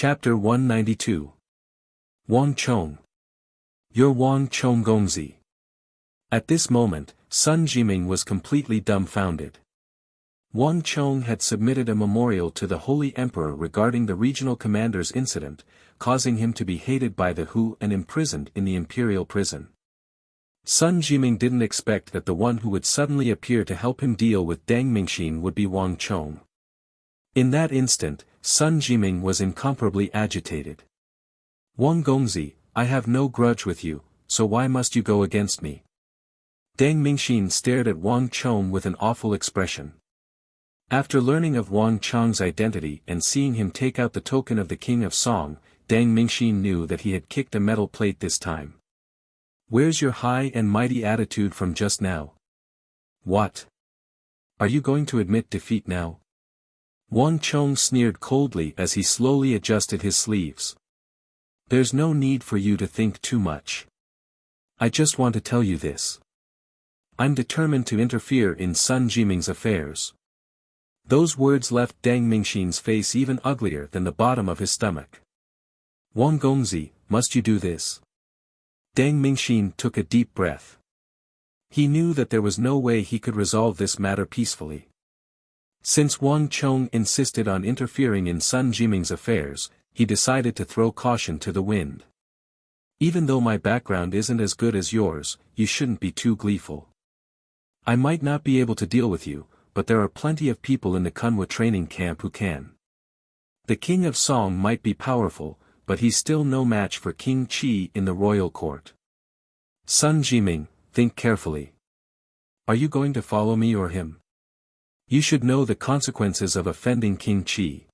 Chapter 192. Wang Chong. You're Wang Chong Gongzi. At this moment, Sun Jiming was completely dumbfounded. Wang Chong had submitted a memorial to the Holy Emperor regarding the regional commander's incident, causing him to be hated by the Hu and imprisoned in the imperial prison. Sun Jiming didn't expect that the one who would suddenly appear to help him deal with Deng Mingxin would be Wang Chong. In that instant, Sun Jiming was incomparably agitated. Wang Gongzi, I have no grudge with you, so why must you go against me? Deng Mingxin stared at Wang Chong with an awful expression. After learning of Wang Chong's identity and seeing him take out the token of the King of Song, Deng Mingxin knew that he had kicked a metal plate this time. Where's your high and mighty attitude from just now? What? Are you going to admit defeat now? Wang Chong sneered coldly as he slowly adjusted his sleeves. There's no need for you to think too much. I just want to tell you this. I'm determined to interfere in Sun Jiming's affairs. Those words left Deng Mingxin's face even uglier than the bottom of his stomach. Wang Gongzi, must you do this? Deng Mingxin took a deep breath. He knew that there was no way he could resolve this matter peacefully. Since Wang Chong insisted on interfering in Sun Jiming's affairs, he decided to throw caution to the wind. Even though my background isn't as good as yours, you shouldn't be too gleeful. I might not be able to deal with you, but there are plenty of people in the Kunwa training camp who can. The King of Song might be powerful, but he's still no match for King Qi in the royal court. Sun Jiming, think carefully. Are you going to follow me or him? You should know the consequences of offending King Qi.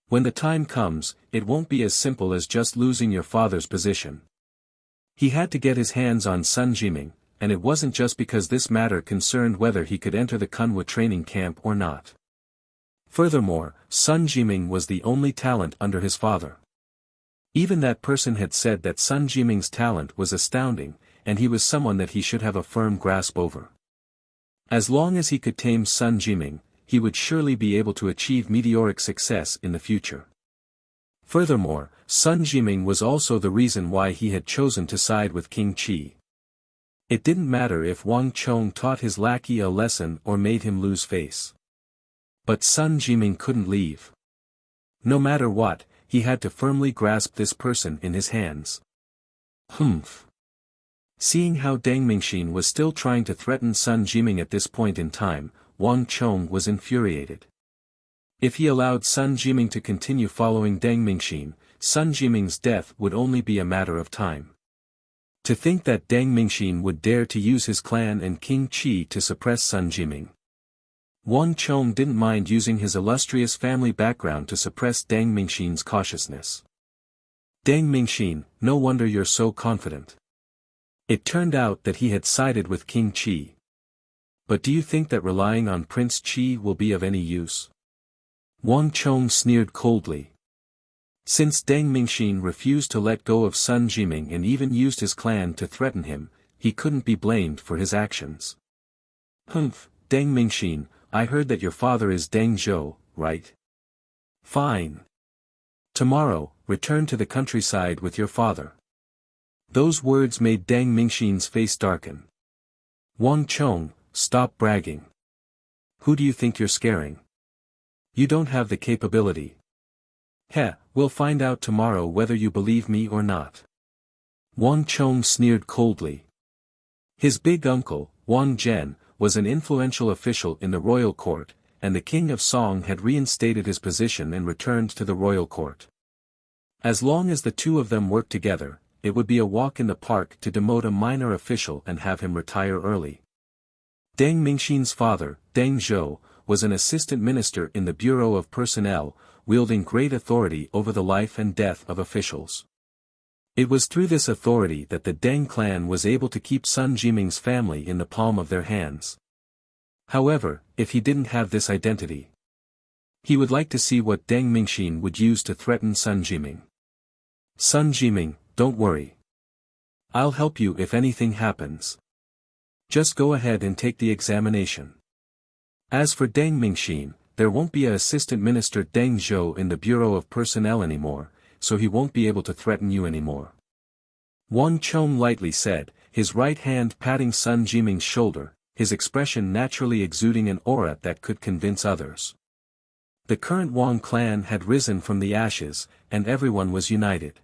When the time comes, it won't be as simple as just losing your father's position. He had to get his hands on Sun Jiming, and it wasn't just because this matter concerned whether he could enter the Kunwa training camp or not. Furthermore, Sun Jiming was the only talent under his father. Even that person had said that Sun Jiming's talent was astounding, and he was someone that he should have a firm grasp over. As long as he could tame Sun Jiming, he would surely be able to achieve meteoric success in the future. Furthermore, Sun Jiming was also the reason why he had chosen to side with King Qi. It didn't matter if Wang Chong taught his lackey a lesson or made him lose face. But Sun Jiming couldn't leave. No matter what, he had to firmly grasp this person in his hands. Humph. Seeing how Deng Mingxin was still trying to threaten Sun Jiming at this point in time, Wang Chong was infuriated. If he allowed Sun Jiming to continue following Deng Mingxin, Sun Jiming's death would only be a matter of time. To think that Deng Mingxin would dare to use his clan and King Qi to suppress Sun Jiming. Wang Chong didn't mind using his illustrious family background to suppress Deng Mingxin's cautiousness. Deng Mingxin, no wonder you're so confident. It turned out that he had sided with King Qi. But do you think that relying on Prince Qi will be of any use? Wang Chong sneered coldly. Since Deng Mingxin refused to let go of Sun Jiming and even used his clan to threaten him, he couldn't be blamed for his actions. Humph, Deng Mingxin, I heard that your father is Deng Zhou, right? Fine. Tomorrow, return to the countryside with your father. Those words made Deng Mingxin's face darken. Wang Chong, stop bragging. Who do you think you're scaring? You don't have the capability. Heh, we'll find out tomorrow whether you believe me or not. Wang Chong sneered coldly. His big uncle, Wang Zhen, was an influential official in the royal court, and the King of Song had reinstated his position and returned to the royal court. As long as the two of them worked together, it would be a walk in the park to demote a minor official and have him retire early. Deng Mingxin's father, Deng Zhou, was an assistant minister in the Bureau of Personnel, wielding great authority over the life and death of officials. It was through this authority that the Deng clan was able to keep Sun Jiming's family in the palm of their hands. However, if he didn't have this identity, he would like to see what Deng Mingxin would use to threaten Sun Jiming. Sun Jiming, don't worry. I'll help you if anything happens. Just go ahead and take the examination. As for Deng Mingxin, there won't be a Assistant Minister Deng Zhou in the Bureau of Personnel anymore, so he won't be able to threaten you anymore. Wang Chong lightly said, his right hand patting Sun Jiming's shoulder, his expression naturally exuding an aura that could convince others. The current Wang clan had risen from the ashes, and everyone was united.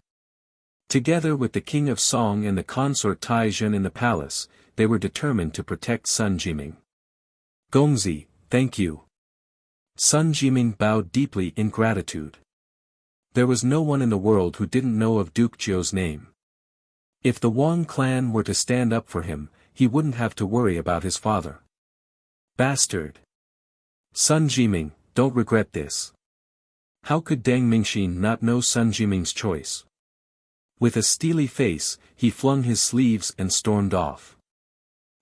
Together with the king of Song and the consort Tai Zhen in the palace, they were determined to protect Sun Jiming. Gongzi, thank you. Sun Jiming bowed deeply in gratitude. There was no one in the world who didn't know of Duke Zhou's name. If the Wang clan were to stand up for him, he wouldn't have to worry about his father. Bastard! Sun Jiming, don't regret this. How could Deng Mingxin not know Sun Jiming's choice? With a steely face, he flung his sleeves and stormed off.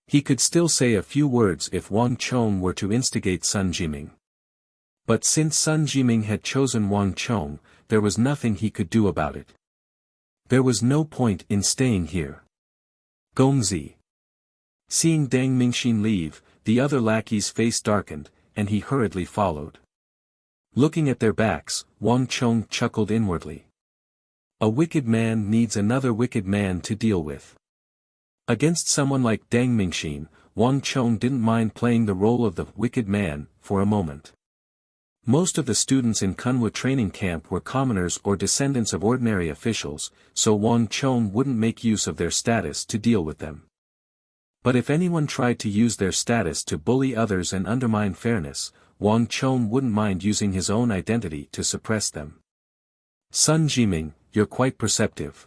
He could still say a few words if Wang Chong were to instigate Sun Jiming. But since Sun Jiming had chosen Wang Chong, there was nothing he could do about it. There was no point in staying here. Gongzi. Seeing Deng Mingxin leave, the other lackey's face darkened, and he hurriedly followed. Looking at their backs, Wang Chong chuckled inwardly. A wicked man needs another wicked man to deal with. Against someone like Deng Mingxin, Wang Chong didn't mind playing the role of the wicked man, for a moment. Most of the students in Kunwa training camp were commoners or descendants of ordinary officials, so Wang Chong wouldn't make use of their status to deal with them. But if anyone tried to use their status to bully others and undermine fairness, Wang Chong wouldn't mind using his own identity to suppress them. Sun Jiming, you're quite perceptive.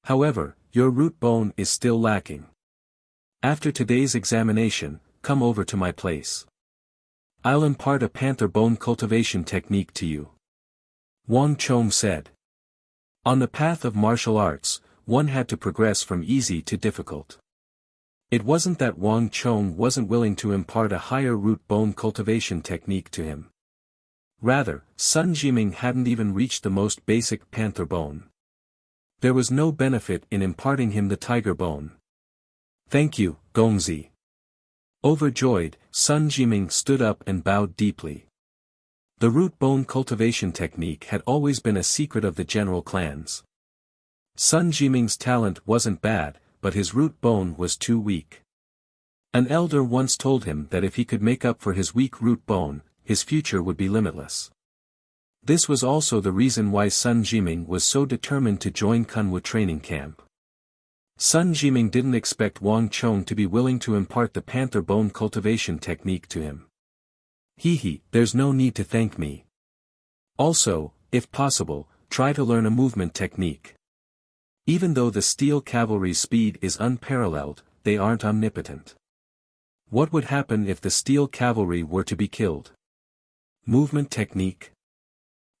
However, your root bone is still lacking. After today's examination, come over to my place. I'll impart a panther bone cultivation technique to you. Wang Chong said. On the path of martial arts, one had to progress from easy to difficult. It wasn't that Wang Chong wasn't willing to impart a higher root bone cultivation technique to him. Rather, Sun Jiming hadn't even reached the most basic panther bone. There was no benefit in imparting him the tiger bone. Thank you, Gongzi. Overjoyed, Sun Jiming stood up and bowed deeply. The root bone cultivation technique had always been a secret of the general clans. Sun Jiming's talent wasn't bad, but his root bone was too weak. An elder once told him that if he could make up for his weak root bone, his future would be limitless. This was also the reason why Sun Jiming was so determined to join Kunwa training camp. Sun Jiming didn't expect Wang Chong to be willing to impart the panther bone cultivation technique to him. There's no need to thank me. Also, if possible, try to learn a movement technique. Even though the steel cavalry's speed is unparalleled, they aren't omnipotent. What would happen if the steel cavalry were to be killed? Movement technique?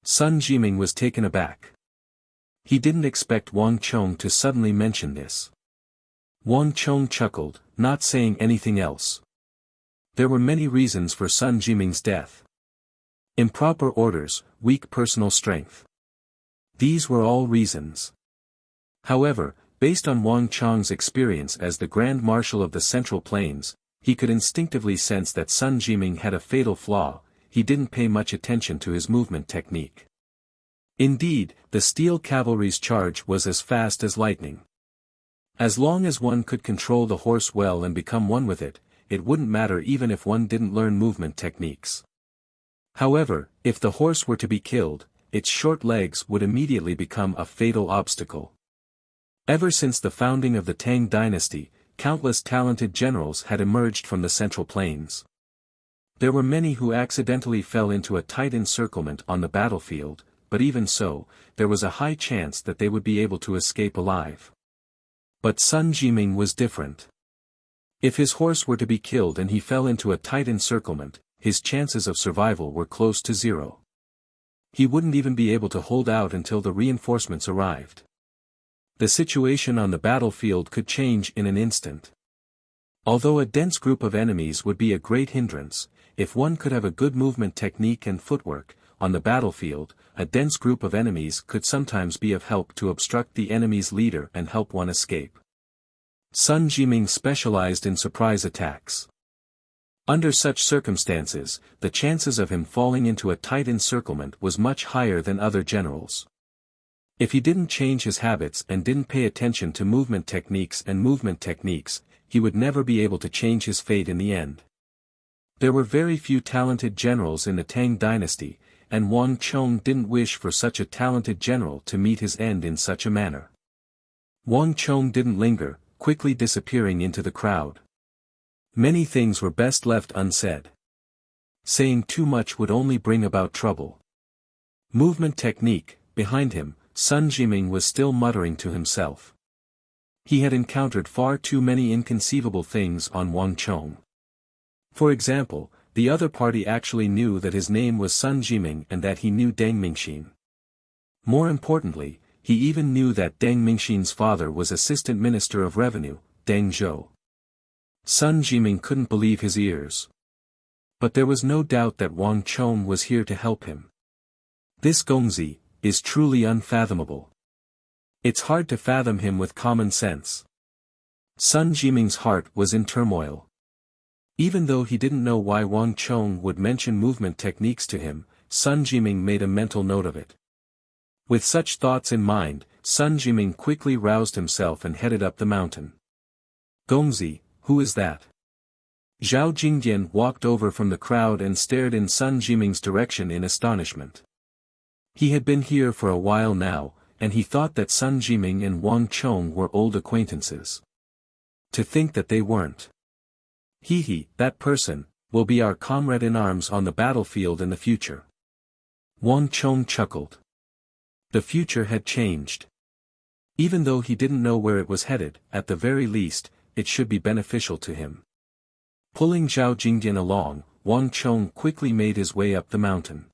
Sun Jiming was taken aback. He didn't expect Wang Chong to suddenly mention this. Wang Chong chuckled, not saying anything else. There were many reasons for Sun Jiming's death. Improper orders, weak personal strength. These were all reasons. However, based on Wang Chong's experience as the Grand Marshal of the Central Plains, he could instinctively sense that Sun Jiming had a fatal flaw. He didn't pay much attention to his movement technique. Indeed, the steel cavalry's charge was as fast as lightning. As long as one could control the horse well and become one with it, it wouldn't matter even if one didn't learn movement techniques. However, if the horse were to be killed, its short legs would immediately become a fatal obstacle. Ever since the founding of the Tang dynasty, countless talented generals had emerged from the Central Plains. There were many who accidentally fell into a tight encirclement on the battlefield, but even so, there was a high chance that they would be able to escape alive. But Sun Jiming was different. If his horse were to be killed and he fell into a tight encirclement, his chances of survival were close to zero. He wouldn't even be able to hold out until the reinforcements arrived. The situation on the battlefield could change in an instant. Although a dense group of enemies would be a great hindrance, if one could have a good movement technique and footwork, on the battlefield, a dense group of enemies could sometimes be of help to obstruct the enemy's leader and help one escape. Sun Jiming specialized in surprise attacks. Under such circumstances, the chances of him falling into a tight encirclement was much higher than other generals. If he didn't change his habits and didn't pay attention to movement techniques, he would never be able to change his fate in the end. There were very few talented generals in the Tang dynasty, and Wang Chong didn't wish for such a talented general to meet his end in such a manner. Wang Chong didn't linger, quickly disappearing into the crowd. Many things were best left unsaid. Saying too much would only bring about trouble. Movement technique. Behind him, Sun Jiming was still muttering to himself. He had encountered far too many inconceivable things on Wang Chong. For example, the other party actually knew that his name was Sun Jiming and that he knew Deng Mingxin. More importantly, he even knew that Deng Mingxin's father was Assistant Minister of Revenue, Deng Zhou. Sun Jiming couldn't believe his ears. But there was no doubt that Wang Chong was here to help him. This Gongzi is truly unfathomable. It's hard to fathom him with common sense. Sun Jiming's heart was in turmoil. Even though he didn't know why Wang Chong would mention movement techniques to him, Sun Jiming made a mental note of it. With such thoughts in mind, Sun Jiming quickly roused himself and headed up the mountain. Gongzi, who is that? Zhao Jingdian walked over from the crowd and stared in Sun Jiming's direction in astonishment. He had been here for a while now, and he thought that Sun Jiming and Wang Chong were old acquaintances. To think that they weren't. That person, will be our comrade in arms on the battlefield in the future. Wang Chong chuckled. The future had changed. Even though he didn't know where it was headed, at the very least, it should be beneficial to him. Pulling Zhao Jingdian along, Wang Chong quickly made his way up the mountain.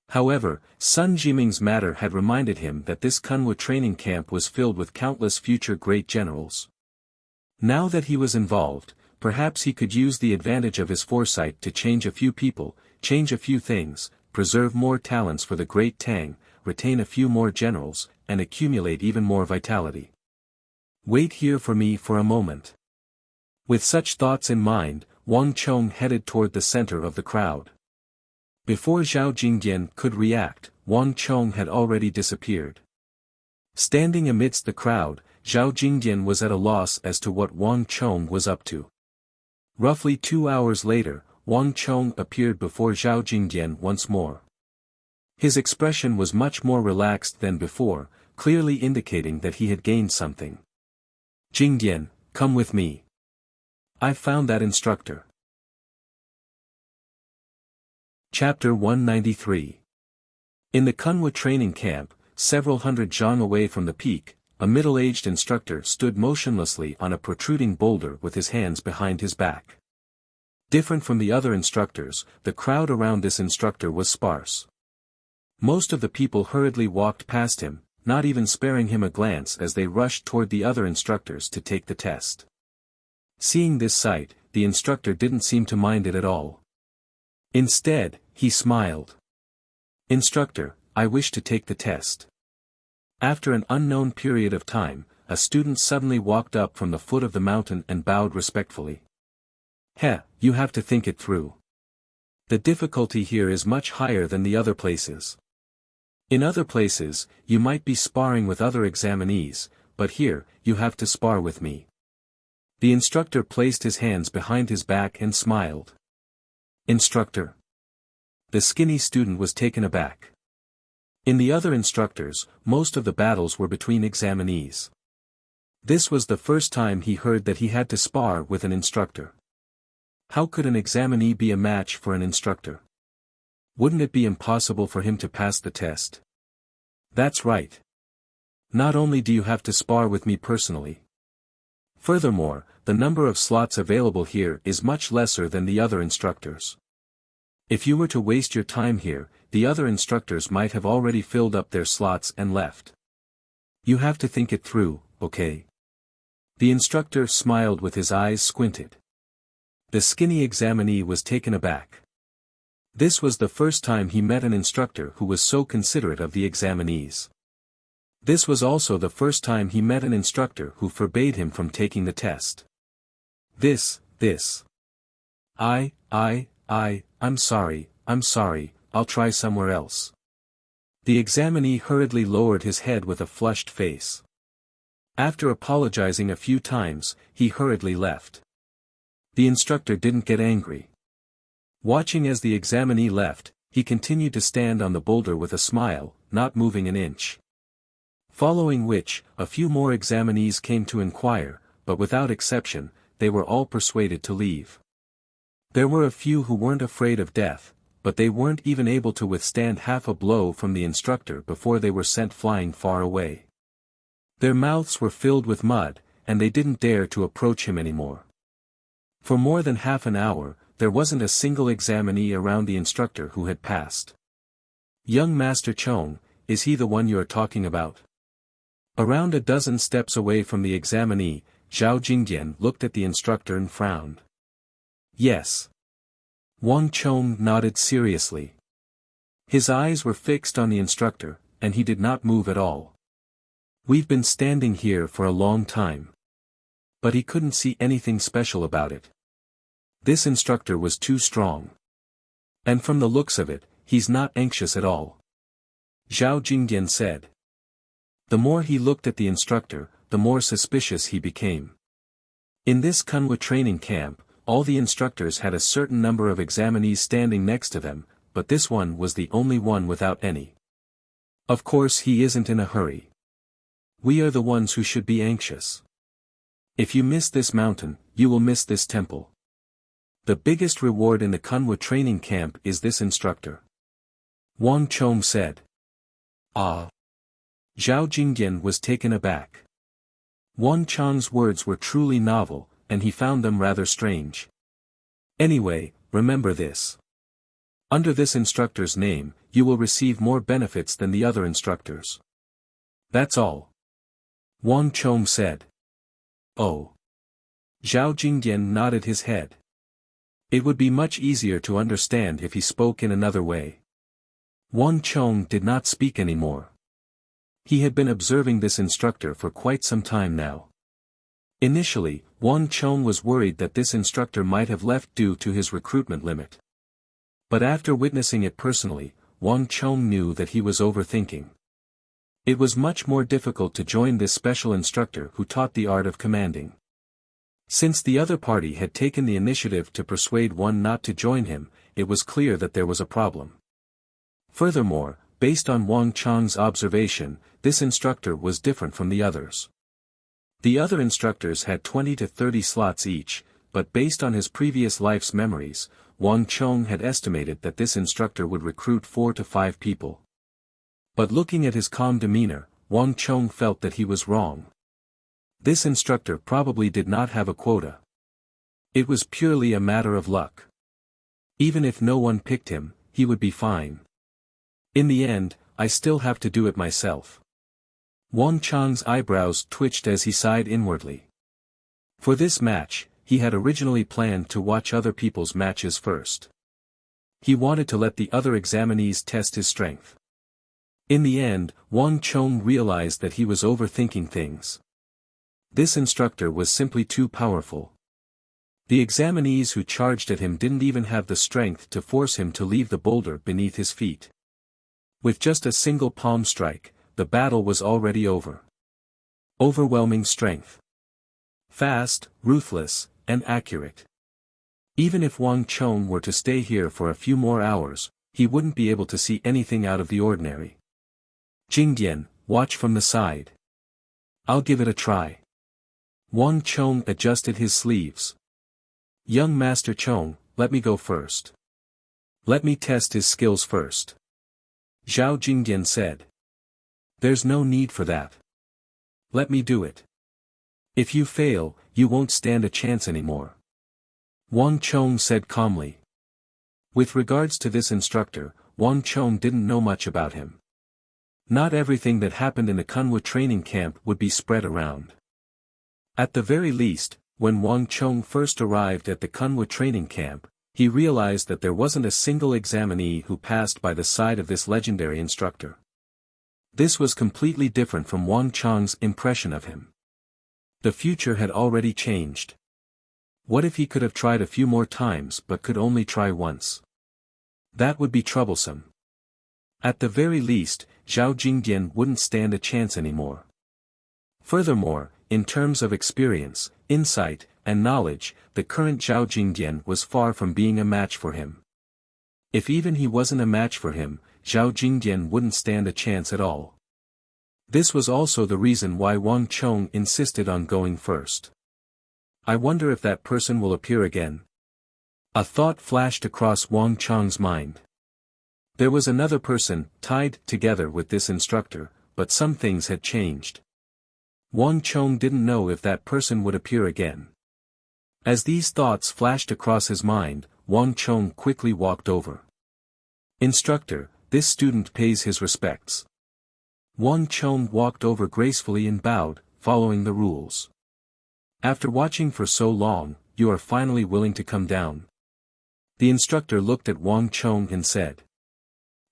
However, Sun Jiming's matter had reminded him that this Kunwa training camp was filled with countless future great generals. Now that he was involved, perhaps he could use the advantage of his foresight to change a few people, change a few things, preserve more talents for the great Tang, retain a few more generals, and accumulate even more vitality. Wait here for me for a moment. With such thoughts in mind, Wang Chong headed toward the center of the crowd. Before Zhao Jingdian could react, Wang Chong had already disappeared. Standing amidst the crowd, Zhao Jingdian was at a loss as to what Wang Chong was up to. Roughly 2 hours later, Wang Chong appeared before Zhao Jingdian once more. His expression was much more relaxed than before, clearly indicating that he had gained something. Jingdian, come with me. I've found that instructor. Chapter 193. In the Kunwa training camp, several hundred zhang away from the peak, a middle-aged instructor stood motionlessly on a protruding boulder with his hands behind his back. Different from the other instructors, the crowd around this instructor was sparse. Most of the people hurriedly walked past him, not even sparing him a glance as they rushed toward the other instructors to take the test. Seeing this sight, the instructor didn't seem to mind it at all. Instead, he smiled. Instructor, I wish to take the test. After an unknown period of time, a student suddenly walked up from the foot of the mountain and bowed respectfully. You have to think it through. The difficulty here is much higher than the other places. In other places, you might be sparring with other examinees, but here, you have to spar with me. The instructor placed his hands behind his back and smiled. Instructor. The skinny student was taken aback. In the other instructors, most of the battles were between examinees. This was the first time he heard that he had to spar with an instructor. How could an examinee be a match for an instructor? Wouldn't it be impossible for him to pass the test? That's right. Not only do you have to spar with me personally. Furthermore, the number of slots available here is much lesser than the other instructors. If you were to waste your time here, the other instructors might have already filled up their slots and left. You have to think it through, okay? The instructor smiled with his eyes squinted. The skinny examinee was taken aback. This was the first time he met an instructor who was so considerate of the examinees. This was also the first time he met an instructor who forbade him from taking the test. This. I'm sorry, I'll try somewhere else. The examinee hurriedly lowered his head with a flushed face. After apologizing a few times, he hurriedly left. The instructor didn't get angry. Watching as the examinee left, he continued to stand on the boulder with a smile, not moving an inch. Following which, a few more examinees came to inquire, but without exception, they were all persuaded to leave. There were a few who weren't afraid of death, but they weren't even able to withstand half a blow from the instructor before they were sent flying far away. Their mouths were filled with mud, and they didn't dare to approach him anymore. For more than half an hour, there wasn't a single examinee around the instructor who had passed. "Young Master Chong, is he the one you are talking about?" Around a dozen steps away from the examinee, Zhao Jingdian looked at the instructor and frowned. "Yes." Wang Chong nodded seriously. His eyes were fixed on the instructor, and he did not move at all. "We've been standing here for a long time." But he couldn't see anything special about it. This instructor was too strong. And from the looks of it, he's not anxious at all. Zhao Jingdian said. The more he looked at the instructor, the more suspicious he became. In this Kunwa training camp, all the instructors had a certain number of examinees standing next to them, but this one was the only one without any. Of course he isn't in a hurry. We are the ones who should be anxious. If you miss this mountain, you will miss this temple. The biggest reward in the Kunwa training camp is this instructor. Wang Chong said. Ah. Zhao Jingdian was taken aback. Wang Chong's words were truly novel, and he found them rather strange. Anyway, remember this. Under this instructor's name, you will receive more benefits than the other instructors. That's all. Wang Chong said. Oh. Zhao Jingdian nodded his head. It would be much easier to understand if he spoke in another way. Wang Chong did not speak anymore. He had been observing this instructor for quite some time now. Initially, Wang Chong was worried that this instructor might have left due to his recruitment limit. But after witnessing it personally, Wang Chong knew that he was overthinking. It was much more difficult to join this special instructor who taught the art of commanding. Since the other party had taken the initiative to persuade one not to join him, it was clear that there was a problem. Furthermore, based on Wang Chong's observation, this instructor was different from the others. The other instructors had 20 to 30 slots each, but based on his previous life's memories, Wang Chong had estimated that this instructor would recruit 4 to 5 people. But looking at his calm demeanor, Wang Chong felt that he was wrong. This instructor probably did not have a quota. It was purely a matter of luck. Even if no one picked him, he would be fine. In the end, I still have to do it myself. Wang Chong's eyebrows twitched as he sighed inwardly. For this match, he had originally planned to watch other people's matches first. He wanted to let the other examinees test his strength. In the end, Wang Chong realized that he was overthinking things. This instructor was simply too powerful. The examinees who charged at him didn't even have the strength to force him to leave the boulder beneath his feet. With just a single palm strike, the battle was already over. Overwhelming strength. Fast, ruthless, and accurate. Even if Wang Chong were to stay here for a few more hours, he wouldn't be able to see anything out of the ordinary. Jingdian, watch from the side. I'll give it a try. Wang Chong adjusted his sleeves. Young Master Chong, let me go first. Let me test his skills first. Zhao Jingdian said. There's no need for that. Let me do it. If you fail, you won't stand a chance anymore. Wang Chong said calmly. With regards to this instructor, Wang Chong didn't know much about him. Not everything that happened in the Kunwa training camp would be spread around. At the very least, when Wang Chong first arrived at the Kunwa training camp, he realized that there wasn't a single examinee who passed by the side of this legendary instructor. This was completely different from Wang Chong's impression of him. The future had already changed. What if he could have tried a few more times but could only try once? That would be troublesome. At the very least, Zhao Jingdian wouldn't stand a chance anymore. Furthermore, in terms of experience, insight, and knowledge, the current Zhao Jingdian was far from being a match for him. If even he wasn't a match for him, Zhao Jingdian wouldn't stand a chance at all. This was also the reason why Wang Chong insisted on going first. I wonder if that person will appear again. A thought flashed across Wang Chong's mind. There was another person, tied together with this instructor, but some things had changed. Wang Chong didn't know if that person would appear again. As these thoughts flashed across his mind, Wang Chong quickly walked over. Instructor, this student pays his respects. Wang Chong walked over gracefully and bowed, following the rules. After watching for so long, you are finally willing to come down. The instructor looked at Wang Chong and said.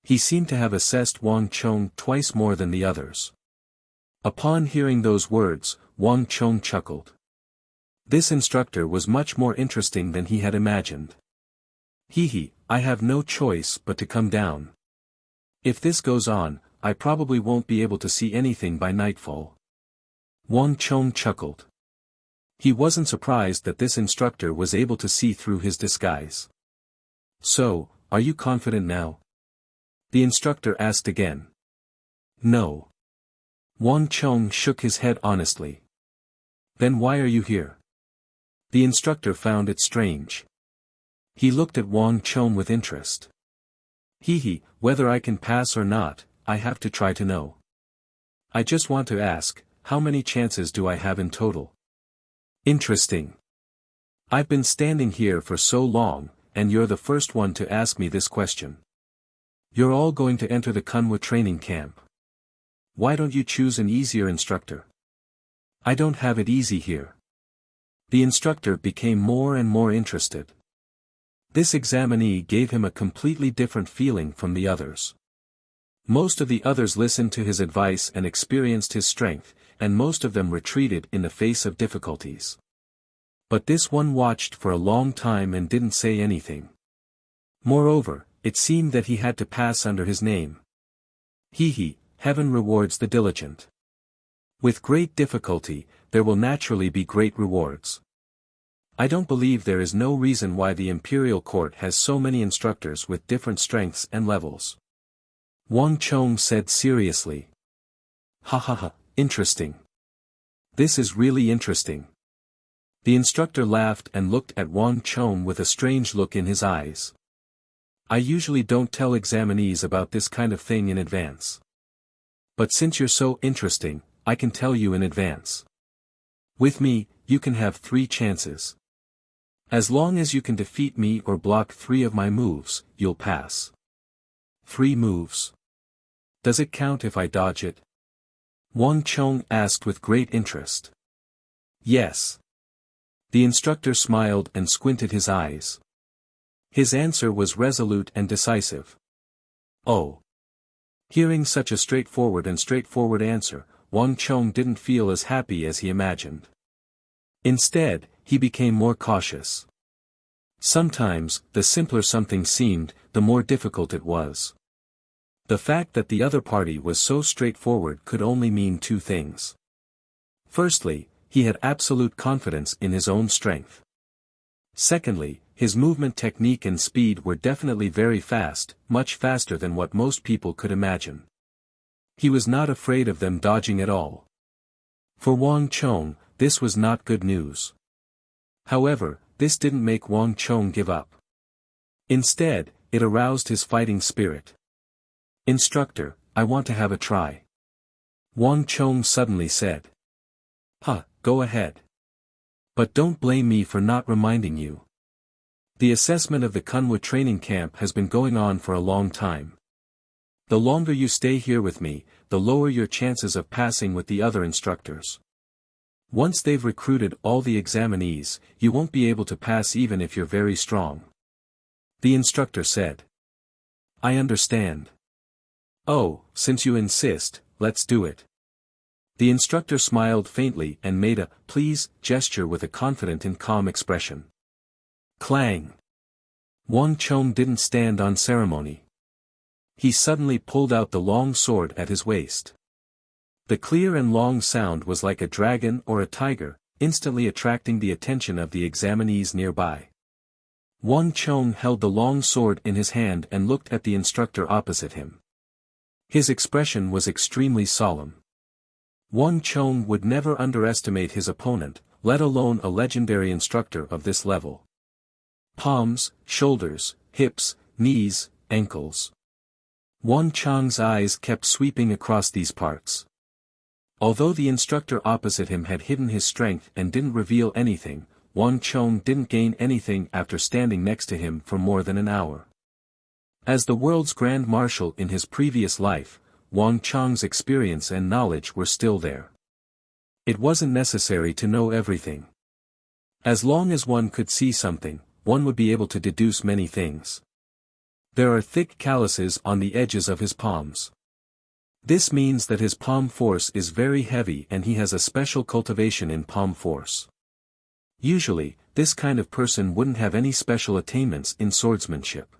He seemed to have assessed Wang Chong twice more than the others. Upon hearing those words, Wang Chong chuckled. This instructor was much more interesting than he had imagined. Hee, I have no choice but to come down. If this goes on, I probably won't be able to see anything by nightfall. Wang Chong chuckled. He wasn't surprised that this instructor was able to see through his disguise. So, are you confident now? The instructor asked again. No. Wang Chong shook his head honestly. Then why are you here? The instructor found it strange. He looked at Wang Chong with interest. Hee, whether I can pass or not, I have to try to know. I just want to ask, how many chances do I have in total? Interesting. I've been standing here for so long, and you're the first one to ask me this question. You're all going to enter the Kunwa training camp. Why don't you choose an easier instructor? I don't have it easy here. The instructor became more and more interested. This examinee gave him a completely different feeling from the others. Most of the others listened to his advice and experienced his strength, and most of them retreated in the face of difficulties. But this one watched for a long time and didn't say anything. Moreover, it seemed that he had to pass under his name. Hee, heaven rewards the diligent. With great difficulty, there will naturally be great rewards. I don't believe there is no reason why the imperial court has so many instructors with different strengths and levels. Wang Chong said seriously. Ha, interesting. This is really interesting. The instructor laughed and looked at Wang Chong with a strange look in his eyes. I usually don't tell examinees about this kind of thing in advance. But since you're so interesting, I can tell you in advance. With me, you can have 3 chances. As long as you can defeat me or block 3 of my moves, you'll pass. 3 moves. Does it count if I dodge it? Wang Chong asked with great interest. Yes. The instructor smiled and squinted his eyes. His answer was resolute and decisive. Oh. Hearing such a straightforward answer, Wang Chong didn't feel as happy as he imagined. Instead, he became more cautious. Sometimes, the simpler something seemed, the more difficult it was. The fact that the other party was so straightforward could only mean 2 things. Firstly, he had absolute confidence in his own strength. Secondly, his movement technique and speed were definitely very fast, much faster than what most people could imagine. He was not afraid of them dodging at all. For Wang Chong, this was not good news. However, this didn't make Wang Chong give up. Instead, it aroused his fighting spirit. Instructor, I want to have a try. Wang Chong suddenly said. Go ahead. But don't blame me for not reminding you. The assessment of the Kunwa training camp has been going on for a long time. The longer you stay here with me, the lower your chances of passing with the other instructors. Once they've recruited all the examinees, you won't be able to pass even if you're very strong. The instructor said. I understand. Oh, since you insist, let's do it. The instructor smiled faintly and made a "please" gesture with a confident and calm expression. Clang! Wang Chong didn't stand on ceremony. He suddenly pulled out the long sword at his waist. The clear and long sound was like a dragon or a tiger, instantly attracting the attention of the examinees nearby. Wang Chong held the long sword in his hand and looked at the instructor opposite him. His expression was extremely solemn. Wang Chong would never underestimate his opponent, let alone a legendary instructor of this level. Palms, shoulders, hips, knees, ankles. Wang Chong's eyes kept sweeping across these parts. Although the instructor opposite him had hidden his strength and didn't reveal anything, Wang Chong didn't gain anything after standing next to him for more than an hour. As the world's Grand Marshal in his previous life, Wang Chong's experience and knowledge were still there. It wasn't necessary to know everything. As long as one could see something, one would be able to deduce many things. There are thick calluses on the edges of his palms. This means that his palm force is very heavy and he has a special cultivation in palm force. Usually, this kind of person wouldn't have any special attainments in swordsmanship.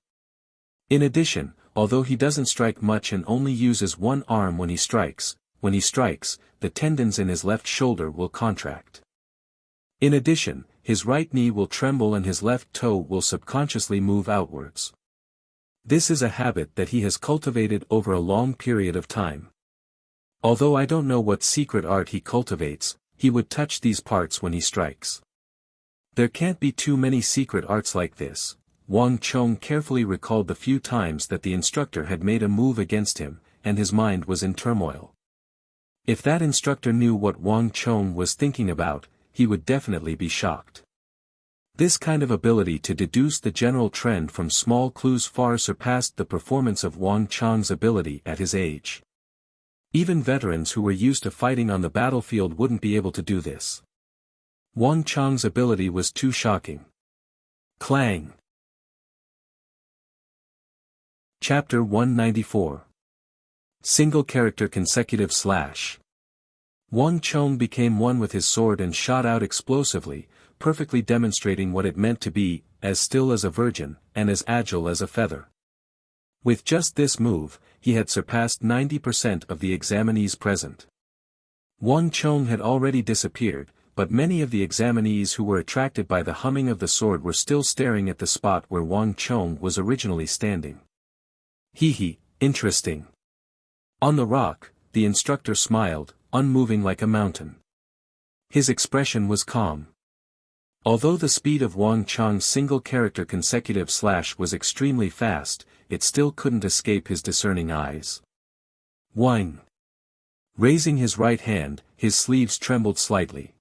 In addition, although he doesn't strike much and only uses one arm when he strikes, the tendons in his left shoulder will contract. In addition, his right knee will tremble and his left toe will subconsciously move outwards. This is a habit that he has cultivated over a long period of time. Although I don't know what secret art he cultivates, he would touch these parts when he strikes. There can't be too many secret arts like this. Wang Chong carefully recalled the few times that the instructor had made a move against him, and his mind was in turmoil. If that instructor knew what Wang Chong was thinking about, he would definitely be shocked. This kind of ability to deduce the general trend from small clues far surpassed the performance of Wang Chong's ability at his age. Even veterans who were used to fighting on the battlefield wouldn't be able to do this. Wang Chong's ability was too shocking. Clang! Chapter 194. Single character consecutive slash. Wang Chong became one with his sword and shot out explosively, perfectly demonstrating what it meant to be, as still as a virgin, and as agile as a feather. With just this move, he had surpassed 90% of the examinees present. Wang Chong had already disappeared, but many of the examinees who were attracted by the humming of the sword were still staring at the spot where Wang Chong was originally standing. Hee, interesting. On the rock, the instructor smiled, unmoving like a mountain. His expression was calm. Although the speed of Wang Chong's single character consecutive slash was extremely fast, it still couldn't escape his discerning eyes. Wang. Raising his right hand, his sleeves trembled slightly.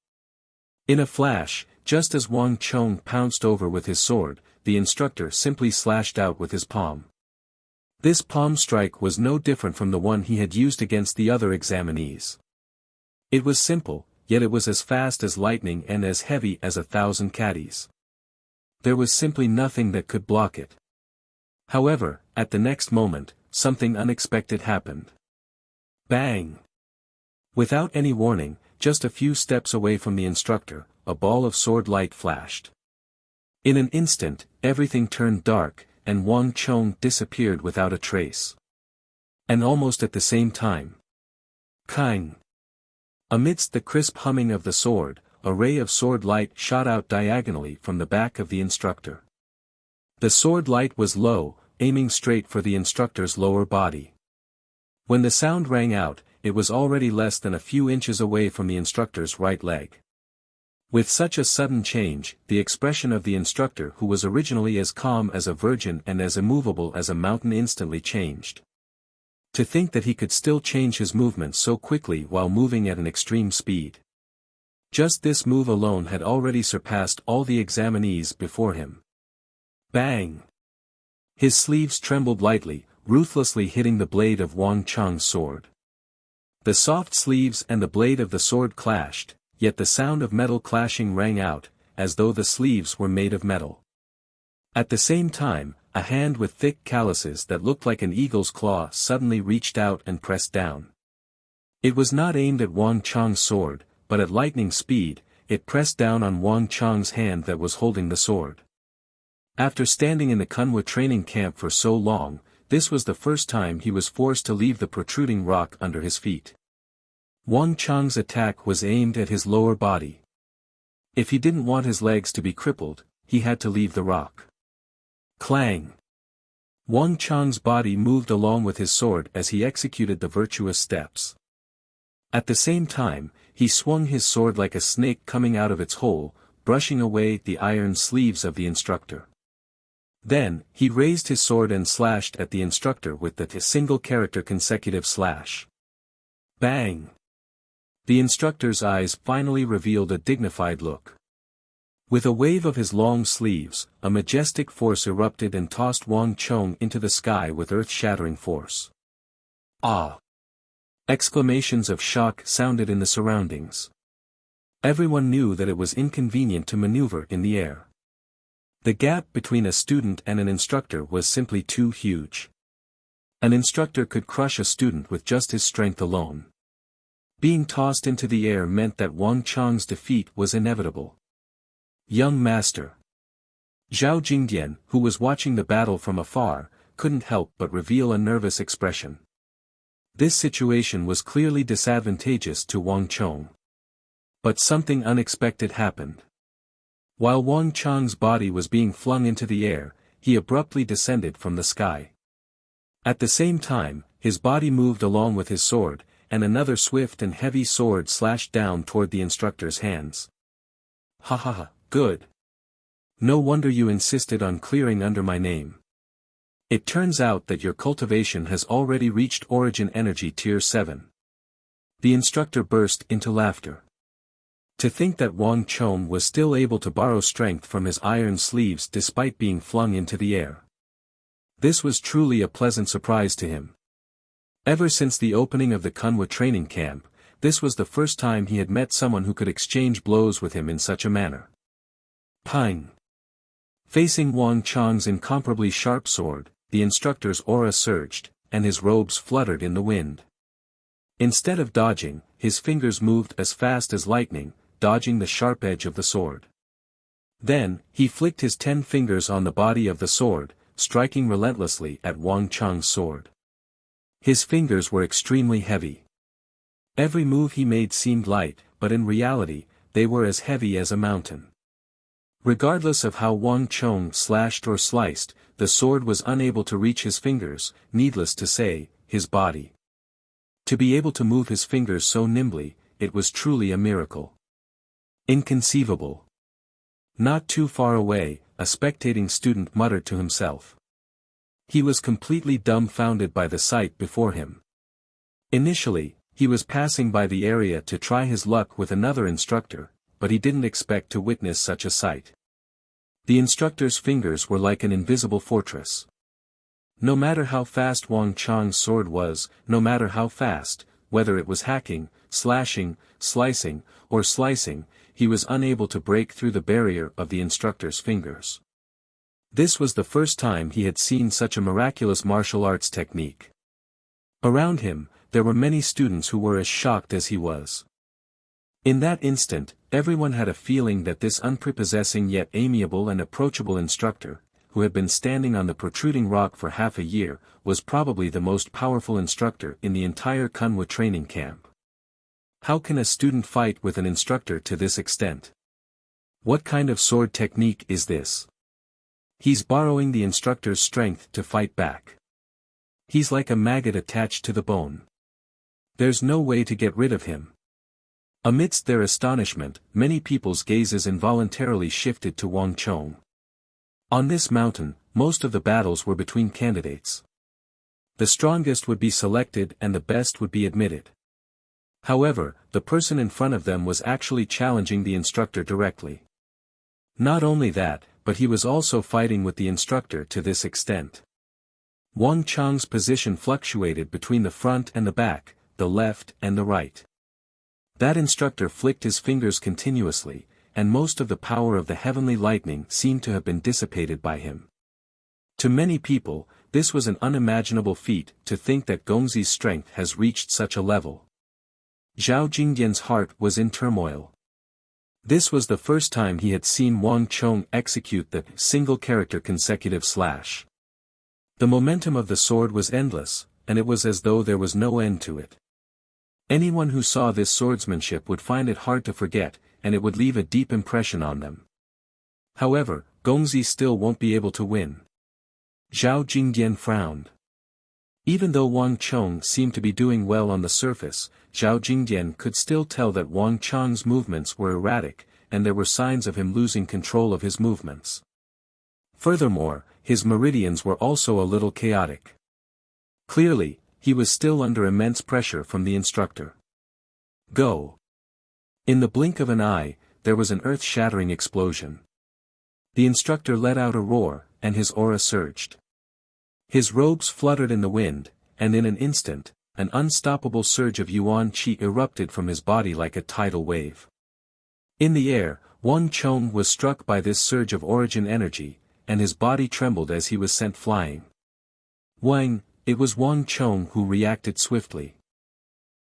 In a flash, just as Wang Chong pounced over with his sword, the instructor simply slashed out with his palm. This palm strike was no different from the one he had used against the other examinees. It was simple, yet it was as fast as lightning and as heavy as 1,000 caddies. There was simply nothing that could block it. However, at the next moment, something unexpected happened. Bang! Without any warning, just a few steps away from the instructor, a ball of sword light flashed. In an instant, everything turned dark, and Wang Chong disappeared without a trace. And almost at the same time. Kang! Amidst the crisp humming of the sword, a ray of sword light shot out diagonally from the back of the instructor. The sword light was low, aiming straight for the instructor's lower body. When the sound rang out, it was already less than a few inches away from the instructor's right leg. With such a sudden change, the expression of the instructor who was originally as calm as a virgin and as immovable as a mountain instantly changed. To think that he could still change his movements so quickly while moving at an extreme speed. Just this move alone had already surpassed all the examinees before him. Bang! His sleeves trembled lightly, ruthlessly hitting the blade of Wang Chong's sword. The soft sleeves and the blade of the sword clashed, yet the sound of metal clashing rang out, as though the sleeves were made of metal. At the same time, a hand with thick calluses that looked like an eagle's claw suddenly reached out and pressed down. It was not aimed at Wang Chang's sword, but at lightning speed, it pressed down on Wang Chang's hand that was holding the sword. After standing in the Kunwa training camp for so long, this was the first time he was forced to leave the protruding rock under his feet. Wang Chang's attack was aimed at his lower body. If he didn't want his legs to be crippled, he had to leave the rock. Clang! Wang Chang's body moved along with his sword as he executed the virtuous steps. At the same time, he swung his sword like a snake coming out of its hole, brushing away the iron sleeves of the instructor. Then, he raised his sword and slashed at the instructor with the single-character consecutive slash. Bang! The instructor's eyes finally revealed a dignified look. With a wave of his long sleeves, a majestic force erupted and tossed Wang Chong into the sky with earth-shattering force. Ah! Exclamations of shock sounded in the surroundings. Everyone knew that it was inconvenient to maneuver in the air. The gap between a student and an instructor was simply too huge. An instructor could crush a student with just his strength alone. Being tossed into the air meant that Wang Chang's defeat was inevitable. Young master. Zhao Jingdian, who was watching the battle from afar, couldn't help but reveal a nervous expression. This situation was clearly disadvantageous to Wang Chong. But something unexpected happened. While Wang Chang's body was being flung into the air, he abruptly descended from the sky. At the same time, his body moved along with his sword, and another swift and heavy sword slashed down toward the instructor's hands. Ha ha ha, good. No wonder you insisted on clearing under my name. It turns out that your cultivation has already reached Origin Energy Tier 7. The instructor burst into laughter. To think that Wang Chong was still able to borrow strength from his iron sleeves despite being flung into the air. This was truly a pleasant surprise to him. Ever since the opening of the Kunwa training camp, this was the first time he had met someone who could exchange blows with him in such a manner. Pang! Facing Wang Chong's incomparably sharp sword, the instructor's aura surged, and his robes fluttered in the wind. Instead of dodging, his fingers moved as fast as lightning, dodging the sharp edge of the sword. Then, he flicked his 10 fingers on the body of the sword, striking relentlessly at Wang Chong's sword. His fingers were extremely heavy. Every move he made seemed light, but in reality, they were as heavy as a mountain. Regardless of how Wang Chong slashed or sliced, the sword was unable to reach his fingers, needless to say, his body. To be able to move his fingers so nimbly, it was truly a miracle. Inconceivable. Not too far away, a spectating student muttered to himself. He was completely dumbfounded by the sight before him. Initially, he was passing by the area to try his luck with another instructor, but he didn't expect to witness such a sight. The instructor's fingers were like an invisible fortress. No matter how fast Wang Chong's sword was, no matter how fast, whether it was hacking, slashing, slicing, or slicing, he was unable to break through the barrier of the instructor's fingers. This was the first time he had seen such a miraculous martial arts technique. Around him, there were many students who were as shocked as he was. In that instant, everyone had a feeling that this unprepossessing yet amiable and approachable instructor, who had been standing on the protruding rock for half a year, was probably the most powerful instructor in the entire Kunwa training camp. How can a student fight with an instructor to this extent? What kind of sword technique is this? He's borrowing the instructor's strength to fight back. He's like a maggot attached to the bone. There's no way to get rid of him. Amidst their astonishment, many people's gazes involuntarily shifted to Wang Chong. On this mountain, most of the battles were between candidates. The strongest would be selected and the best would be admitted. However, the person in front of them was actually challenging the instructor directly. Not only that, but he was also fighting with the instructor to this extent. Wang Chong's position fluctuated between the front and the back, the left and the right. That instructor flicked his fingers continuously, and most of the power of the heavenly lightning seemed to have been dissipated by him. To many people, this was an unimaginable feat to think that Gongzi's strength has reached such a level. Zhao Jingdian's heart was in turmoil. This was the first time he had seen Wang Chong execute the single-character consecutive slash. The momentum of the sword was endless, and it was as though there was no end to it. Anyone who saw this swordsmanship would find it hard to forget, and it would leave a deep impression on them. However, Gongzi still won't be able to win. Zhao Jingdian frowned. Even though Wang Chong seemed to be doing well on the surface, Zhao Jingdian could still tell that Wang Chong's movements were erratic, and there were signs of him losing control of his movements. Furthermore, his meridians were also a little chaotic. Clearly, he was still under immense pressure from the instructor. Go! In the blink of an eye, there was an earth-shattering explosion. The instructor let out a roar, and his aura surged. His robes fluttered in the wind, and in an instant, an unstoppable surge of yuan qi erupted from his body like a tidal wave. In the air, Wang Chong was struck by this surge of origin energy, and his body trembled as he was sent flying. It was Wang Chong who reacted swiftly.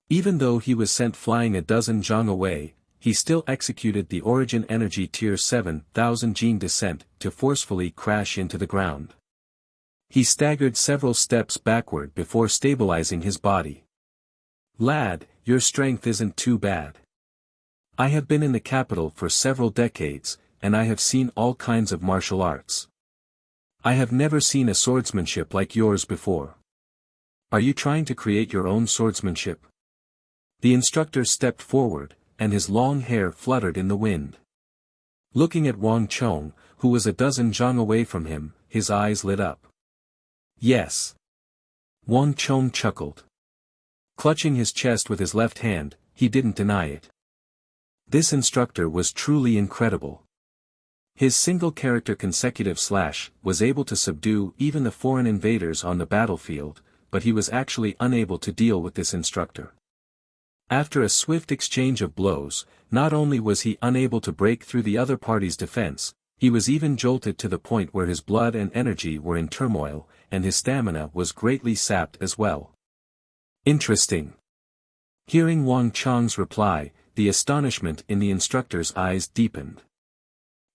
Even though he was sent flying a dozen zhang away, he still executed the origin energy tier 7,000 gene descent to forcefully crash into the ground. He staggered several steps backward before stabilizing his body. Lad, your strength isn't too bad. I have been in the capital for several decades, and I have seen all kinds of martial arts. I have never seen a swordsmanship like yours before. Are you trying to create your own swordsmanship? The instructor stepped forward, and his long hair fluttered in the wind. Looking at Wang Chong, who was a dozen zhang away from him, his eyes lit up. Yes. Wang Chong chuckled. Clutching his chest with his left hand, he didn't deny it. This instructor was truly incredible. His single-character consecutive slash was able to subdue even the foreign invaders on the battlefield, but he was actually unable to deal with this instructor. After a swift exchange of blows, not only was he unable to break through the other party's defense, he was even jolted to the point where his blood and energy were in turmoil, and his stamina was greatly sapped as well. Interesting. Hearing Wang Chong's reply, the astonishment in the instructor's eyes deepened.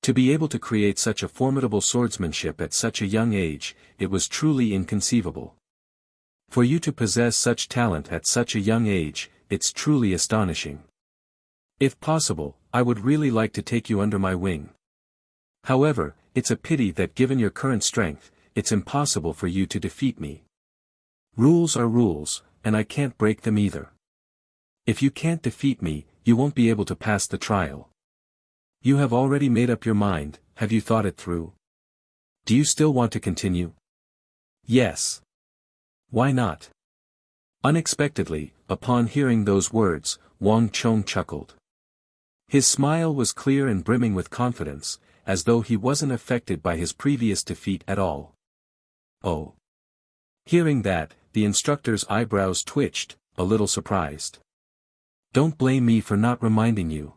To be able to create such a formidable swordsmanship at such a young age, it was truly inconceivable. For you to possess such talent at such a young age, it's truly astonishing. If possible, I would really like to take you under my wing. However, it's a pity that given your current strength, it's impossible for you to defeat me. Rules are rules, and I can't break them either. If you can't defeat me, you won't be able to pass the trial. You have already made up your mind, have you thought it through? Do you still want to continue? Yes. Why not? Unexpectedly, upon hearing those words, Wang Chong chuckled. His smile was clear and brimming with confidence, as though he wasn't affected by his previous defeat at all. Oh. Hearing that, the instructor's eyebrows twitched, a little surprised. Don't blame me for not reminding you.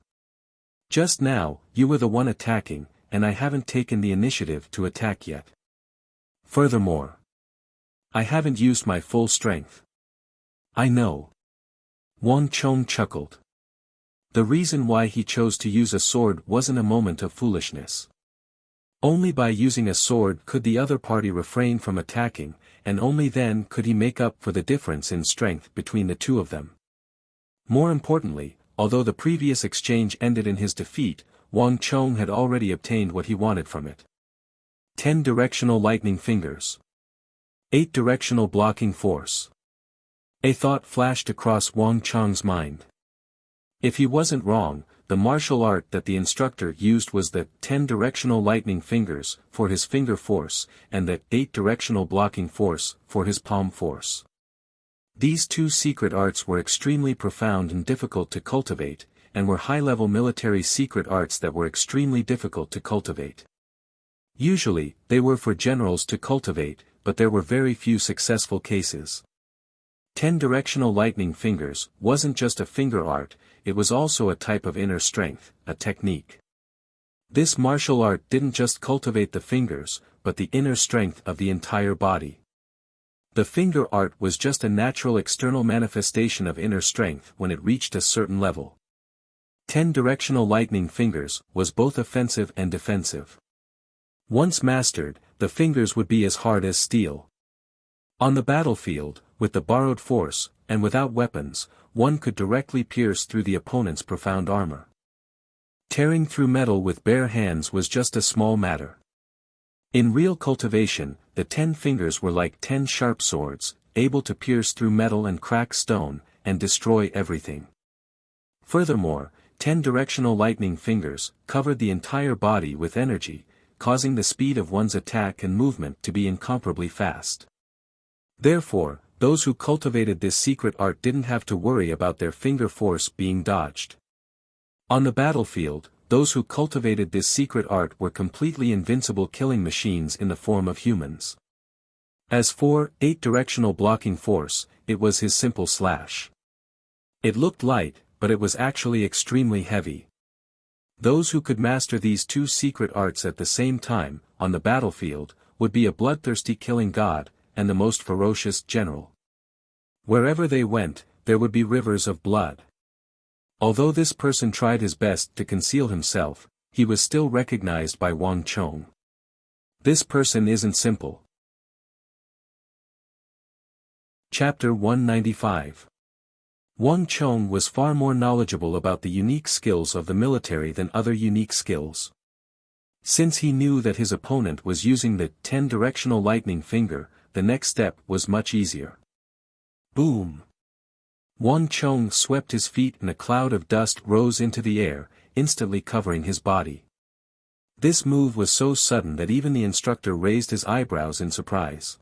Just now, you were the one attacking, and I haven't taken the initiative to attack yet. Furthermore, I haven't used my full strength. I know. Wang Chong chuckled. The reason why he chose to use a sword wasn't a moment of foolishness. Only by using a sword could the other party refrain from attacking, and only then could he make up for the difference in strength between the two of them. More importantly, although the previous exchange ended in his defeat, Wang Chong had already obtained what he wanted from it. 10 directional lightning fingers. 8 directional blocking force. A thought flashed across Wang Chong's mind. If he wasn't wrong, the martial art that the instructor used was the 10 directional lightning fingers for his finger force, and the 8 directional blocking force for his palm force. These two secret arts were extremely profound and difficult to cultivate, and were high-level military secret arts that were extremely difficult to cultivate. Usually, they were for generals to cultivate, but there were very few successful cases. 10 directional lightning fingers wasn't just a finger art, it was also a type of inner strength, a technique. This martial art didn't just cultivate the fingers, but the inner strength of the entire body. The finger art was just a natural external manifestation of inner strength when it reached a certain level. 10 directional lightning fingers was both offensive and defensive. Once mastered, the fingers would be as hard as steel. On the battlefield, with the borrowed force, and without weapons, one could directly pierce through the opponent's profound armor. Tearing through metal with bare hands was just a small matter. In real cultivation, the 10 fingers were like 10 sharp swords, able to pierce through metal and crack stone, and destroy everything. Furthermore, 10 directional lightning fingers covered the entire body with energy, causing the speed of one's attack and movement to be incomparably fast. Therefore, those who cultivated this secret art didn't have to worry about their finger force being dodged. On the battlefield, those who cultivated this secret art were completely invincible killing machines in the form of humans. As for 8 directional blocking force, it was his simple slash. It looked light, but it was actually extremely heavy. Those who could master these two secret arts at the same time, on the battlefield, would be a bloodthirsty killing god, and the most ferocious general. Wherever they went, there would be rivers of blood. Although this person tried his best to conceal himself, he was still recognized by Wang Chong. This person isn't simple. Chapter 195. Wang Chong was far more knowledgeable about the unique skills of the military than other unique skills. Since he knew that his opponent was using the 10 directional lightning finger, the next step was much easier. Boom! Wang Chong swept his feet and a cloud of dust rose into the air, instantly covering his body. This move was so sudden that even the instructor raised his eyebrows in surprise.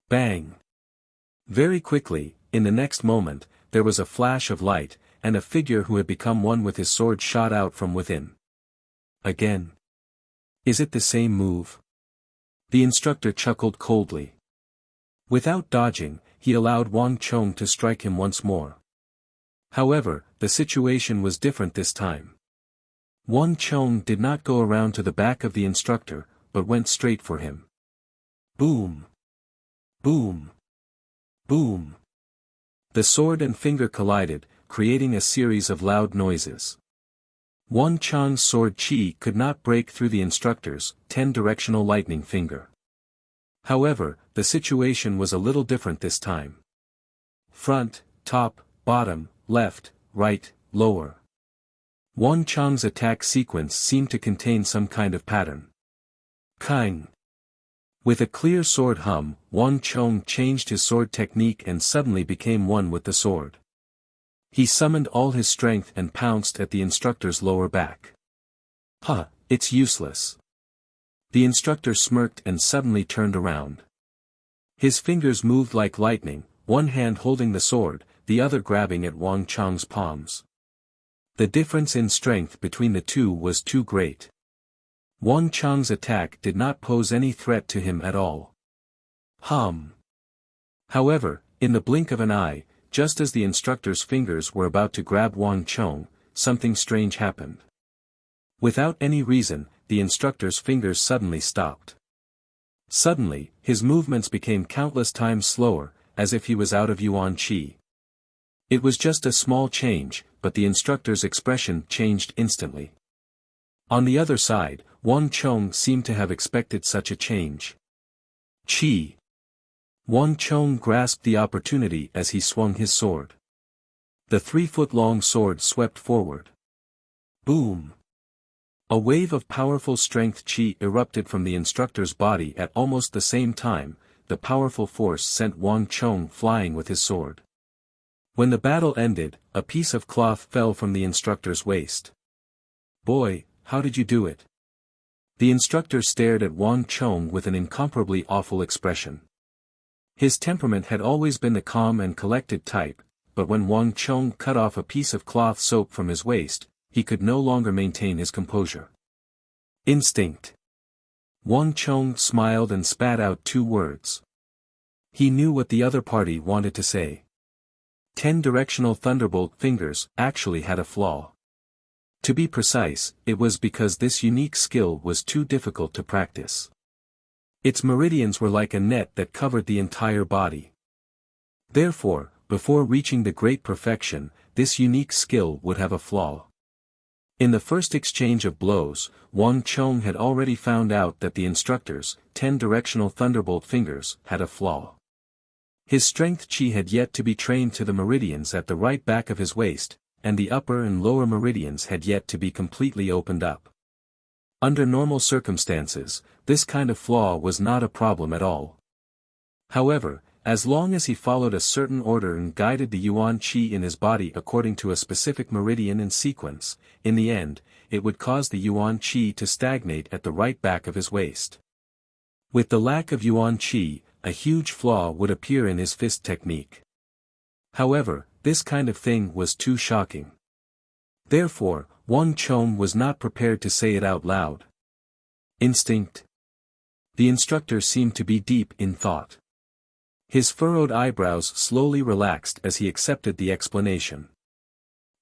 Bang! Very quickly, in the next moment, there was a flash of light, and a figure who had become one with his sword shot out from within. Again. Is it the same move? The instructor chuckled coldly. Without dodging, he allowed Wang Chong to strike him once more. However, the situation was different this time. Wang Chong did not go around to the back of the instructor, but went straight for him. Boom! Boom! Boom! The sword and finger collided, creating a series of loud noises. Wang Chong's sword chi could not break through the instructor's 10 directional lightning finger. However, the situation was a little different this time. Front, top, bottom, left, right, lower. Wang Chong's attack sequence seemed to contain some kind of pattern. Kang. With a clear sword hum, Wang Chong changed his sword technique and suddenly became one with the sword. He summoned all his strength and pounced at the instructor's lower back. Huh, it's useless. The instructor smirked and suddenly turned around. His fingers moved like lightning, one hand holding the sword, the other grabbing at Wang Chong's palms. The difference in strength between the two was too great. Wang Chong's attack did not pose any threat to him at all. However, in the blink of an eye, just as the instructor's fingers were about to grab Wang Chong, something strange happened. Without any reason, the instructor's fingers suddenly stopped. Suddenly, his movements became countless times slower, as if he was out of yuan qi. It was just a small change, but the instructor's expression changed instantly. On the other side, Wang Chong seemed to have expected such a change. Qi. Wang Chong grasped the opportunity as he swung his sword. The 3-foot-long sword swept forward. Boom! A wave of powerful strength qi erupted from the instructor's body at almost the same time. The powerful force sent Wang Chong flying with his sword. When the battle ended, a piece of cloth fell from the instructor's waist. Boy, how did you do it? The instructor stared at Wang Chong with an incomparably awful expression. His temperament had always been the calm and collected type, but when Wang Chong cut off a piece of cloth soap from his waist, he could no longer maintain his composure. Instinct. Wang Chong smiled and spat out 2 words. He knew what the other party wanted to say. 10 directional thunderbolt fingers actually had a flaw. To be precise, it was because this unique skill was too difficult to practice. Its meridians were like a net that covered the entire body. Therefore, before reaching the great perfection, this unique skill would have a flaw. In the first exchange of blows, Wang Chong had already found out that the instructor's 10 directional thunderbolt fingers had a flaw. His strength chi had yet to be trained to the meridians at the right back of his waist, and the upper and lower meridians had yet to be completely opened up. Under normal circumstances, this kind of flaw was not a problem at all. However, as long as he followed a certain order and guided the yuan qi in his body according to a specific meridian and sequence, in the end, it would cause the yuan qi to stagnate at the right back of his waist. With the lack of yuan qi, a huge flaw would appear in his fist technique. However, this kind of thing was too shocking. Therefore, Wang Chong was not prepared to say it out loud. Instinct. The instructor seemed to be deep in thought. His furrowed eyebrows slowly relaxed as he accepted the explanation.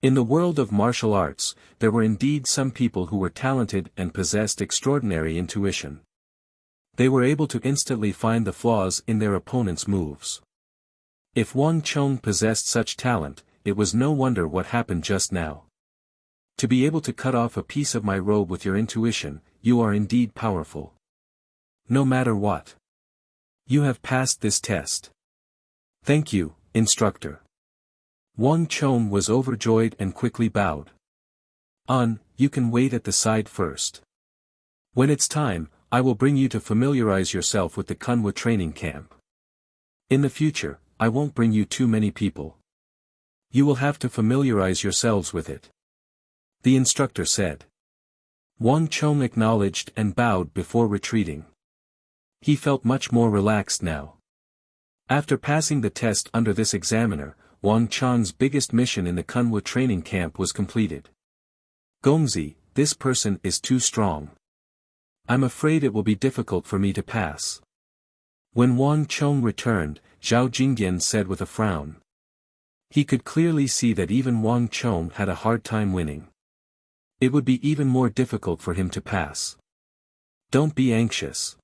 In the world of martial arts, there were indeed some people who were talented and possessed extraordinary intuition. They were able to instantly find the flaws in their opponent's moves. If Wang Chong possessed such talent, it was no wonder what happened just now. To be able to cut off a piece of my robe with your intuition, you are indeed powerful. No matter what. You have passed this test. Thank you, instructor. Wang Chong was overjoyed and quickly bowed. You can wait at the side first. When it's time, I will bring you to familiarize yourself with the Kunwa training camp. In the future, I won't bring you too many people. You will have to familiarize yourselves with it. The instructor said. Wang Chong acknowledged and bowed before retreating. He felt much more relaxed now. After passing the test under this examiner, Wang Chong's biggest mission in the Kunwa training camp was completed. Gongzi, this person is too strong. I'm afraid it will be difficult for me to pass. When Wang Chong returned, Zhao Jingdian said with a frown. He could clearly see that even Wang Chong had a hard time winning. It would be even more difficult for him to pass. Don't be anxious.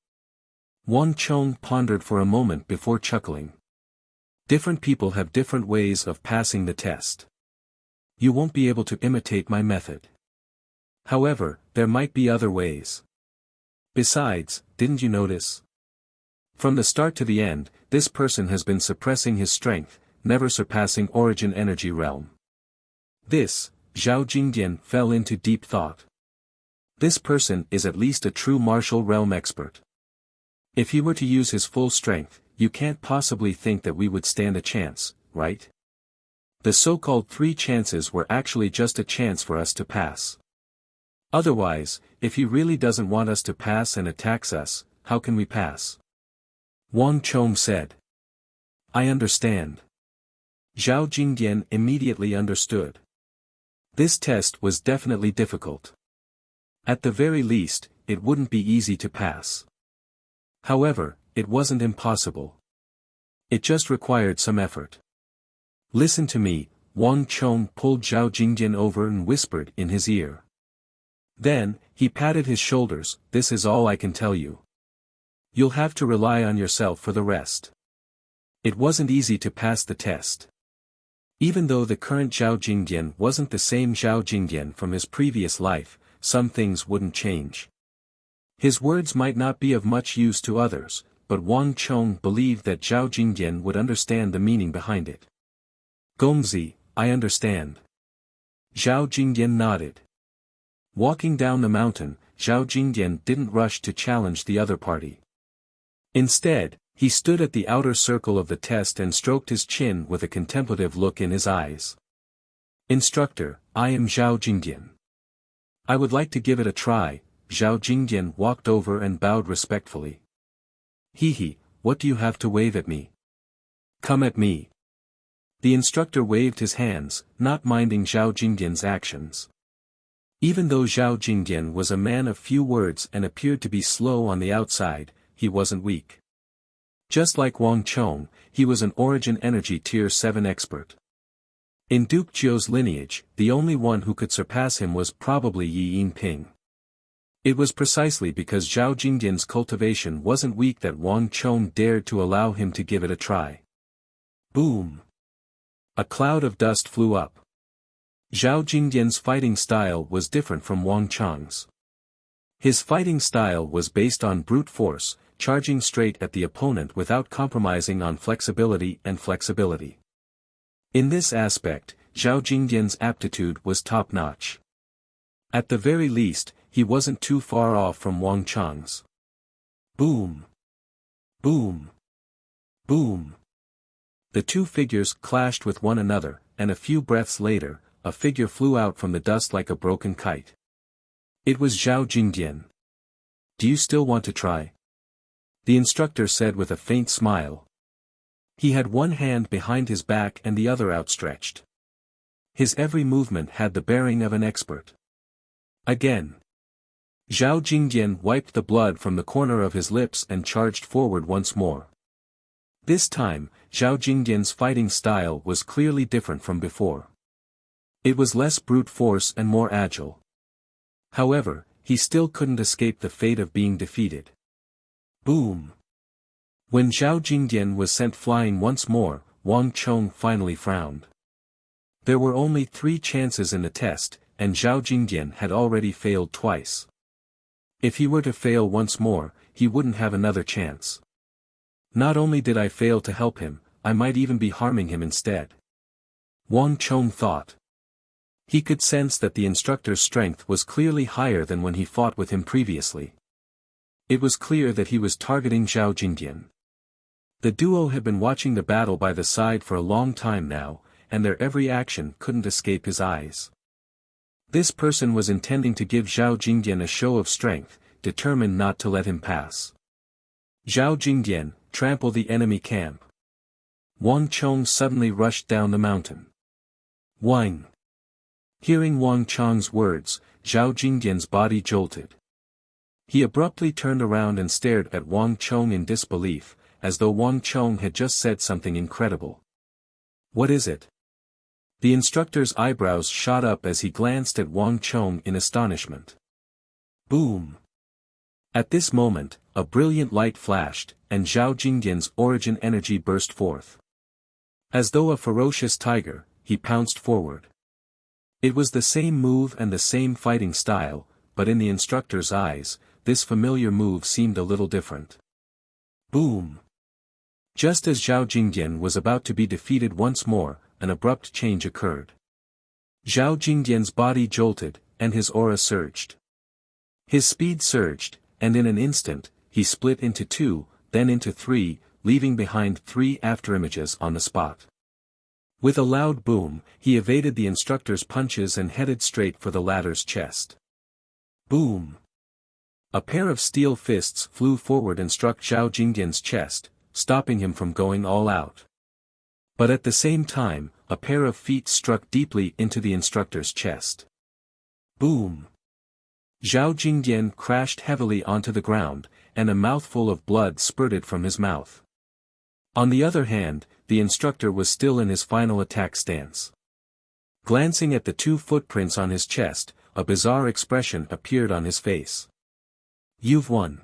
Wang Chong pondered for a moment before chuckling. Different people have different ways of passing the test. You won't be able to imitate my method. However, there might be other ways. Besides, didn't you notice? From the start to the end, this person has been suppressing his strength, never surpassing origin energy realm. This, Zhao Jingdian fell into deep thought. This person is at least a true martial realm expert. If he were to use his full strength, you can't possibly think that we would stand a chance, right? The so-called 3 chances were actually just a chance for us to pass. Otherwise, if he really doesn't want us to pass and attacks us, how can we pass? Wang Chong said. I understand. Zhao Jingdian immediately understood. This test was definitely difficult. At the very least, it wouldn't be easy to pass. However, it wasn't impossible. It just required some effort. Listen to me, Wang Chong pulled Zhao Jingdian over and whispered in his ear. Then, he patted his shoulders. This is all I can tell you. You'll have to rely on yourself for the rest. It wasn't easy to pass the test. Even though the current Zhao Jingdian wasn't the same Zhao Jingdian from his previous life, some things wouldn't change. His words might not be of much use to others, but Wang Chong believed that Zhao Jingdian would understand the meaning behind it. Gongzi, I understand. Zhao Jingdian nodded. Walking down the mountain, Zhao Jingdian didn't rush to challenge the other party. Instead, he stood at the outer circle of the test and stroked his chin with a contemplative look in his eyes. Instructor, I am Zhao Jingdian. I would like to give it a try. Zhao Jingdian walked over and bowed respectfully. He, what do you have to wave at me? Come at me. The instructor waved his hands, not minding Zhao Jingdian's actions. Even though Zhao Jingdian was a man of few words and appeared to be slow on the outside, he wasn't weak. Just like Wang Chong, he was an origin energy tier 7 expert. In Duke Jiu's lineage, the only one who could surpass him was probably Yi Yinping. It was precisely because Zhao Jingdian's cultivation wasn't weak that Wang Chong dared to allow him to give it a try. Boom! A cloud of dust flew up. Zhao Jingdian's fighting style was different from Wang Chong's. His fighting style was based on brute force, charging straight at the opponent without compromising on flexibility. In this aspect, Zhao Jingdian's aptitude was top-notch. At the very least, he wasn't too far off from Wang Chong's. Boom! Boom! Boom! The two figures clashed with one another, and a few breaths later, a figure flew out from the dust like a broken kite. It was Zhao Jingdian. Do you still want to try? The instructor said with a faint smile. He had one hand behind his back and the other outstretched. His every movement had the bearing of an expert. Again. Zhao Jingdian wiped the blood from the corner of his lips and charged forward once more. This time, Zhao Jingdian's fighting style was clearly different from before. It was less brute force and more agile. However, he still couldn't escape the fate of being defeated. Boom! When Zhao Jingdian was sent flying once more, Wang Chong finally frowned. There were only 3 chances in the test, and Zhao Jingdian had already failed twice. If he were to fail once more, he wouldn't have another chance. Not only did I fail to help him, I might even be harming him instead. Wang Chong thought. He could sense that the instructor's strength was clearly higher than when he fought with him previously. It was clear that he was targeting Zhao Jingdian. The duo had been watching the battle by the side for a long time now, and their every action couldn't escape his eyes. This person was intending to give Zhao Jingdian a show of strength, determined not to let him pass. Zhao Jingdian, trample the enemy camp. Wang Chong suddenly rushed down the mountain. Wang! Hearing Wang Chong's words, Zhao Jingdian's body jolted. He abruptly turned around and stared at Wang Chong in disbelief, as though Wang Chong had just said something incredible. What is it? The instructor's eyebrows shot up as he glanced at Wang Chong in astonishment. Boom! At this moment, a brilliant light flashed, and Zhao Jingdian's origin energy burst forth. As though a ferocious tiger, he pounced forward. It was the same move and the same fighting style, but in the instructor's eyes, this familiar move seemed a little different. Boom! Just as Zhao Jingdian was about to be defeated once more, an abrupt change occurred. Zhao Jingdian's body jolted, and his aura surged. His speed surged, and in an instant, he split into 2, then into 3, leaving behind 3 afterimages on the spot. With a loud boom, he evaded the instructor's punches and headed straight for the latter's chest. Boom! A pair of steel fists flew forward and struck Zhao Jingdian's chest, stopping him from going all out. But at the same time, a pair of feet struck deeply into the instructor's chest. Boom! Zhao Jingdian crashed heavily onto the ground, and a mouthful of blood spurted from his mouth. On the other hand, the instructor was still in his final attack stance. Glancing at the 2 footprints on his chest, a bizarre expression appeared on his face. You've won.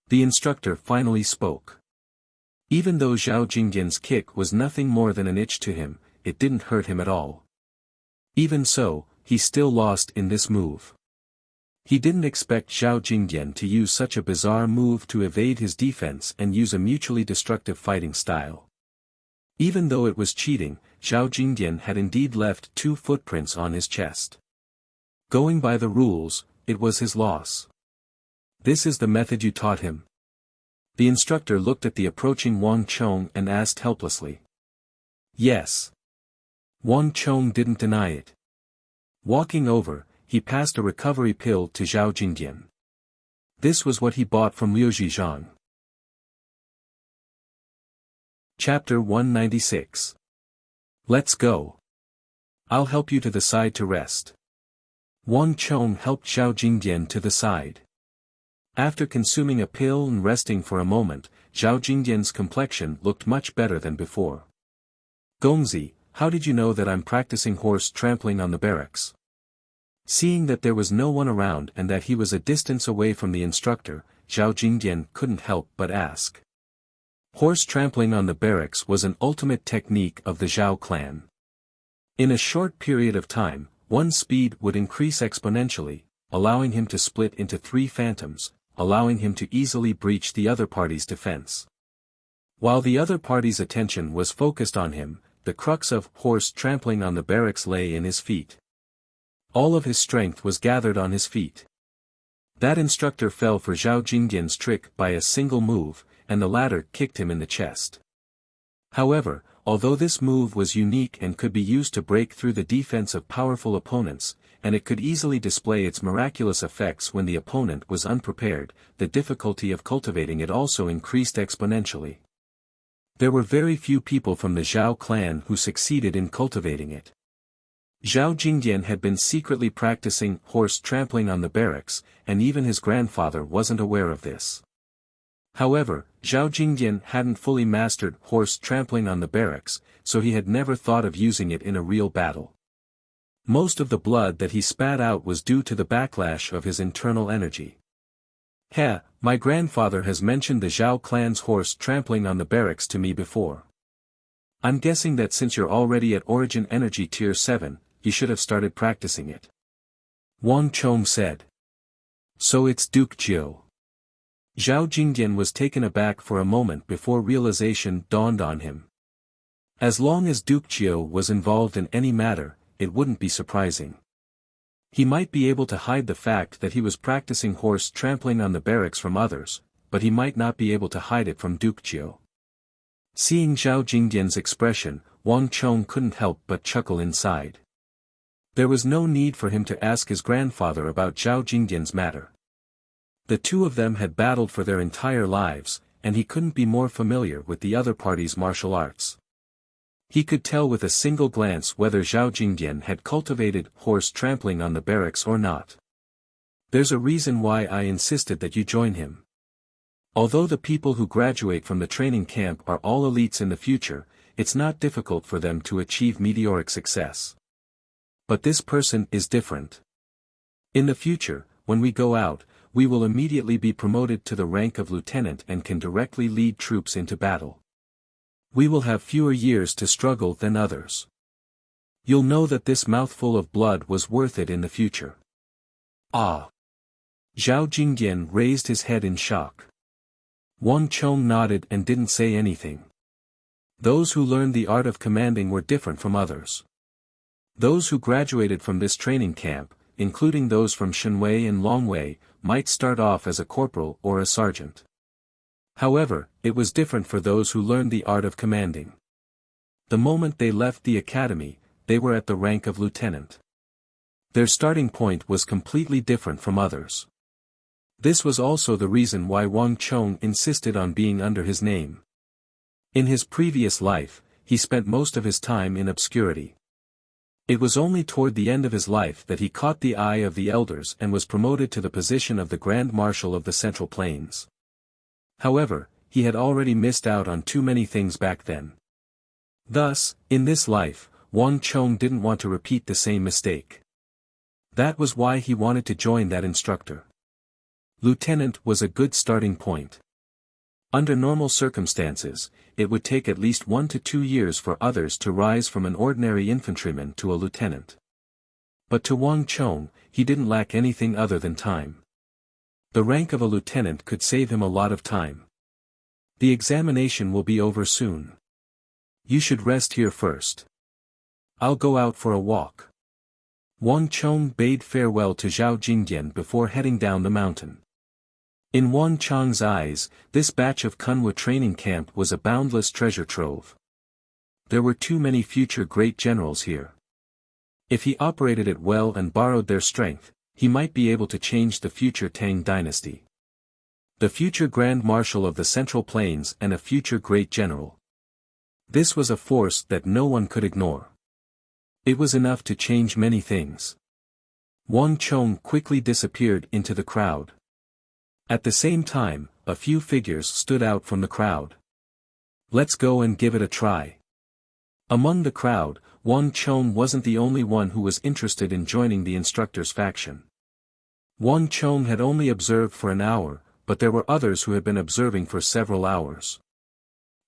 The instructor finally spoke. Even though Zhao Jingdian's kick was nothing more than an itch to him, it didn't hurt him at all. Even so, he still lost in this move. He didn't expect Zhao Jingdian to use such a bizarre move to evade his defense and use a mutually destructive fighting style. Even though it was cheating, Zhao Jingdian had indeed left 2 footprints on his chest. Going by the rules, it was his loss. This is the method you taught him? The instructor looked at the approaching Wang Chong and asked helplessly. Yes. Wang Chong didn't deny it. Walking over, he passed a recovery pill to Zhao Jingdian. This was what he bought from Liu Zhizhang. Chapter 196. Let's go. I'll help you to the side to rest. Wang Chong helped Zhao Jingdian to the side. After consuming a pill and resting for a moment, Zhao Jingdian's complexion looked much better than before. Gongzi, how did you know that I'm practicing horse trampling on the barracks? Seeing that there was no one around and that he was a distance away from the instructor, Zhao Jingdian couldn't help but ask. Horse trampling on the barracks was an ultimate technique of the Zhao clan. In a short period of time, one's speed would increase exponentially, allowing him to split into 3 phantoms, allowing him to easily breach the other party's defense. While the other party's attention was focused on him, the crux of horse trampling on the barracks lay in his feet. All of his strength was gathered on his feet. That instructor fell for Zhao Jingdian's trick by a single move, and the latter kicked him in the chest. However, although this move was unique and could be used to break through the defense of powerful opponents, and it could easily display its miraculous effects when the opponent was unprepared, the difficulty of cultivating it also increased exponentially. There were very few people from the Zhao clan who succeeded in cultivating it. Zhao Jingdian had been secretly practicing horse trampling on the barracks, and even his grandfather wasn't aware of this. However, Zhao Jingdian hadn't fully mastered horse trampling on the barracks, so he had never thought of using it in a real battle. Most of the blood that he spat out was due to the backlash of his internal energy. My grandfather has mentioned the Zhao clan's horse trampling on the barracks to me before. I'm guessing that since you're already at Origin Energy Tier 7, you should have started practicing it. Wang Chong said. So it's Duke Jiu. Zhao Jingdian was taken aback for a moment before realization dawned on him. As long as Duke Jiu was involved in any matter, it wouldn't be surprising. He might be able to hide the fact that he was practicing horse trampling on the barracks from others, but he might not be able to hide it from Duke Jiu. Seeing Zhao Jingdian's expression, Wang Chong couldn't help but chuckle inside. There was no need for him to ask his grandfather about Zhao Jingdian's matter. The two of them had battled for their entire lives, and he couldn't be more familiar with the other party's martial arts. He could tell with a single glance whether Zhao Jingdian had cultivated horse trampling on the barracks or not. There's a reason why I insisted that you join him. Although the people who graduate from the training camp are all elites in the future, it's not difficult for them to achieve meteoric success. But this person is different. In the future, when we go out, we will immediately be promoted to the rank of lieutenant and can directly lead troops into battle. We will have fewer years to struggle than others. You'll know that this mouthful of blood was worth it in the future. Ah! Zhao Jingdian raised his head in shock. Wang Chong nodded and didn't say anything. Those who learned the art of commanding were different from others. Those who graduated from this training camp, including those from Shenwei and Longwei, might start off as a corporal or a sergeant. However, it was different for those who learned the art of commanding. The moment they left the academy, they were at the rank of lieutenant. Their starting point was completely different from others. This was also the reason why Wang Chong insisted on being under his name. In his previous life, he spent most of his time in obscurity. It was only toward the end of his life that he caught the eye of the elders and was promoted to the position of the Grand Marshal of the Central Plains. However, he had already missed out on too many things back then. Thus, in this life, Wang Chong didn't want to repeat the same mistake. That was why he wanted to join that instructor. Lieutenant was a good starting point. Under normal circumstances, it would take at least 1 to 2 years for others to rise from an ordinary infantryman to a lieutenant. But to Wang Chong, he didn't lack anything other than time. The rank of a lieutenant could save him a lot of time. The examination will be over soon. You should rest here first. I'll go out for a walk. Wang Chong bade farewell to Zhao Jingdian before heading down the mountain. In Wang Chong's eyes, this batch of Kunwa training camp was a boundless treasure trove. There were too many future great generals here. If he operated it well and borrowed their strength, he might be able to change the future Tang dynasty. The future Grand Marshal of the Central Plains and a future great general. This was a force that no one could ignore. It was enough to change many things. Wang Chong quickly disappeared into the crowd. At the same time, a few figures stood out from the crowd. Let's go and give it a try. Among the crowd, Wang Chong wasn't the only one who was interested in joining the instructor's faction. Wang Chong had only observed for an hour, but there were others who had been observing for several hours.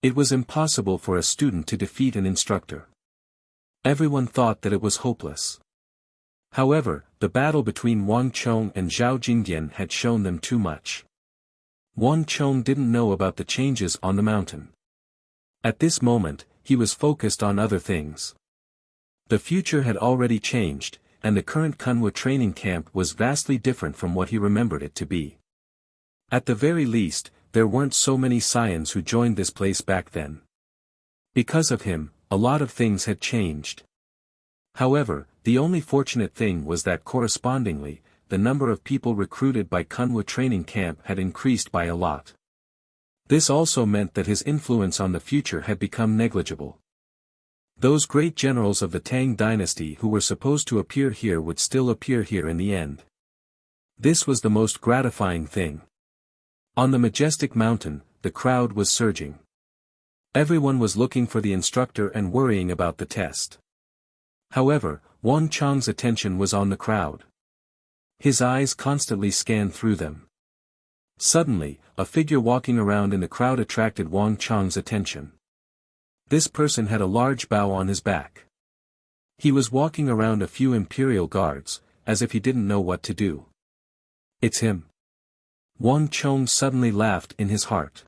It was impossible for a student to defeat an instructor. Everyone thought that it was hopeless. However, the battle between Wang Chong and Zhao Jingdian had shown them too much. Wang Chong didn't know about the changes on the mountain. At this moment, he was focused on other things. The future had already changed, and the current Kunwa training camp was vastly different from what he remembered it to be. At the very least, there weren't so many Saiyans who joined this place back then. Because of him, a lot of things had changed. However, the only fortunate thing was that correspondingly, the number of people recruited by Kunwa training camp had increased by a lot. This also meant that his influence on the future had become negligible. Those great generals of the Tang dynasty who were supposed to appear here would still appear here in the end. This was the most gratifying thing. On the majestic mountain, the crowd was surging. Everyone was looking for the instructor and worrying about the test. However, Wang Chong's attention was on the crowd. His eyes constantly scanned through them. Suddenly, a figure walking around in the crowd attracted Wang Chong's attention. This person had a large bow on his back. He was walking around a few imperial guards, as if he didn't know what to do. It's him. Wang Chong suddenly laughed in his heart.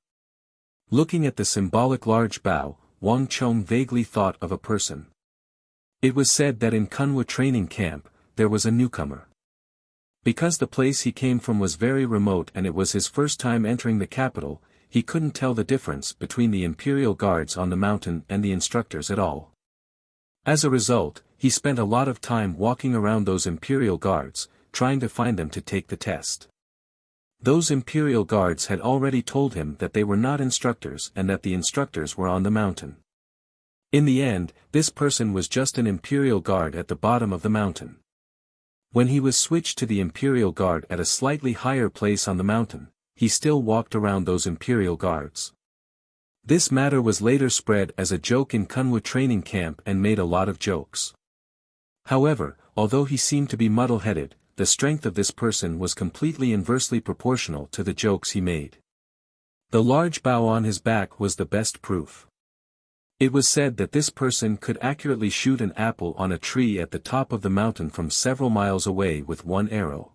Looking at the symbolic large bow, Wang Chong vaguely thought of a person. It was said that in Kunwa training camp, there was a newcomer. Because the place he came from was very remote and it was his first time entering the capital, he couldn't tell the difference between the imperial guards on the mountain and the instructors at all. As a result, he spent a lot of time walking around those imperial guards, trying to find them to take the test. Those imperial guards had already told him that they were not instructors and that the instructors were on the mountain. In the end, this person was just an imperial guard at the bottom of the mountain. When he was switched to the imperial guard at a slightly higher place on the mountain, he still walked around those imperial guards. This matter was later spread as a joke in Kunwa training camp and made a lot of jokes. However, although he seemed to be muddle-headed, the strength of this person was completely inversely proportional to the jokes he made. The large bow on his back was the best proof. It was said that this person could accurately shoot an apple on a tree at the top of the mountain from several miles away with one arrow.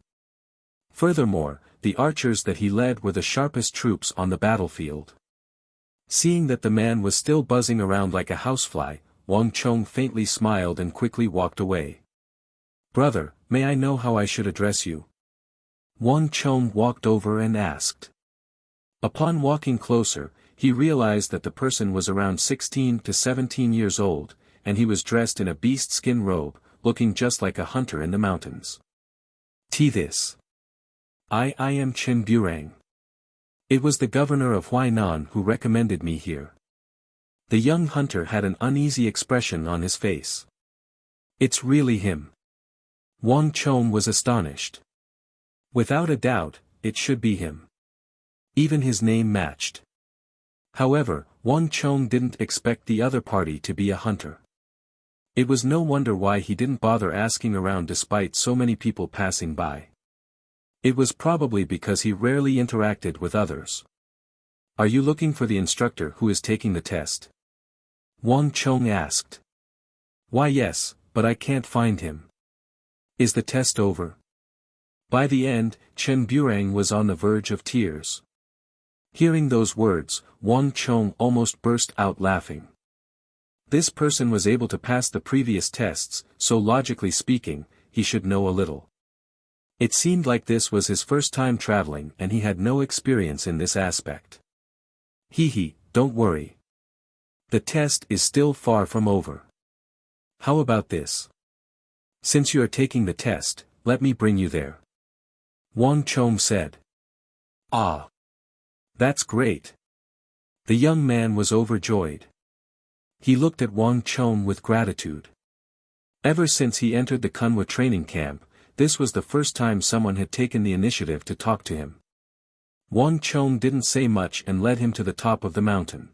Furthermore, the archers that he led were the sharpest troops on the battlefield. Seeing that the man was still buzzing around like a housefly, Wang Chong faintly smiled and quickly walked away. "Brother, may I know how I should address you?" Wang Chong walked over and asked. Upon walking closer, he realized that the person was around 16 to 17 years old, and he was dressed in a beast-skin robe, looking just like a hunter in the mountains. This. I am Chen Burang. It was the governor of Huainan who recommended me here. The young hunter had an uneasy expression on his face. It's really him. Wang Chong was astonished. Without a doubt, it should be him. Even his name matched. However, Wang Chong didn't expect the other party to be a hunter. It was no wonder why he didn't bother asking around despite so many people passing by. It was probably because he rarely interacted with others. "Are you looking for the instructor who is taking the test?" Wang Chong asked. "Why yes, but I can't find him." "Is the test over?" By the end, Chen Burang was on the verge of tears. Hearing those words, Wang Chong almost burst out laughing. This person was able to pass the previous tests, so logically speaking, he should know a little. It seemed like this was his first time traveling and he had no experience in this aspect. Don't worry. The test is still far from over. How about this? Since you are taking the test, let me bring you there. Wang Chong said. Ah. That's great. The young man was overjoyed. He looked at Wang Chong with gratitude. Ever since he entered the Kunwa training camp, this was the first time someone had taken the initiative to talk to him. Wang Chong didn't say much and led him to the top of the mountain.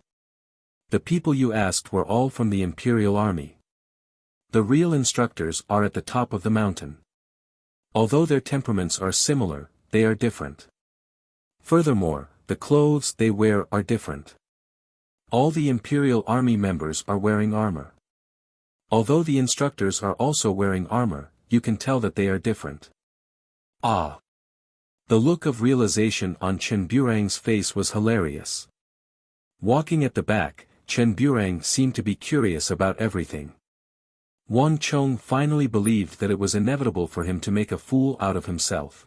"The people you asked were all from the imperial army." The real instructors are at the top of the mountain. Although their temperaments are similar, they are different. Furthermore, the clothes they wear are different. All the Imperial Army members are wearing armor. Although the instructors are also wearing armor, you can tell that they are different. Ah! The look of realization on Chen Burang's face was hilarious. Walking at the back, Chen Burang seemed to be curious about everything. Wang Chong finally believed that it was inevitable for him to make a fool out of himself.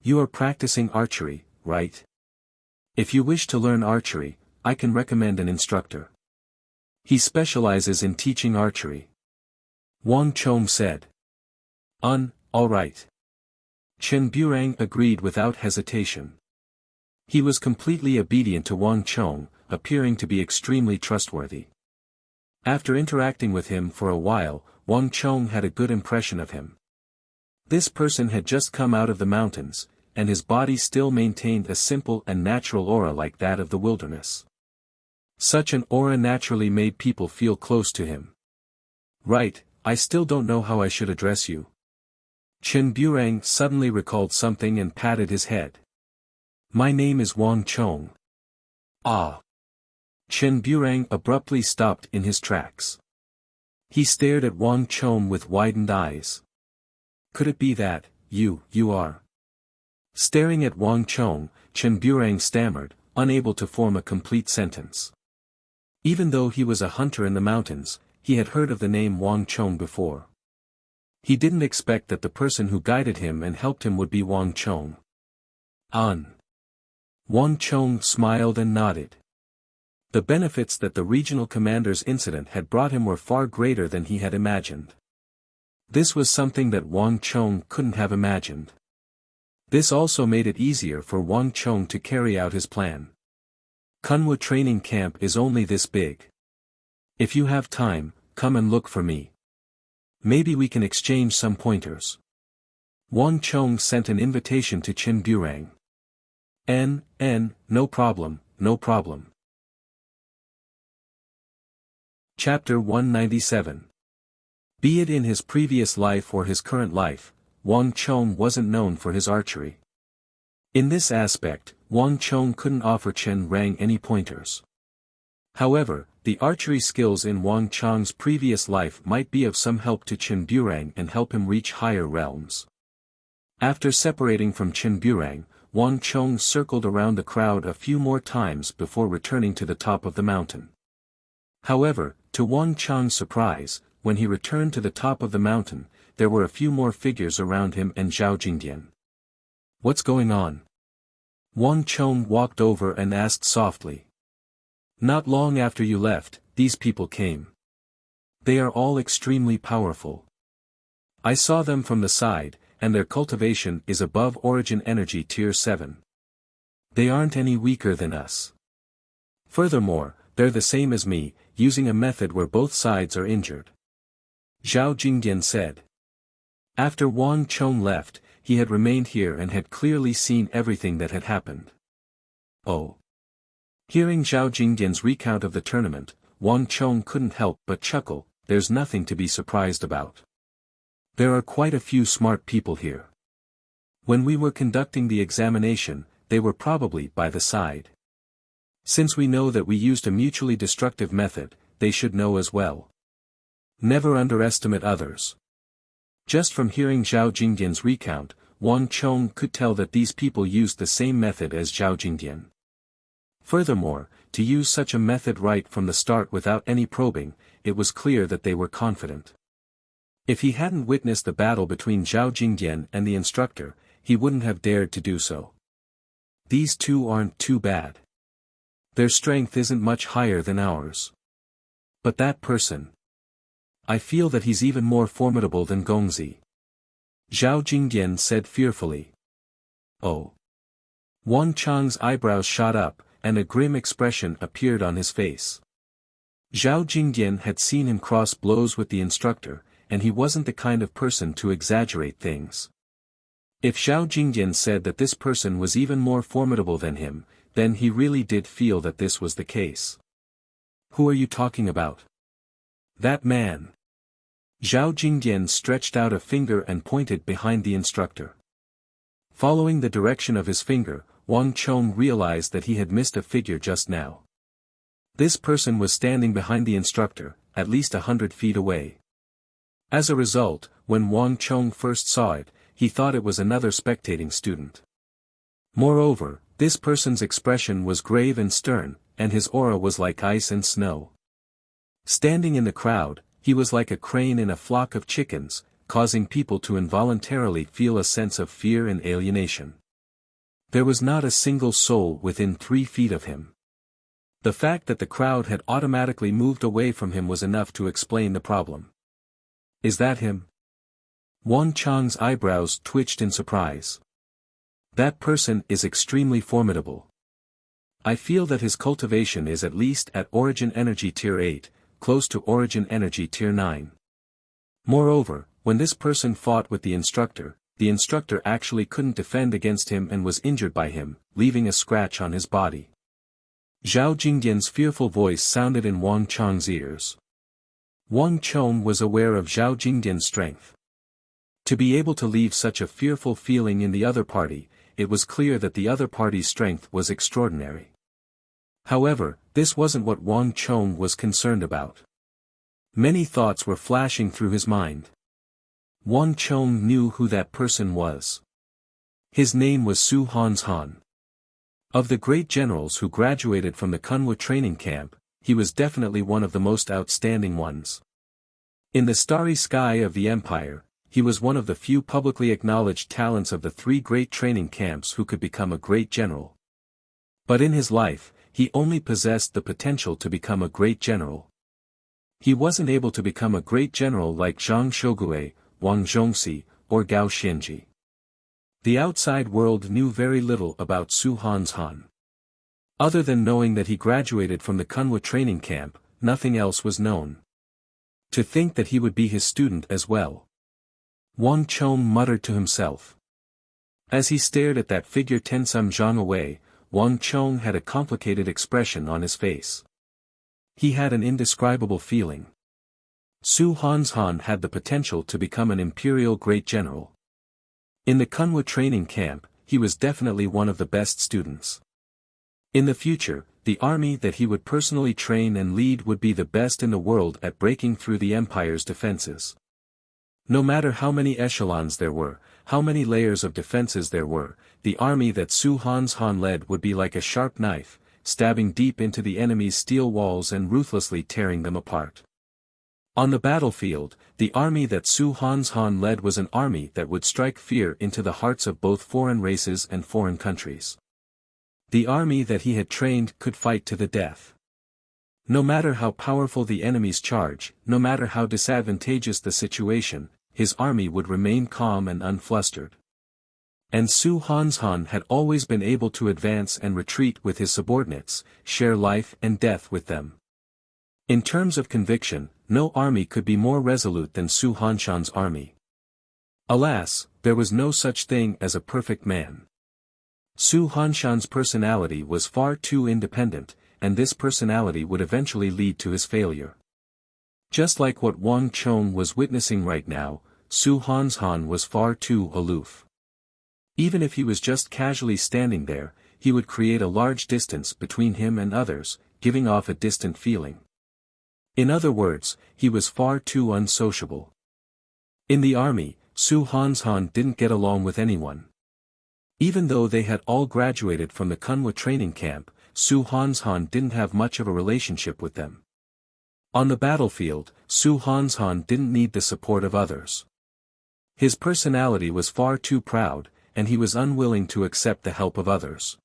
You are practicing archery, right? If you wish to learn archery, I can recommend an instructor. He specializes in teaching archery. Wang Chong said. All right. Chen Burang agreed without hesitation. He was completely obedient to Wang Chong, appearing to be extremely trustworthy. After interacting with him for a while, Wang Chong had a good impression of him. This person had just come out of the mountains, and his body still maintained a simple and natural aura like that of the wilderness. Such an aura naturally made people feel close to him. Right, I still don't know how I should address you. Chen Burang suddenly recalled something and patted his head. My name is Wang Chong. Ah! Chen Burang abruptly stopped in his tracks. He stared at Wang Chong with widened eyes. Could it be that, you are? Staring at Wang Chong, Chen Burang stammered, unable to form a complete sentence. Even though he was a hunter in the mountains, he had heard of the name Wang Chong before. He didn't expect that the person who guided him and helped him would be Wang Chong. Wang Chong smiled and nodded. The benefits that the regional commander's incident had brought him were far greater than he had imagined. This was something that Wang Chong couldn't have imagined. This also made it easier for Wang Chong to carry out his plan. Kunwa training camp is only this big. If you have time, come and look for me. Maybe we can exchange some pointers. Wang Chong sent an invitation to Chen Burang. No problem, no problem. Chapter 197. Be it in his previous life or his current life, Wang Chong wasn't known for his archery. In this aspect, Wang Chong couldn't offer Chen Rang any pointers. However, the archery skills in Wang Chong's previous life might be of some help to Chen Burang and help him reach higher realms. After separating from Chen Burang, Wang Chong circled around the crowd a few more times before returning to the top of the mountain. However, to Wang Chong's surprise, when he returned to the top of the mountain, there were a few more figures around him and Zhao Jingdian. What's going on? Wang Chong walked over and asked softly. Not long after you left, these people came. They are all extremely powerful. I saw them from the side, and their cultivation is above origin energy tier 7. They aren't any weaker than us. Furthermore, they're the same as me, using a method where both sides are injured. Zhao Jingdian said. After Wang Chong left, he had remained here and had clearly seen everything that had happened. Oh. Hearing Zhao Jingdian's recount of the tournament, Wang Chong couldn't help but chuckle. There's nothing to be surprised about. There are quite a few smart people here. When we were conducting the examination, they were probably by the side. Since we know that we used a mutually destructive method, they should know as well. Never underestimate others. Just from hearing Zhao Jingdian's recount, Wang Chong could tell that these people used the same method as Zhao Jingdian. Furthermore, to use such a method right from the start without any probing, it was clear that they were confident. If he hadn't witnessed the battle between Zhao Jingdian and the instructor, he wouldn't have dared to do so. These two aren't too bad. Their strength isn't much higher than ours. But that person. I feel that he's even more formidable than Gongzi. Zhao Jingdian said fearfully. Oh. Wang Chong's eyebrows shot up, and a grim expression appeared on his face. Zhao Jingdian had seen him cross blows with the instructor, and he wasn't the kind of person to exaggerate things. If Zhao Jingdian said that this person was even more formidable than him, then he really did feel that this was the case. Who are you talking about? That man. Zhao Jingdian stretched out a finger and pointed behind the instructor. Following the direction of his finger, Wang Chong realized that he had missed a figure just now. This person was standing behind the instructor, at least 100 feet away. As a result, when Wang Chong first saw it, he thought it was another spectating student. Moreover, this person's expression was grave and stern, and his aura was like ice and snow. Standing in the crowd, he was like a crane in a flock of chickens, causing people to involuntarily feel a sense of fear and alienation. There was not a single soul within 3 feet of him. The fact that the crowd had automatically moved away from him was enough to explain the problem. Is that him? Wang Chong's eyebrows twitched in surprise. That person is extremely formidable. I feel that his cultivation is at least at Origin Energy Tier 8, close to Origin Energy Tier 9. Moreover, when this person fought with the instructor actually couldn't defend against him and was injured by him, leaving a scratch on his body. Zhao Jingdian's fearful voice sounded in Wang Chong's ears. Wang Chong was aware of Zhao Jingdian's strength. To be able to leave such a fearful feeling in the other party, it was clear that the other party's strength was extraordinary. However, this wasn't what Wang Chong was concerned about. Many thoughts were flashing through his mind. Wang Chong knew who that person was. His name was Su Han. Of the great generals who graduated from the Kunwa training camp, he was definitely one of the most outstanding ones. In the starry sky of the empire, he was one of the few publicly acknowledged talents of the 3 great training camps who could become a great general. But in his life, he only possessed the potential to become a great general. He wasn't able to become a great general like Zhang Shogui, Wang Zhongxi, or Gao Xianji. The outside world knew very little about Su Han. Other than knowing that he graduated from the Kunwa training camp, nothing else was known. To think that he would be his student as well. Wang Chong muttered to himself. As he stared at that figure 10 some zhang away, Wang Chong had a complicated expression on his face. He had an indescribable feeling. Su Han had the potential to become an imperial great general. In the Kunwa training camp, he was definitely one of the best students. In the future, the army that he would personally train and lead would be the best in the world at breaking through the empire's defenses. No matter how many echelons there were, how many layers of defenses there were, the army that Su Han led would be like a sharp knife, stabbing deep into the enemy's steel walls and ruthlessly tearing them apart. On the battlefield, the army that Su Han led was an army that would strike fear into the hearts of both foreign races and foreign countries. The army that he had trained could fight to the death. No matter how powerful the enemy's charge, no matter how disadvantageous the situation, his army would remain calm and unflustered. And Su Han had always been able to advance and retreat with his subordinates, share life and death with them. In terms of conviction, no army could be more resolute than Su Hanshan's army. Alas, there was no such thing as a perfect man. Su Hanshan's personality was far too independent, and this personality would eventually lead to his failure. Just like what Wang Chong was witnessing right now, Su Han was far too aloof. Even if he was just casually standing there, he would create a large distance between him and others, giving off a distant feeling. In other words, he was far too unsociable. In the army, Su Han didn't get along with anyone. Even though they had all graduated from the Kunwa training camp, Su Han didn't have much of a relationship with them. On the battlefield, Su Han didn't need the support of others. His personality was far too proud, and he was unwilling to accept the help of others.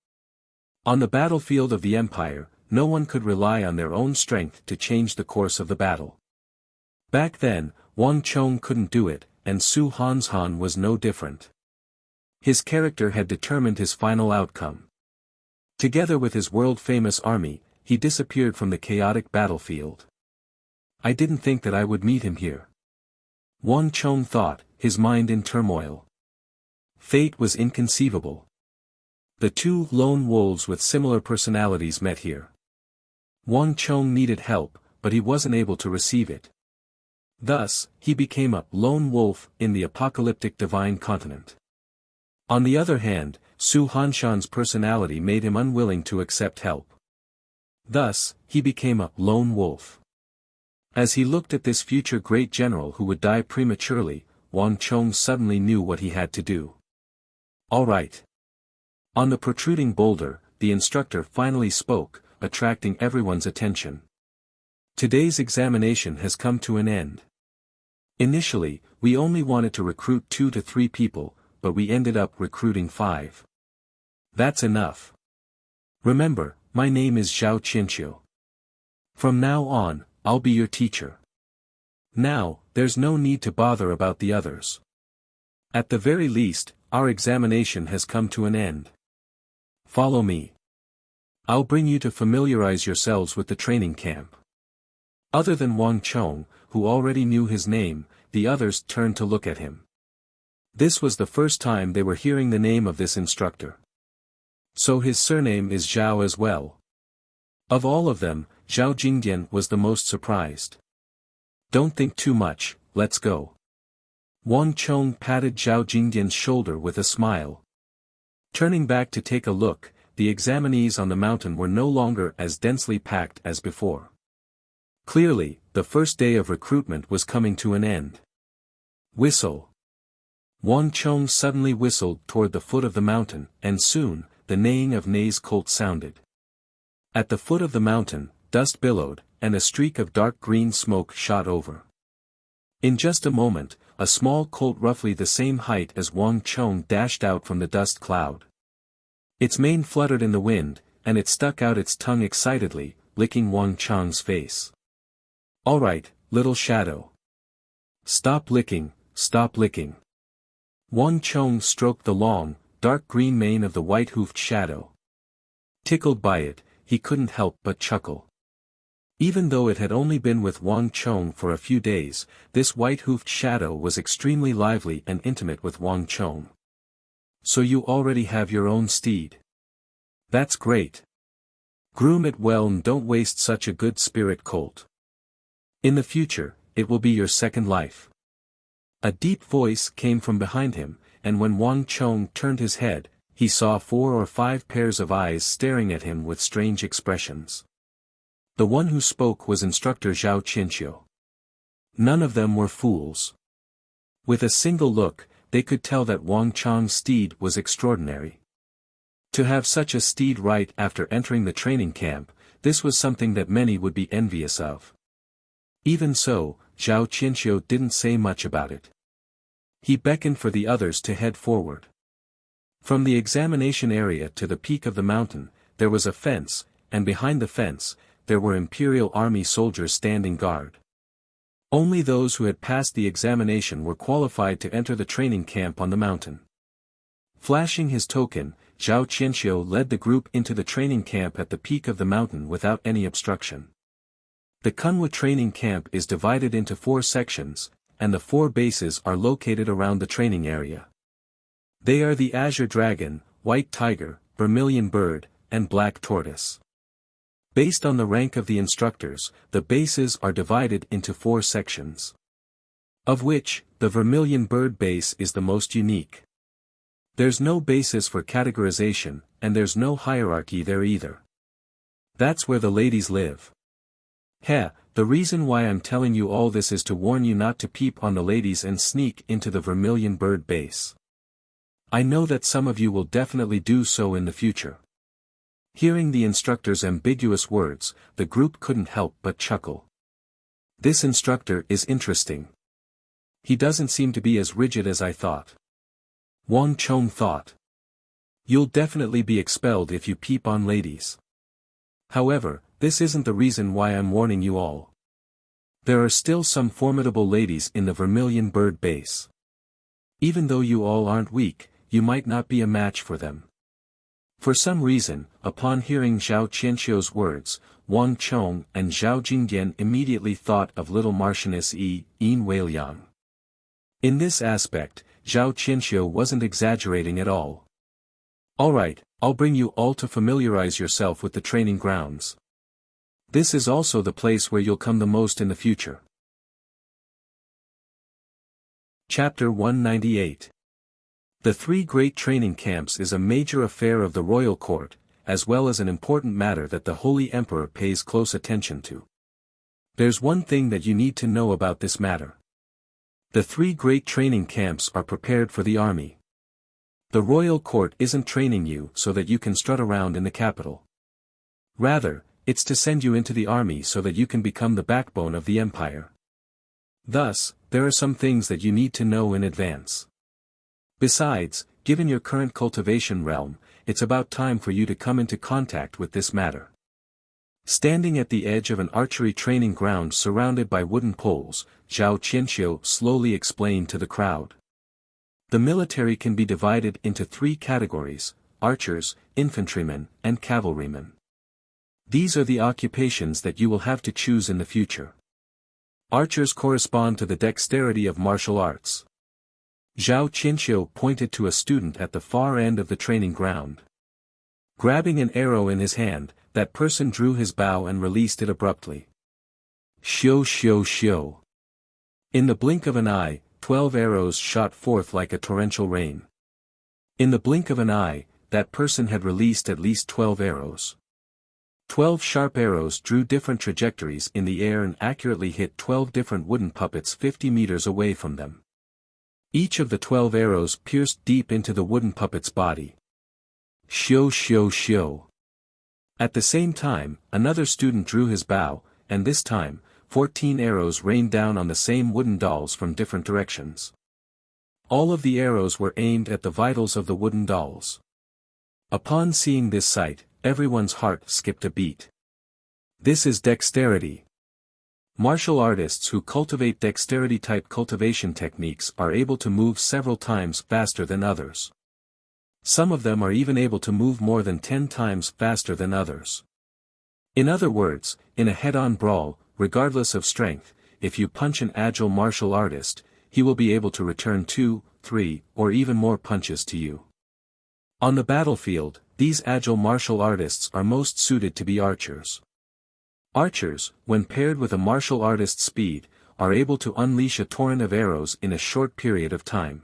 On the battlefield of the empire, no one could rely on their own strength to change the course of the battle. Back then, Wang Chong couldn't do it, and Su Han was no different. His character had determined his final outcome. Together with his world-famous army, he disappeared from the chaotic battlefield. I didn't think that I would meet him here. Wang Chong thought, his mind in turmoil. Fate was inconceivable. The 2 lone wolves with similar personalities met here. Wang Chong needed help, but he wasn't able to receive it. Thus, he became a lone wolf in the apocalyptic divine continent. On the other hand, Su Hanshan's personality made him unwilling to accept help. Thus, he became a lone wolf. As he looked at this future great general who would die prematurely, Wang Chong suddenly knew what he had to do. All right. On the protruding boulder, the instructor finally spoke, attracting everyone's attention. Today's examination has come to an end. Initially, we only wanted to recruit 2 to 3 people, but we ended up recruiting 5. That's enough. Remember, my name is Zhao Qianqiu. From now on, I'll be your teacher. Now, there's no need to bother about the others. At the very least, our examination has come to an end. Follow me. I'll bring you to familiarize yourselves with the training camp. Other than Wang Chong, who already knew his name, the others turned to look at him. This was the first time they were hearing the name of this instructor. So his surname is Zhao as well. Of all of them, Zhao Jingdian was the most surprised. Don't think too much, let's go. Wang Chong patted Zhao Jingdian's shoulder with a smile. Turning back to take a look, the examinees on the mountain were no longer as densely packed as before. Clearly, the first day of recruitment was coming to an end. Whistle. Wang Chong suddenly whistled toward the foot of the mountain, and soon, the neighing of Nei's colt sounded. At the foot of the mountain, dust billowed, and a streak of dark green smoke shot over. In just a moment, a small colt roughly the same height as Wang Chong dashed out from the dust cloud. Its mane fluttered in the wind, and it stuck out its tongue excitedly, licking Wang Chong's face. All right, little shadow. Stop licking, stop licking. Wang Chong stroked the long, dark green mane of the white-hoofed shadow. Tickled by it, he couldn't help but chuckle. Even though it had only been with Wang Chong for a few days, this white-hoofed shadow was extremely lively and intimate with Wang Chong. So you already have your own steed. That's great. Groom it well and don't waste such a good spirit colt. In the future, it will be your second life. A deep voice came from behind him, and when Wang Chong turned his head, he saw 4 or 5 pairs of eyes staring at him with strange expressions. The one who spoke was instructor Zhao Qianqiu. None of them were fools. With a single look, they could tell that Wang Chong's steed was extraordinary. To have such a steed right after entering the training camp, this was something that many would be envious of. Even so, Zhao Qianqiu didn't say much about it. He beckoned for the others to head forward. From the examination area to the peak of the mountain, there was a fence, and behind the fence, there were Imperial Army soldiers standing guard. Only those who had passed the examination were qualified to enter the training camp on the mountain. Flashing his token, Zhao Qianqiu led the group into the training camp at the peak of the mountain without any obstruction. The Kunwa training camp is divided into 4 sections, and the 4 bases are located around the training area. They are the Azure Dragon, White Tiger, Vermilion Bird, and Black Tortoise. Based on the rank of the instructors, the bases are divided into 4 sections. Of which, the Vermilion Bird base is the most unique. There's no basis for categorization, and there's no hierarchy there either. That's where the ladies live. The reason why I'm telling you all this is to warn you not to peep on the ladies and sneak into the Vermilion Bird base. I know that some of you will definitely do so in the future. Hearing the instructor's ambiguous words, the group couldn't help but chuckle. This instructor is interesting. He doesn't seem to be as rigid as I thought. Wang Chong thought. You'll definitely be expelled if you peep on ladies. However, this isn't the reason why I'm warning you all. There are still some formidable ladies in the Vermilion Bird base. Even though you all aren't weak, you might not be a match for them. For some reason, upon hearing Zhao Qianqiu's words, Wang Chong and Zhao Jingdian immediately thought of little Marchioness Yin Weiliang. In this aspect, Zhao Qianqiu wasn't exaggerating at all. Alright, I'll bring you all to familiarize yourself with the training grounds. This is also the place where you'll come the most in the future. Chapter 198. The three great training camps is a major affair of the royal court, as well as an important matter that the Holy Emperor pays close attention to. There's one thing that you need to know about this matter. The three great training camps are prepared for the army. The royal court isn't training you so that you can strut around in the capital. Rather, it's to send you into the army so that you can become the backbone of the empire. Thus, there are some things that you need to know in advance. Besides, given your current cultivation realm, it's about time for you to come into contact with this matter. Standing at the edge of an archery training ground surrounded by wooden poles, Zhao Qianxiu slowly explained to the crowd. The military can be divided into three categories: archers, infantrymen, and cavalrymen. These are the occupations that you will have to choose in the future. Archers correspond to the dexterity of martial arts. Zhao Qianxiu pointed to a student at the far end of the training ground. Grabbing an arrow in his hand, that person drew his bow and released it abruptly. Xiu xiu xiu. In the blink of an eye, 12 arrows shot forth like a torrential rain. In the blink of an eye, that person had released at least 12 arrows. 12 sharp arrows drew different trajectories in the air and accurately hit 12 different wooden puppets 50 meters away from them. Each of the 12 arrows pierced deep into the wooden puppet's body. Xiu xiu xiu. At the same time, another student drew his bow, and this time, 14 arrows rained down on the same wooden dolls from different directions. All of the arrows were aimed at the vitals of the wooden dolls. Upon seeing this sight, everyone's heart skipped a beat. This is dexterity. Martial artists who cultivate dexterity-type cultivation techniques are able to move several times faster than others. Some of them are even able to move more than 10 times faster than others. In other words, in a head-on brawl, regardless of strength, if you punch an agile martial artist, he will be able to return 2, 3, or even more punches to you. On the battlefield, these agile martial artists are most suited to be archers. Archers, when paired with a martial artist's speed, are able to unleash a torrent of arrows in a short period of time.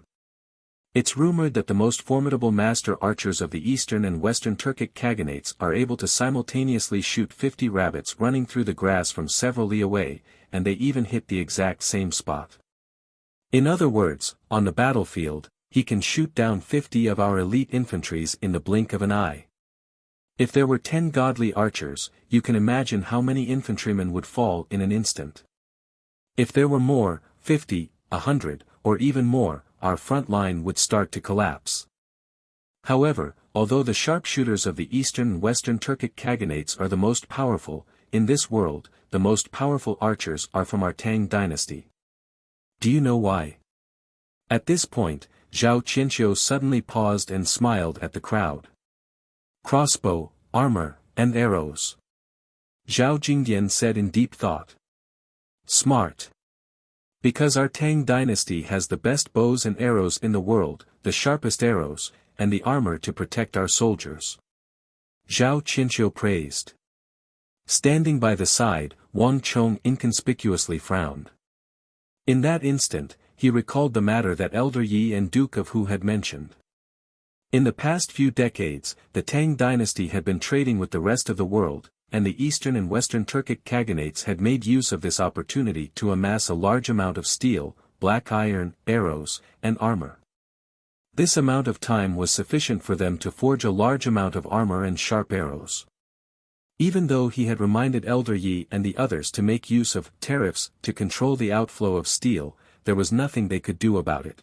It's rumored that the most formidable master archers of the Eastern and Western Turkic Khaganates are able to simultaneously shoot 50 rabbits running through the grass from several li away, and they even hit the exact same spot. In other words, on the battlefield, he can shoot down 50 of our elite infantries in the blink of an eye. If there were 10 godly archers, you can imagine how many infantrymen would fall in an instant. If there were more, 50, 100, or even more, our front line would start to collapse. However, although the sharpshooters of the Eastern and Western Turkic Khaganates are the most powerful, in this world, the most powerful archers are from our Tang dynasty. Do you know why? At this point, Zhao Qianxiu suddenly paused and smiled at the crowd. Crossbow, armor, and arrows. Zhao Jingdian said in deep thought. Smart. Because our Tang dynasty has the best bows and arrows in the world, the sharpest arrows, and the armor to protect our soldiers. Zhao Qianxiu praised. Standing by the side, Wang Chong inconspicuously frowned. In that instant, he recalled the matter that Elder Yi and Duke of Hu had mentioned. In the past few decades, the Tang dynasty had been trading with the rest of the world, and the Eastern and Western Turkic Khaganates had made use of this opportunity to amass a large amount of steel, black iron, arrows, and armor. This amount of time was sufficient for them to forge a large amount of armor and sharp arrows. Even though he had reminded Elder Yi and the others to make use of tariffs to control the outflow of steel, there was nothing they could do about it.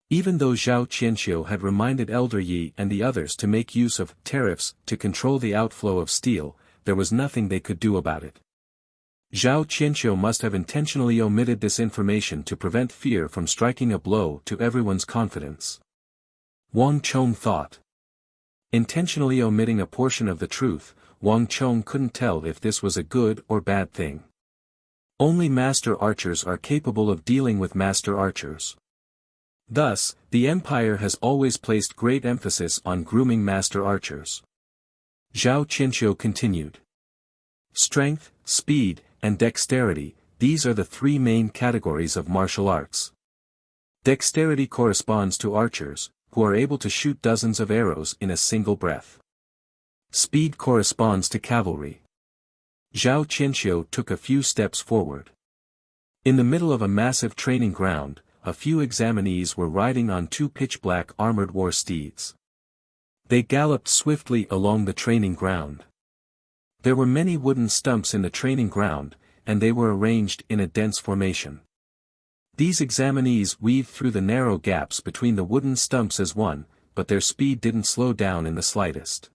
Even though Zhao Qianxiu had reminded Elder Yi and the others to make use of tariffs to control the outflow of steel, there was nothing they could do about it. Zhao Qianxiu must have intentionally omitted this information to prevent fear from striking a blow to everyone's confidence. Wang Chong thought. Intentionally omitting a portion of the truth, Wang Chong couldn't tell if this was a good or bad thing. Only master archers are capable of dealing with master archers. Thus, the empire has always placed great emphasis on grooming master archers. Zhao Qianxiu continued. Strength, speed, and dexterity, these are the three main categories of martial arts. Dexterity corresponds to archers, who are able to shoot dozens of arrows in a single breath. Speed corresponds to cavalry. Zhao Qianxiu took a few steps forward. In the middle of a massive training ground, a few examinees were riding on two pitch-black armored war steeds. They galloped swiftly along the training ground. There were many wooden stumps in the training ground, and they were arranged in a dense formation. These examinees weaved through the narrow gaps between the wooden stumps as one, but their speed didn't slow down in the slightest.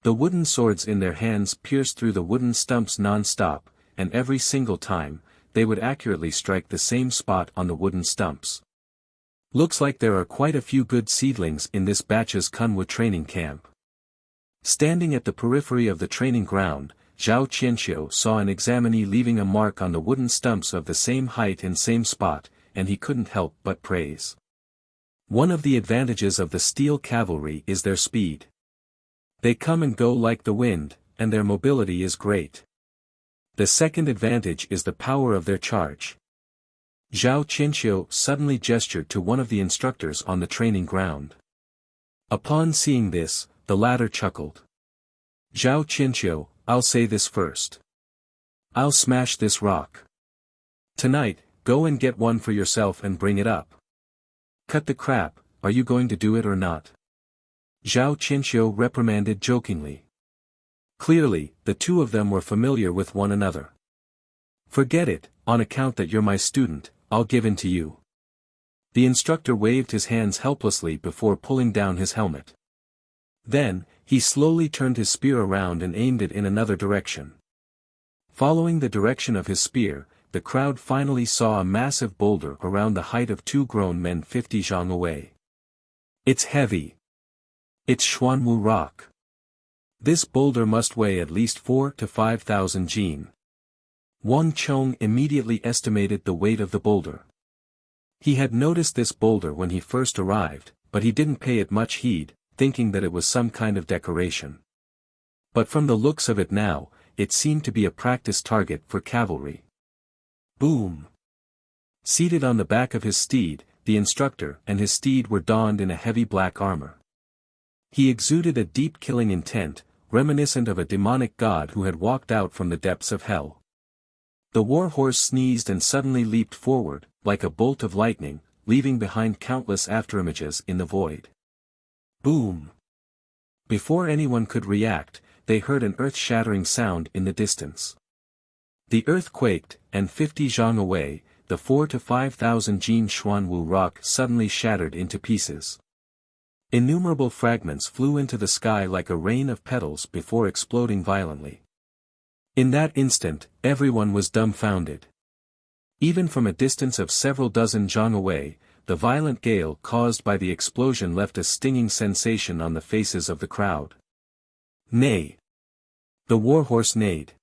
The wooden swords in their hands pierced through the wooden stumps non-stop, and every single time, they would accurately strike the same spot on the wooden stumps. Looks like there are quite a few good seedlings in this batch's Kunwu training camp. Standing at the periphery of the training ground, Zhao Qianxiu saw an examinee leaving a mark on the wooden stumps of the same height and same spot, and he couldn't help but praise. One of the advantages of the steel cavalry is their speed. They come and go like the wind, and their mobility is great. The second advantage is the power of their charge. Zhao Qianxiu suddenly gestured to one of the instructors on the training ground. Upon seeing this, the latter chuckled. Zhao Qianxiu, I'll say this first. I'll smash this rock. Tonight, go and get one for yourself and bring it up. Cut the crap, are you going to do it or not? Zhao Qianxiu reprimanded jokingly. Clearly, the two of them were familiar with one another. Forget it, on account that you're my student, I'll give in to you. The instructor waved his hands helplessly before pulling down his helmet. Then, he slowly turned his spear around and aimed it in another direction. Following the direction of his spear, the crowd finally saw a massive boulder around the height of two grown men 50 zhang away. It's heavy. It's Xuanwu rock. This boulder must weigh at least 4 to 5,000 jin. Wang Chong immediately estimated the weight of the boulder. He had noticed this boulder when he first arrived, but he didn't pay it much heed, thinking that it was some kind of decoration. But from the looks of it now, it seemed to be a practice target for cavalry. Boom! Seated on the back of his steed, the instructor and his steed were donned in a heavy black armor. He exuded a deep killing intent, reminiscent of a demonic god who had walked out from the depths of hell. The war horse sneezed and suddenly leaped forward, like a bolt of lightning, leaving behind countless afterimages in the void. Boom! Before anyone could react, they heard an earth-shattering sound in the distance. The earth quaked, and 50 zhang away, the 4 to 5,000 jin Xuanwu rock suddenly shattered into pieces. Innumerable fragments flew into the sky like a rain of petals before exploding violently. In that instant, everyone was dumbfounded. Even from a distance of several dozen zhang away, the violent gale caused by the explosion left a stinging sensation on the faces of the crowd. Neigh! The warhorse neighed.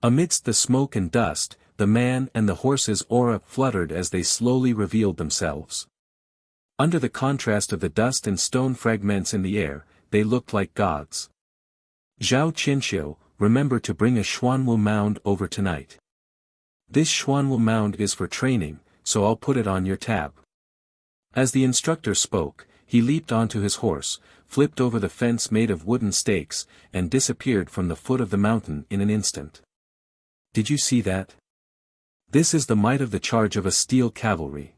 Amidst the smoke and dust, the man and the horse's aura fluttered as they slowly revealed themselves. Under the contrast of the dust and stone fragments in the air, they looked like gods. Zhao Qianxiu, remember to bring a Xuanwu mound over tonight. This Xuanwu mound is for training, so I'll put it on your tab. As the instructor spoke, he leaped onto his horse, flipped over the fence made of wooden stakes, and disappeared from the foot of the mountain in an instant. Did you see that? This is the might of the charge of a steel cavalry.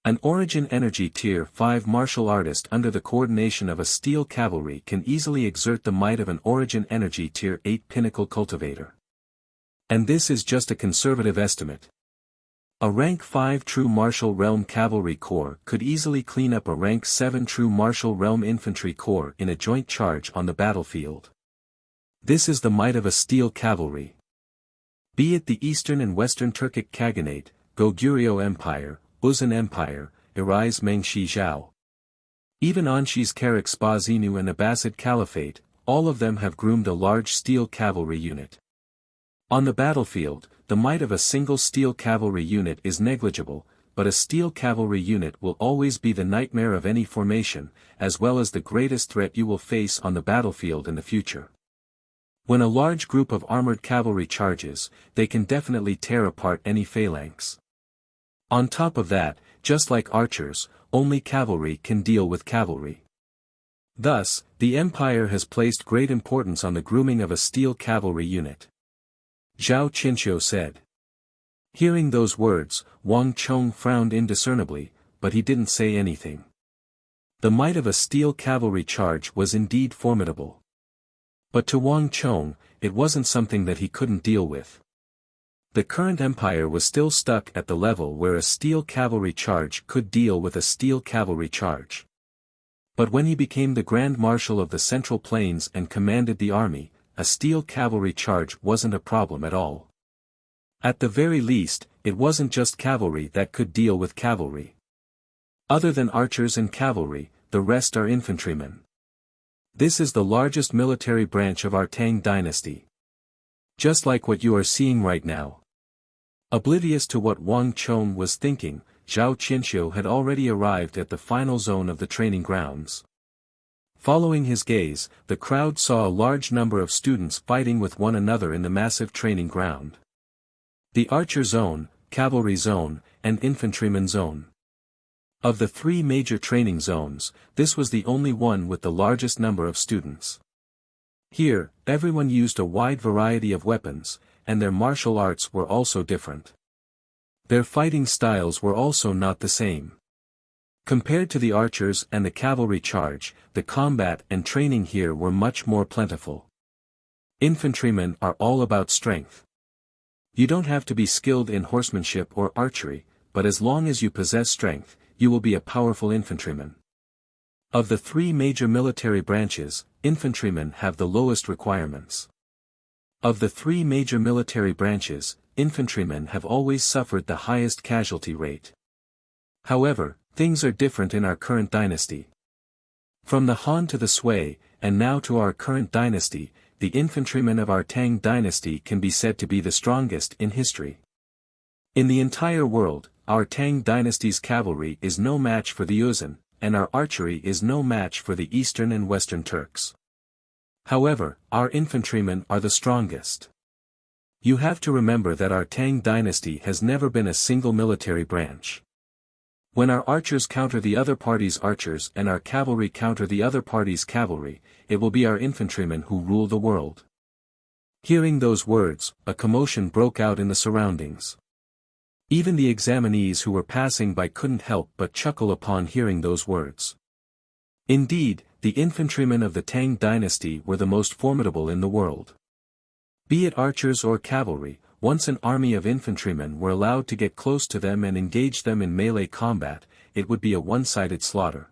An Origin Energy Tier 5 martial artist under the coordination of a steel cavalry can easily exert the might of an Origin Energy Tier 8 pinnacle cultivator. And this is just a conservative estimate. A Rank 5 True Martial Realm Cavalry Corps could easily clean up a Rank 7 True Martial Realm Infantry Corps in a joint charge on the battlefield. This is the might of a steel cavalry. Be it the Eastern and Western Turkic Khaganate, Goguryeo Empire, Uzun Empire, Irais Mengshi Zhao. Even Anshi's Karak Spazinu and Abbasid Caliphate, all of them have groomed a large steel cavalry unit. On the battlefield, the might of a single steel cavalry unit is negligible, but a steel cavalry unit will always be the nightmare of any formation, as well as the greatest threat you will face on the battlefield in the future. When a large group of armored cavalry charges, they can definitely tear apart any phalanx. On top of that, just like archers, only cavalry can deal with cavalry. Thus, the Empire has placed great importance on the grooming of a steel cavalry unit. Zhao Qinqiu said. Hearing those words, Wang Chong frowned indiscernibly, but he didn't say anything. The might of a steel cavalry charge was indeed formidable. But to Wang Chong, it wasn't something that he couldn't deal with. The current empire was still stuck at the level where a steel cavalry charge could deal with a steel cavalry charge. But when he became the Grand Marshal of the Central Plains and commanded the army, a steel cavalry charge wasn't a problem at all. At the very least, it wasn't just cavalry that could deal with cavalry. Other than archers and cavalry, the rest are infantrymen. This is the largest military branch of our Tang dynasty. Just like what you are seeing right now. Oblivious to what Wang Chong was thinking, Zhao Qinqiu had already arrived at the final zone of the training grounds. Following his gaze, the crowd saw a large number of students fighting with one another in the massive training ground. The archer zone, cavalry zone, and infantryman zone. Of the three major training zones, this was the only one with the largest number of students. Here, everyone used a wide variety of weapons, and their martial arts were also different. Their fighting styles were also not the same. Compared to the archers and the cavalry charge, the combat and training here were much more plentiful. Infantrymen are all about strength. You don't have to be skilled in horsemanship or archery, but as long as you possess strength, you will be a powerful infantryman. Of the three major military branches, infantrymen have the lowest requirements. Of the three major military branches, infantrymen have always suffered the highest casualty rate. However, things are different in our current dynasty. From the Han to the Sui, and now to our current dynasty, the infantrymen of our Tang dynasty can be said to be the strongest in history. In the entire world, our Tang dynasty's cavalry is no match for the Yuzhan, and our archery is no match for the Eastern and Western Turks. However, our infantrymen are the strongest. You have to remember that our Tang dynasty has never been a single military branch. When our archers counter the other party's archers and our cavalry counter the other party's cavalry, it will be our infantrymen who rule the world. Hearing those words, a commotion broke out in the surroundings. Even the examinees who were passing by couldn't help but chuckle upon hearing those words. Indeed, the infantrymen of the Tang dynasty were the most formidable in the world. Be it archers or cavalry, once an army of infantrymen were allowed to get close to them and engage them in melee combat, it would be a one-sided slaughter.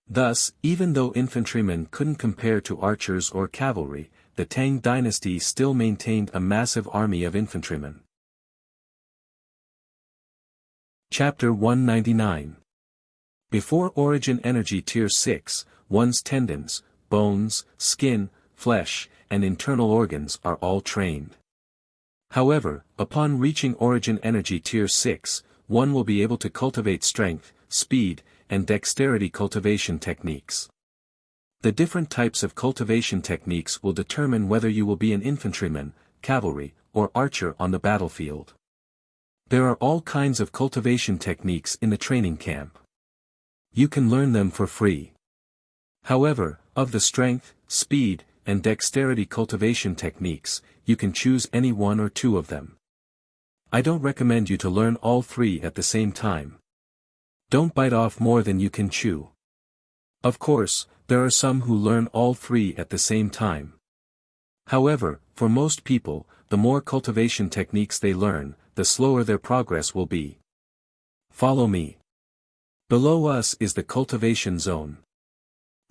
Thus, even though infantrymen couldn't compare to archers or cavalry, the Tang dynasty still maintained a massive army of infantrymen. Chapter 199. Before Origin Energy Tier 6, one's tendons, bones, skin, flesh, and internal organs are all trained. However, upon reaching Origin Energy Tier 6, one will be able to cultivate strength, speed, and dexterity cultivation techniques. The different types of cultivation techniques will determine whether you will be an infantryman, cavalry, or archer on the battlefield. There are all kinds of cultivation techniques in the training camp. You can learn them for free. However, of the strength, speed, and dexterity cultivation techniques, you can choose any one or two of them. I don't recommend you to learn all three at the same time. Don't bite off more than you can chew. Of course, there are some who learn all three at the same time. However, for most people, the more cultivation techniques they learn, the slower their progress will be. Follow me. Below us is the cultivation zone.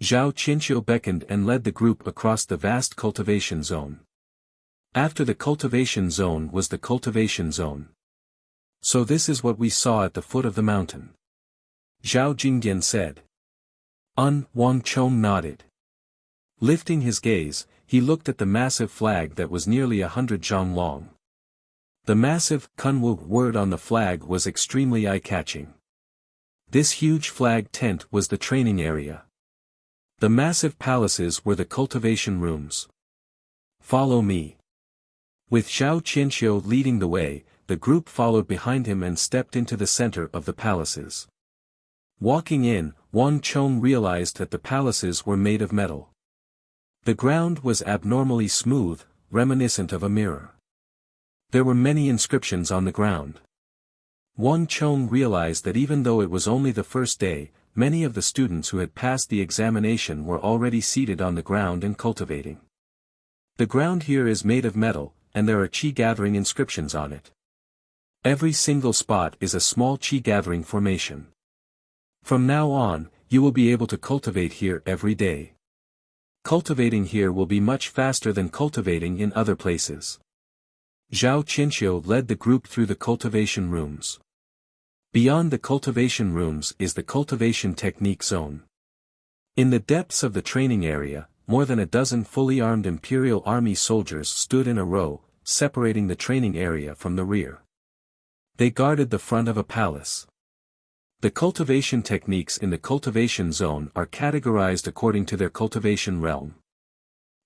Zhao Qinqiu beckoned and led the group across the vast cultivation zone. After the cultivation zone was the cultivation zone. So this is what we saw at the foot of the mountain. Zhao Jingdian said. Wang Chong nodded. Lifting his gaze, he looked at the massive flag that was nearly 100 zhang long. The massive Kunwu word on the flag was extremely eye-catching. This huge flag tent was the training area. The massive palaces were the cultivation rooms. Follow me. With Zhao Qianqiu leading the way, the group followed behind him and stepped into the center of the palaces. Walking in, Wang Chong realized that the palaces were made of metal. The ground was abnormally smooth, reminiscent of a mirror. There were many inscriptions on the ground. Wang Chong realized that even though it was only the first day, many of the students who had passed the examination were already seated on the ground and cultivating. The ground here is made of metal, and there are qi-gathering inscriptions on it. Every single spot is a small qi-gathering formation. From now on, you will be able to cultivate here every day. Cultivating here will be much faster than cultivating in other places. Zhao Qinxiu led the group through the cultivation rooms. Beyond the cultivation rooms is the cultivation technique zone. In the depths of the training area, more than a dozen fully armed Imperial Army soldiers stood in a row, separating the training area from the rear. They guarded the front of a palace. The cultivation techniques in the cultivation zone are categorized according to their cultivation realm.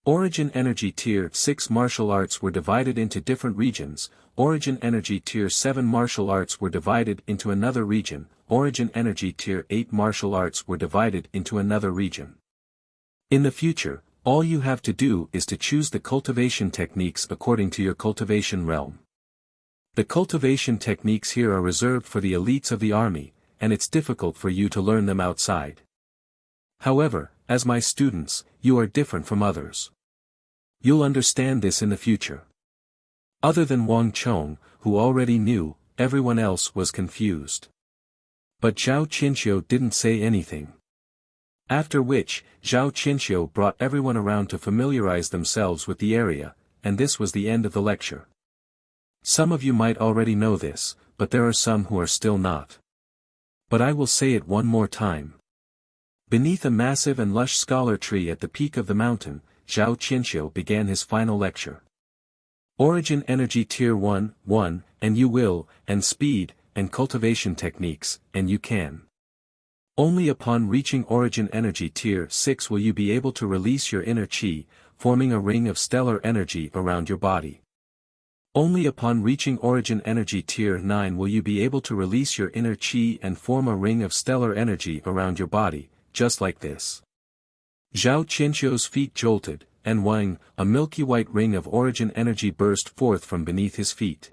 Origin Energy Tier 6 martial arts were divided into different regions, Origin Energy Tier 7 martial arts were divided into another region, Origin Energy Tier 8 martial arts were divided into another region. In the future, all you have to do is to choose the cultivation techniques according to your cultivation realm. The cultivation techniques here are reserved for the elites of the army, and it's difficult for you to learn them outside. However, as my students, you are different from others. You'll understand this in the future. Other than Wang Chong, who already knew, everyone else was confused. But Zhao Qinxiu didn't say anything. After which, Zhao Qinxiu brought everyone around to familiarize themselves with the area, and this was the end of the lecture. Some of you might already know this, but there are some who are still not. But I will say it one more time. Beneath a massive and lush scholar tree at the peak of the mountain, Zhao Qinxiu began his final lecture. Origin Energy Tier 1, and you will, and speed, and cultivation techniques, and you can. Only upon reaching Origin Energy Tier 6 will you be able to release your inner qi, forming a ring of stellar energy around your body. Only upon reaching Origin Energy Tier 9 will you be able to release your inner qi and form a ring of stellar energy around your body, just like this. Zhao Qinxiu's feet jolted, and Wang, a milky white ring of origin energy burst forth from beneath his feet.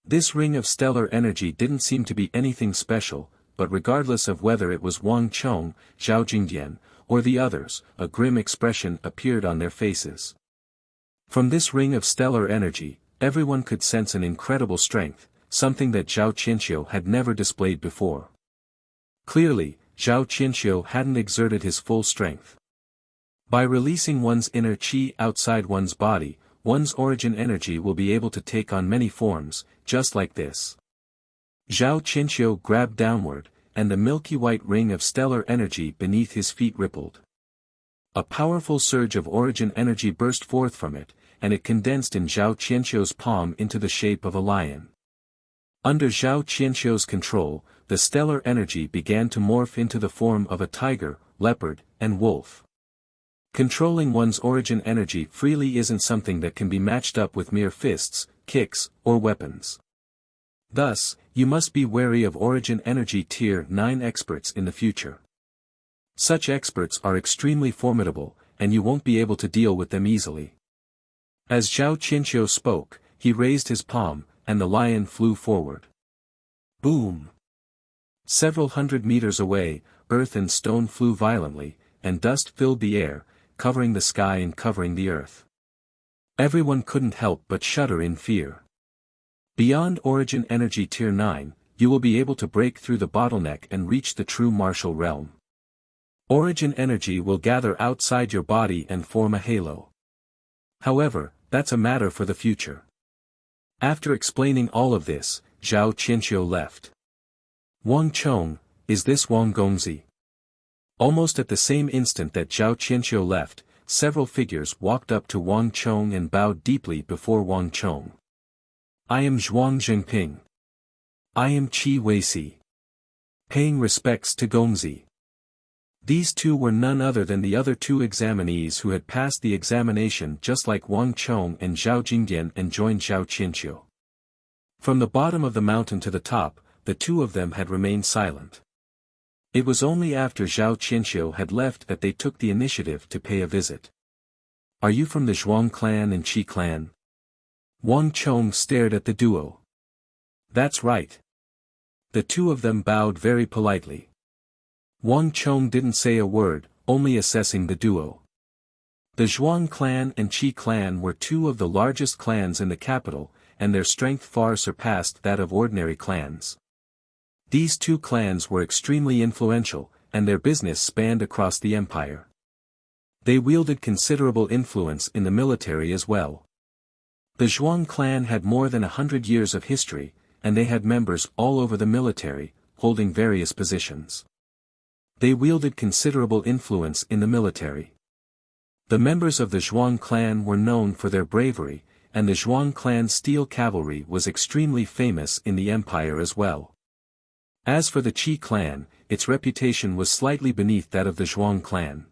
This ring of stellar energy didn't seem to be anything special, but regardless of whether it was Wang Chong, Zhao Jingdian, or the others, a grim expression appeared on their faces. From this ring of stellar energy, everyone could sense an incredible strength, something that Zhao Qinxiu had never displayed before. Clearly, Zhao Qinxiu hadn't exerted his full strength. By releasing one's inner qi outside one's body, one's origin energy will be able to take on many forms, just like this. Zhao Qinxiu grabbed downward, and the milky white ring of stellar energy beneath his feet rippled. A powerful surge of origin energy burst forth from it, and it condensed in Zhao Qianxiu's palm into the shape of a lion. Under Zhao Qianxiu's control, the stellar energy began to morph into the form of a tiger, leopard, and wolf. Controlling one's origin energy freely isn't something that can be matched up with mere fists, kicks, or weapons. Thus, you must be wary of origin energy Tier 9 experts in the future. Such experts are extremely formidable, and you won't be able to deal with them easily. As Zhao Qianxiu spoke, he raised his palm, and the lion flew forward. Boom! Several hundred meters away, earth and stone flew violently, and dust filled the air, covering the sky and covering the earth. Everyone couldn't help but shudder in fear. Beyond Origin Energy Tier 9, you will be able to break through the bottleneck and reach the true martial realm. Origin energy will gather outside your body and form a halo. However, that's a matter for the future. After explaining all of this, Zhao Qianxiu left. Wang Chong, is this Wang Gongzi? Almost at the same instant that Zhao Qianxiu left, several figures walked up to Wang Chong and bowed deeply before Wang Chong. I am Zhuang Zhengping. I am Qi Weisi. Paying respects to Gongzi. These two were none other than the other two examinees who had passed the examination just like Wang Chong and Zhao Jingdian and joined Zhao Qianxiu. From the bottom of the mountain to the top, the two of them had remained silent. It was only after Zhao Qianxiu had left that they took the initiative to pay a visit. "Are you from the Zhuang clan and Qi clan?" Wang Chong stared at the duo. "That's right." The two of them bowed very politely. Wang Chong didn't say a word, only assessing the duo. The Zhuang clan and Qi clan were two of the largest clans in the capital, and their strength far surpassed that of ordinary clans. These two clans were extremely influential, and their business spanned across the empire. They wielded considerable influence in the military as well. The Zhuang clan had more than 100 years of history, and they had members all over the military, holding various positions. They wielded considerable influence in the military. The members of the Zhuang clan were known for their bravery, and the Zhuang clan's steel cavalry was extremely famous in the empire as well. As for the Qi clan, its reputation was slightly beneath that of the Zhuang clan.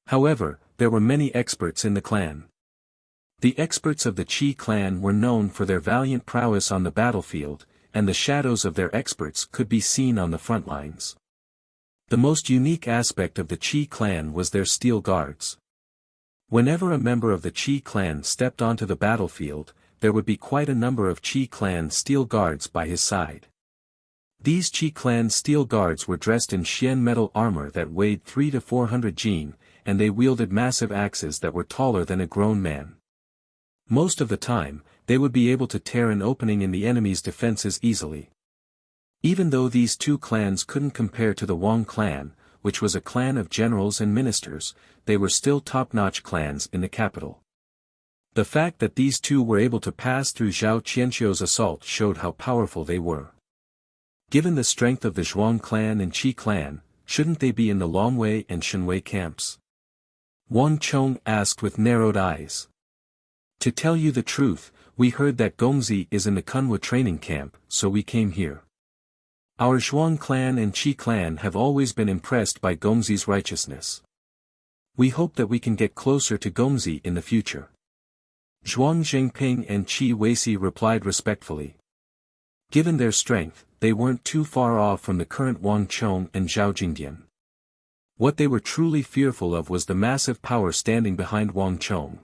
However, there were many experts in the clan. The experts of the Qi clan were known for their valiant prowess on the battlefield, and the shadows of their experts could be seen on the front lines. The most unique aspect of the Qi clan was their steel guards. Whenever a member of the Qi clan stepped onto the battlefield, there would be quite a number of Qi clan steel guards by his side. These Qi clan steel guards were dressed in Xian metal armor that weighed 300 to 400 jin, and they wielded massive axes that were taller than a grown man. Most of the time, they would be able to tear an opening in the enemy's defenses easily. Even though these two clans couldn't compare to the Wang clan, which was a clan of generals and ministers, they were still top-notch clans in the capital. The fact that these two were able to pass through Zhao Qianxiu's assault showed how powerful they were. Given the strength of the Zhuang clan and Qi clan, shouldn't they be in the Longwei and Shenwei camps? Wang Chong asked with narrowed eyes. To tell you the truth, we heard that Gongzi is in the Kunwa training camp, so we came here. Our Zhuang clan and Qi clan have always been impressed by Gongzi's righteousness. We hope that we can get closer to Gongzi in the future. Zhuang Zhengping and Qi Weisi replied respectfully. Given their strength, they weren't too far off from the current Wang Chong and Zhao Jingdian. What they were truly fearful of was the massive power standing behind Wang Chong.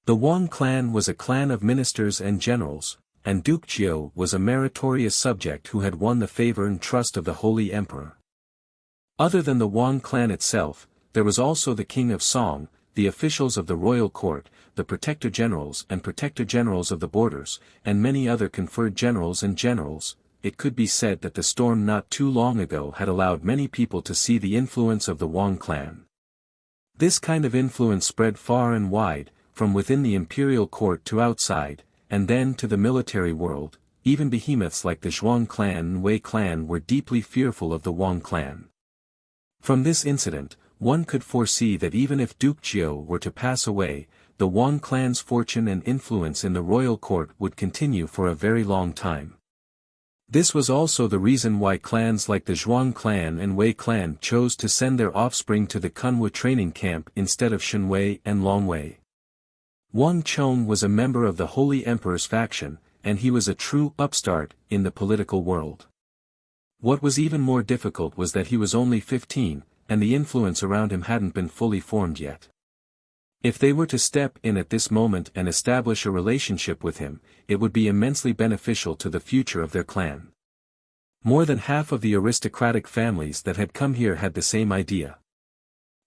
The Wang clan was a clan of ministers and generals, and Duke Jiao was a meritorious subject who had won the favor and trust of the Holy Emperor. Other than the Wang clan itself, there was also the King of Song, the officials of the royal court, the protector generals and protector generals of the borders, and many other conferred generals and generals. It could be said that the storm not too long ago had allowed many people to see the influence of the Wang clan. This kind of influence spread far and wide, from within the imperial court to outside, and then to the military world. Even behemoths like the Zhuang clan and Wei clan were deeply fearful of the Wang clan. From this incident, one could foresee that even if Duke Jiao were to pass away, the Wang clan's fortune and influence in the royal court would continue for a very long time. This was also the reason why clans like the Zhuang clan and Wei clan chose to send their offspring to the Kunwa training camp instead of Shenwei and Longwei. Wang Chong was a member of the Holy Emperor's faction, and he was a true upstart in the political world. What was even more difficult was that he was only 15, and the influence around him hadn't been fully formed yet. If they were to step in at this moment and establish a relationship with him, it would be immensely beneficial to the future of their clan. More than half of the aristocratic families that had come here had the same idea.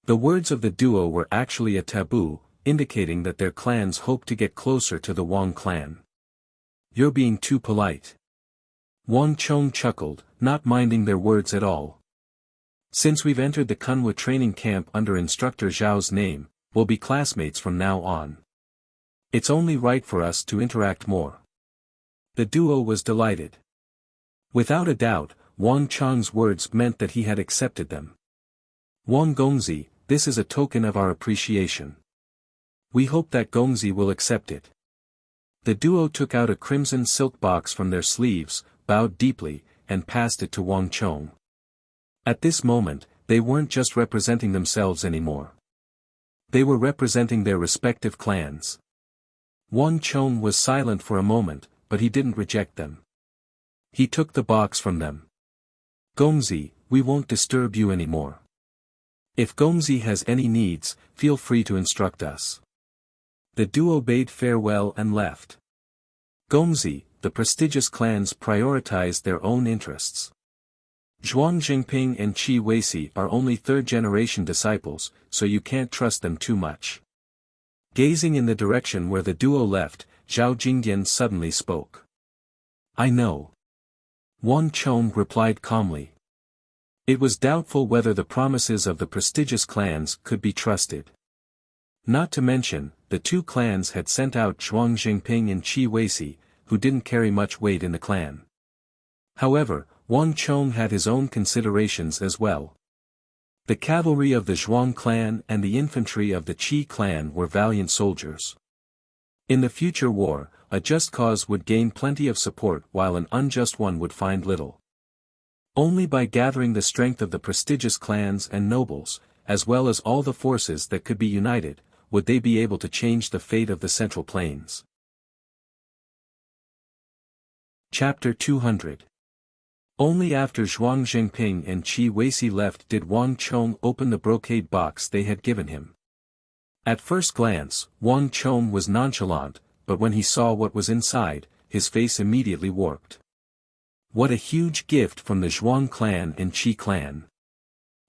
The words of the duo were actually a taboo, indicating that their clans hoped to get closer to the Wang clan. "You're being too polite." Wang Chong chuckled, not minding their words at all. "Since we've entered the Kunwa training camp under instructor Zhao's name, we'll be classmates from now on. It's only right for us to interact more." The duo was delighted. Without a doubt, Wang Chong's words meant that he had accepted them. "Wang Gongzi, this is a token of our appreciation. We hope that Gongzi will accept it." The duo took out a crimson silk box from their sleeves, bowed deeply, and passed it to Wang Chong. At this moment, they weren't just representing themselves anymore. They were representing their respective clans. Wang Chong was silent for a moment, but he didn't reject them. He took the box from them. "Gongzi, we won't disturb you anymore. If Gongzi has any needs, feel free to instruct us." The duo bade farewell and left. Gongzi, the prestigious clans prioritized their own interests. Zhuang Jingping and Qi Weici are only third-generation disciples, so you can't trust them too much. Gazing in the direction where the duo left, Zhao Jingdian suddenly spoke. "I know." Wang Chong replied calmly. It was doubtful whether the promises of the prestigious clans could be trusted. Not to mention, the two clans had sent out Zhuang Jingping and Qi Weici, who didn't carry much weight in the clan. However, Wang Chong had his own considerations as well. The cavalry of the Zhuang clan and the infantry of the Qi clan were valiant soldiers. In the future war, a just cause would gain plenty of support while an unjust one would find little. Only by gathering the strength of the prestigious clans and nobles, as well as all the forces that could be united, would they be able to change the fate of the Central Plains. Chapter 200. Only after Zhuang Jingping and Qi Weici left did Wang Chong open the brocade box they had given him. At first glance, Wang Chong was nonchalant, but when he saw what was inside, his face immediately warped. What a huge gift from the Zhuang clan and Qi clan.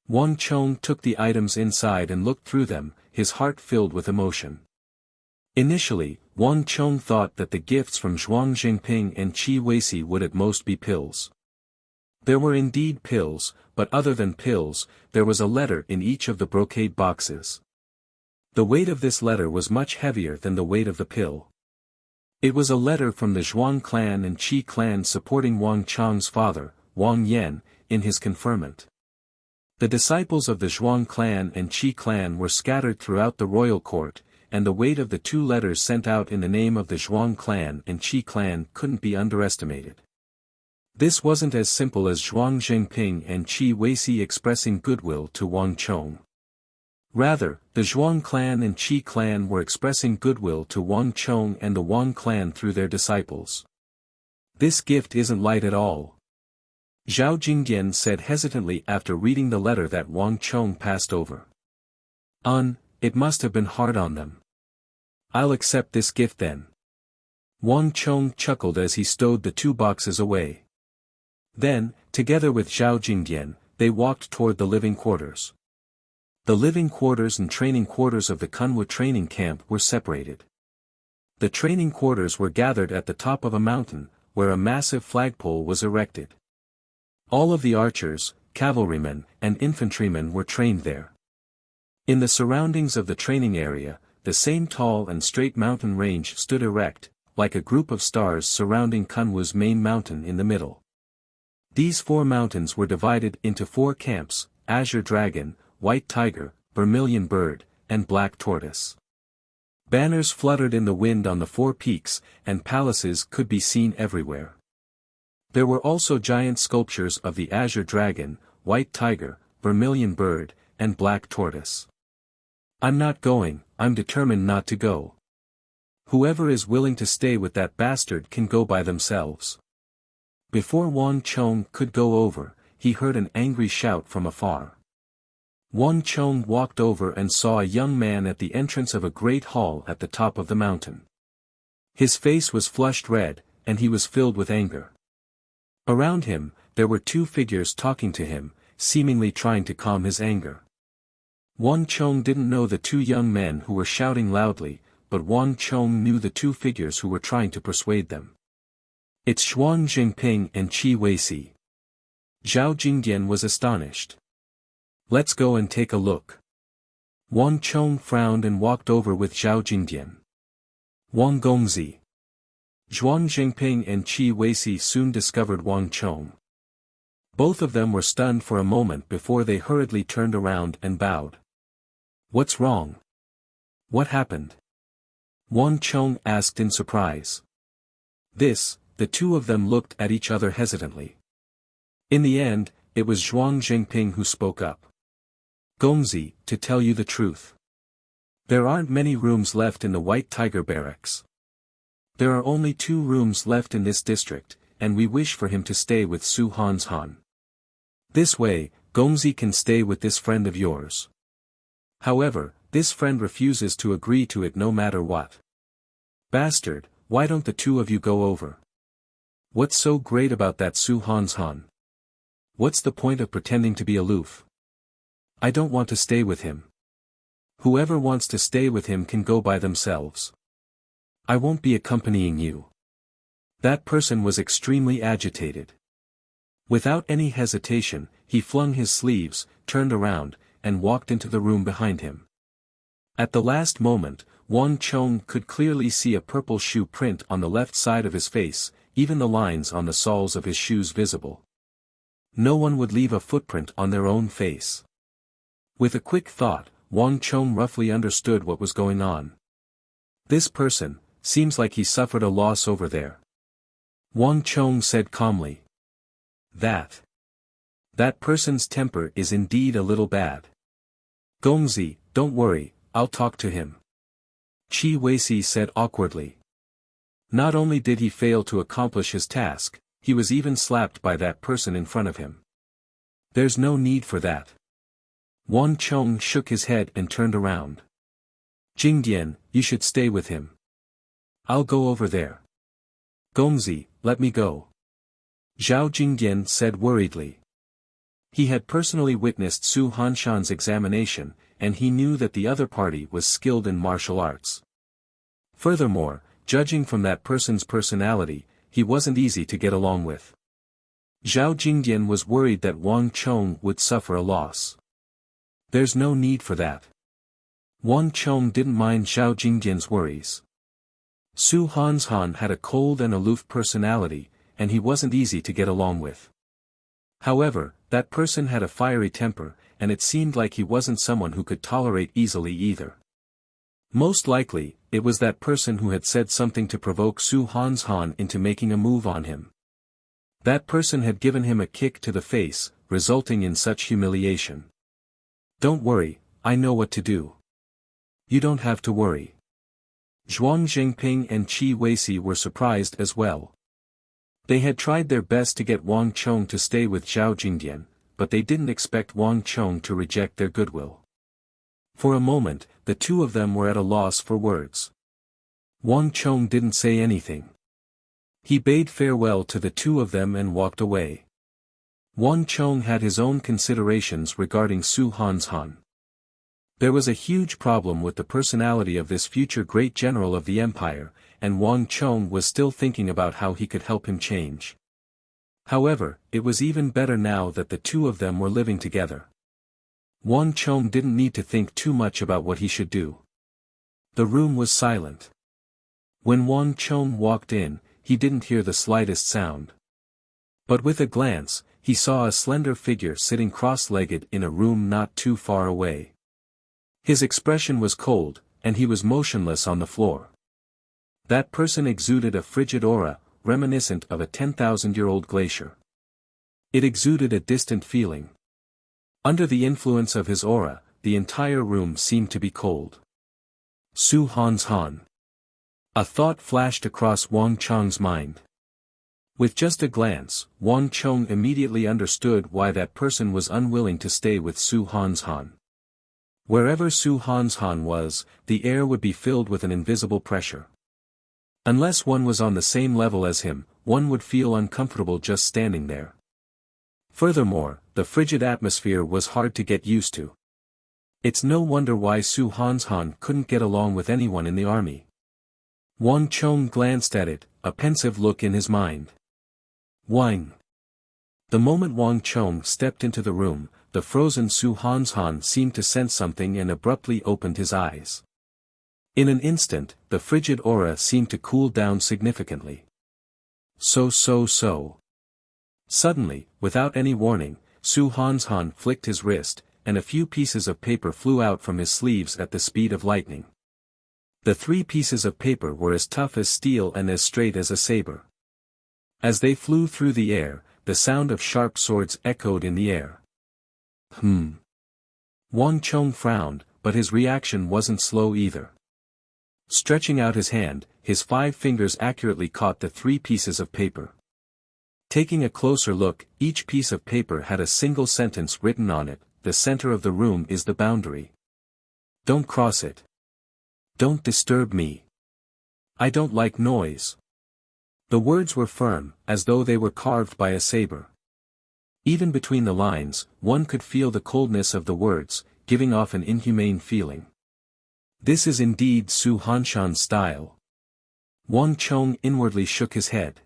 Wang Chong took the items inside and looked through them, his heart filled with emotion. Initially, Wang Chong thought that the gifts from Zhuang Jingping and Qi Weici would at most be pills. There were indeed pills, but other than pills, there was a letter in each of the brocade boxes. The weight of this letter was much heavier than the weight of the pill. It was a letter from the Zhuang clan and Qi clan supporting Wang Chong's father, Wang Yan, in his conferment. The disciples of the Zhuang clan and Qi clan were scattered throughout the royal court, and the weight of the two letters sent out in the name of the Zhuang clan and Qi clan couldn't be underestimated. This wasn't as simple as Zhuang Jingping and Qi Weici expressing goodwill to Wang Chong. Rather, the Zhuang clan and Qi clan were expressing goodwill to Wang Chong and the Wang clan through their disciples. This gift isn't light at all. Zhao Jingdian said hesitantly after reading the letter that Wang Chong passed over. It must have been hard on them. I'll accept this gift then. Wang Chong chuckled as he stowed the two boxes away. Then, together with Zhao Jingdian, they walked toward the living quarters. The living quarters and training quarters of the Kunwu training camp were separated. The training quarters were gathered at the top of a mountain, where a massive flagpole was erected. All of the archers, cavalrymen, and infantrymen were trained there. In the surroundings of the training area, the same tall and straight mountain range stood erect, like a group of stars surrounding Kunwu's main mountain in the middle. These four mountains were divided into four camps: Azure Dragon, White Tiger, Vermilion Bird, and Black Tortoise. Banners fluttered in the wind on the four peaks, and palaces could be seen everywhere. There were also giant sculptures of the Azure Dragon, White Tiger, Vermilion Bird, and Black Tortoise. I'm not going, I'm determined not to go. Whoever is willing to stay with that bastard can go by themselves. Before Wang Chong could go over, he heard an angry shout from afar. Wang Chong walked over and saw a young man at the entrance of a great hall at the top of the mountain. His face was flushed red, and he was filled with anger. Around him, there were two figures talking to him, seemingly trying to calm his anger. Wang Chong didn't know the two young men who were shouting loudly, but Wang Chong knew the two figures who were trying to persuade them. It's Zhuang Jingping and Qi Weici. Zhao Jingdian was astonished. Let's go and take a look. Wang Chong frowned and walked over with Zhao Jingdian. Wang Gongzi. Zhuang Jingping and Qi Weici soon discovered Wang Chong. Both of them were stunned for a moment before they hurriedly turned around and bowed. What's wrong? What happened? Wang Chong asked in surprise. The two of them looked at each other hesitantly. In the end, it was Zhuang Jingping who spoke up. Gongzi, to tell you the truth. There aren't many rooms left in the White Tiger barracks. There are only 2 rooms left in this district, and we wish for him to stay with Su Han's Han. This way, Gongzi can stay with this friend of yours. However, this friend refuses to agree to it no matter what. Bastard, why don't the 2 of you go over? What's so great about that Su Han's Han? What's the point of pretending to be aloof? I don't want to stay with him. Whoever wants to stay with him can go by themselves. I won't be accompanying you. That person was extremely agitated. Without any hesitation, he flung his sleeves, turned around, and walked into the room behind him. At the last moment, Wang Chong could clearly see a purple shoe print on the left side of his face, even the lines on the soles of his shoes visible. No one would leave a footprint on their own face. With a quick thought, Wang Chong roughly understood what was going on. This person, seems like he suffered a loss over there. Wang Chong said calmly. That person's temper is indeed a little bad. Gongzi, don't worry, I'll talk to him. Qi Weisi said awkwardly. Not only did he fail to accomplish his task, he was even slapped by that person in front of him. There's no need for that. Wang Chong shook his head and turned around. Jingdian, you should stay with him. I'll go over there. Gongzi, let me go. Zhao Jingdian said worriedly. He had personally witnessed Su Hanshan's examination, and he knew that the other party was skilled in martial arts. Furthermore, judging from that person's personality, he wasn't easy to get along with. Zhao Jingdian was worried that Wang Chong would suffer a loss. There's no need for that. Wang Chong didn't mind Zhao Jingdian's worries. Su Han's Han had a cold and aloof personality, and he wasn't easy to get along with. However, that person had a fiery temper, and it seemed like he wasn't someone who could tolerate easily either. Most likely, it was that person who had said something to provoke Su Han's Han into making a move on him. That person had given him a kick to the face, resulting in such humiliation. Don't worry, I know what to do. You don't have to worry. Zhuang Zhengping and Qi Weisi were surprised as well. They had tried their best to get Wang Chong to stay with Zhao Jingdian, but they didn't expect Wang Chong to reject their goodwill. For a moment, the 2 of them were at a loss for words. Wang Chong didn't say anything. He bade farewell to the 2 of them and walked away. Wang Chong had his own considerations regarding Su Han's Han. There was a huge problem with the personality of this future great general of the empire, and Wang Chong was still thinking about how he could help him change. However, it was even better now that the 2 of them were living together. Wang Chong didn't need to think too much about what he should do. The room was silent. When Wang Chong walked in, he didn't hear the slightest sound. But with a glance, he saw a slender figure sitting cross-legged in a room not too far away. His expression was cold, and he was motionless on the floor. That person exuded a frigid aura, reminiscent of a 10,000-year-old glacier. It exuded a distant feeling. Under the influence of his aura, the entire room seemed to be cold. Su Han's Han. A thought flashed across Wang Chong's mind. With just a glance, Wang Chong immediately understood why that person was unwilling to stay with Su Han's Han. Wherever Su Han's Han was, the air would be filled with an invisible pressure. Unless one was on the same level as him, one would feel uncomfortable just standing there. Furthermore, the frigid atmosphere was hard to get used to. It's no wonder why Su Han's Han couldn't get along with anyone in the army. Wang Chong glanced at it, a pensive look in his mind. Wang. The moment Wang Chong stepped into the room, the frozen Su Han's Han seemed to sense something and abruptly opened his eyes. In an instant, the frigid aura seemed to cool down significantly. So. Suddenly, without any warning, Su Han's Han flicked his wrist, and a few pieces of paper flew out from his sleeves at the speed of lightning. The 3 pieces of paper were as tough as steel and as straight as a saber. As they flew through the air, the sound of sharp swords echoed in the air. Wang Chong frowned, but his reaction wasn't slow either. Stretching out his hand, his 5 fingers accurately caught the 3 pieces of paper. Taking a closer look, each piece of paper had a single sentence written on it: "The center of the room is the boundary. Don't cross it. Don't disturb me. I don't like noise." The words were firm, as though they were carved by a saber. Even between the lines, one could feel the coldness of the words, giving off an inhumane feeling. This is indeed Su Hanshan's style. Wang Chong inwardly shook his head.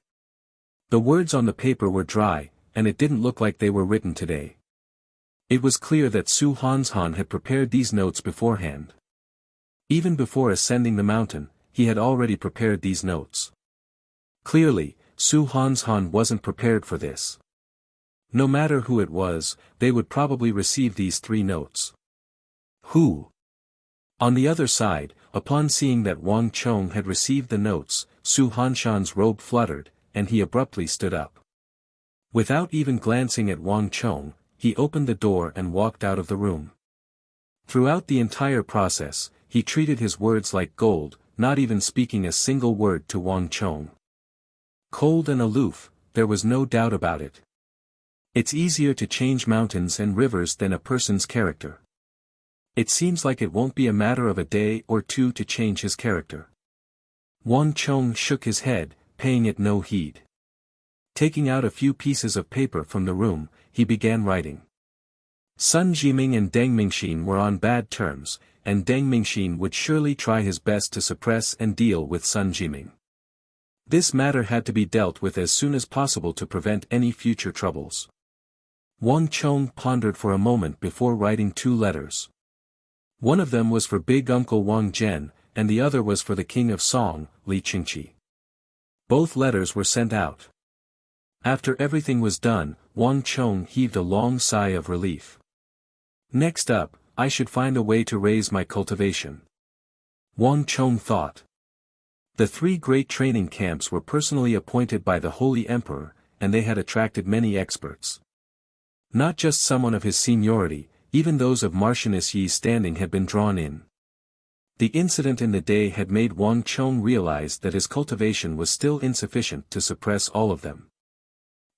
The words on the paper were dry, and it didn't look like they were written today. It was clear that Su Hanshan had prepared these notes beforehand. Even before ascending the mountain, he had already prepared these notes. Clearly, Su Hanshan wasn't prepared for this. No matter who it was, they would probably receive these 3 notes. Who? On the other side, upon seeing that Wang Chong had received the notes, Su Hanshan's robe fluttered, and he abruptly stood up. Without even glancing at Wang Chong, he opened the door and walked out of the room. Throughout the entire process, he treated his words like gold, not even speaking a single word to Wang Chong. Cold and aloof, there was no doubt about it. It's easier to change mountains and rivers than a person's character. It seems like it won't be a matter of a day or 2 to change his character. Wang Chong shook his head, paying it no heed. Taking out a few pieces of paper from the room, he began writing. Sun Jiming and Deng Mingxin were on bad terms, and Deng Mingxin would surely try his best to suppress and deal with Sun Jiming. This matter had to be dealt with as soon as possible to prevent any future troubles. Wang Chong pondered for a moment before writing 2 letters. One of them was for Big Uncle Wang Zhen, and the other was for the King of Song, Li Qingqi. Both letters were sent out. After everything was done, Wang Chong heaved a long sigh of relief. Next up, I should find a way to raise my cultivation. Wang Chong thought. The 3 great training camps were personally appointed by the Holy Emperor, and they had attracted many experts. Not just someone of his seniority, even those of Marchioness Yi's standing had been drawn in. The incident in the day had made Wang Chong realize that his cultivation was still insufficient to suppress all of them.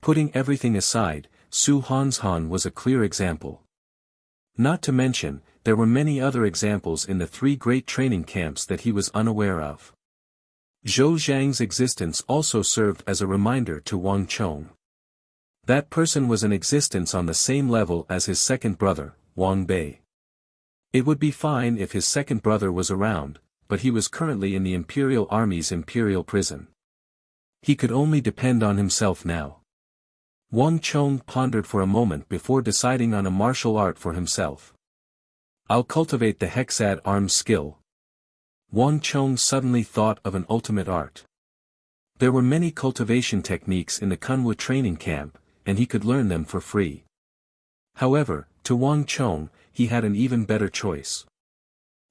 Putting everything aside, Su Hanshan was a clear example. Not to mention, there were many other examples in the 3 great training camps that he was unaware of. Zhou Zhang's existence also served as a reminder to Wang Chong. That person was in existence on the same level as his second brother, Wang Bei. It would be fine if his second brother was around, but he was currently in the Imperial Army's Imperial prison. He could only depend on himself now. Wang Chong pondered for a moment before deciding on a martial art for himself. I'll cultivate the hexad arm skill. Wang Chong suddenly thought of an ultimate art. There were many cultivation techniques in the Kunwu training camp, and he could learn them for free. However, to Wang Chong, he had an even better choice.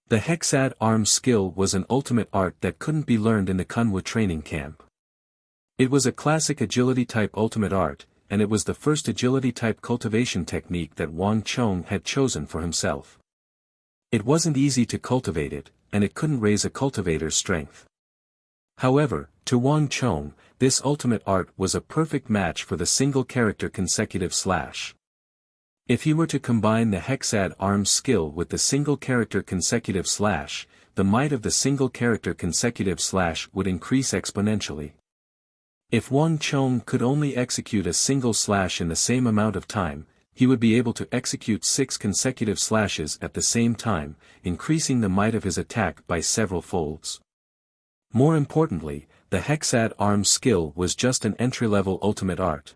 The hexad arm skill was an ultimate art that couldn't be learned in the Kunwu training camp. It was a classic agility-type ultimate art, and it was the first agility-type cultivation technique that Wang Chong had chosen for himself. It wasn't easy to cultivate it, and it couldn't raise a cultivator's strength. However, to Wang Chong, this ultimate art was a perfect match for the single-character consecutive slash. If he were to combine the hexad arm skill with the single-character consecutive slash, the might of the single-character consecutive slash would increase exponentially. If Wang Chong could only execute a single slash in the same amount of time, he would be able to execute 6 consecutive slashes at the same time, increasing the might of his attack by several folds. More importantly, the hexad arm skill was just an entry-level ultimate art.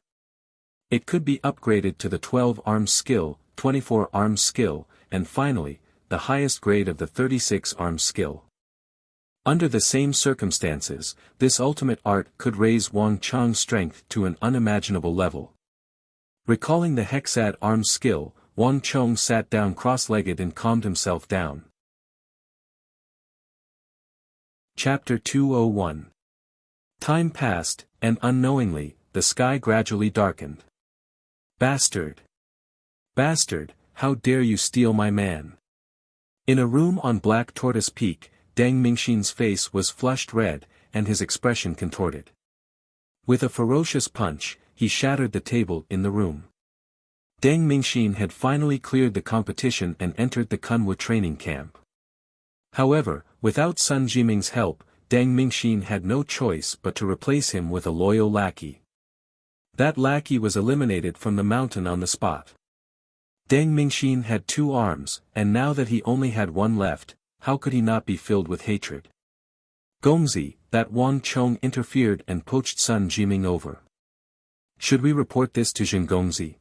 It could be upgraded to the 12-arm skill, 24-arm skill, and finally, the highest grade of the 36-arm skill. Under the same circumstances, this ultimate art could raise Wang Chong's strength to an unimaginable level. Recalling the hexad arm skill, Wang Chong sat down cross-legged and calmed himself down. Chapter 201. Time passed, and unknowingly, the sky gradually darkened. Bastard! Bastard, how dare you steal my man? In a room on Black Tortoise Peak, Deng Mingxin's face was flushed red, and his expression contorted. With a ferocious punch, he shattered the table in the room. Deng Mingxin had finally cleared the competition and entered the Kunwu training camp. However, without Sun Jiming's help, Deng Mingxin had no choice but to replace him with a loyal lackey. That lackey was eliminated from the mountain on the spot. Deng Mingxin had 2 arms, and now that he only had one left, how could he not be filled with hatred? Gongzi, that Wang Chong interfered and poached Sun Jiming over. Should we report this to Jin Gongzi?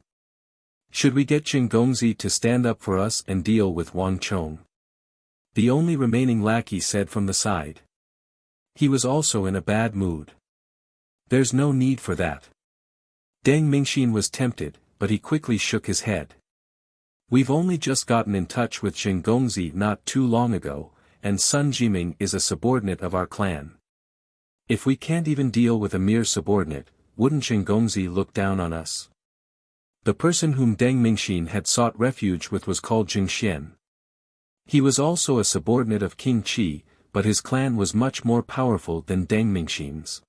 Should we get Jin Gongzi to stand up for us and deal with Wang Chong? The only remaining lackey said from the side. He was also in a bad mood. There's no need for that. Deng Mingxin was tempted, but he quickly shook his head. We've only just gotten in touch with Jin Gongzi not too long ago, and Sun Jiming is a subordinate of our clan. If we can't even deal with a mere subordinate, wouldn't Jin Gongzi look down on us? The person whom Deng Mingxin had sought refuge with was called Jing Xian. He was also a subordinate of King Qi, but his clan was much more powerful than Deng Mingxin's.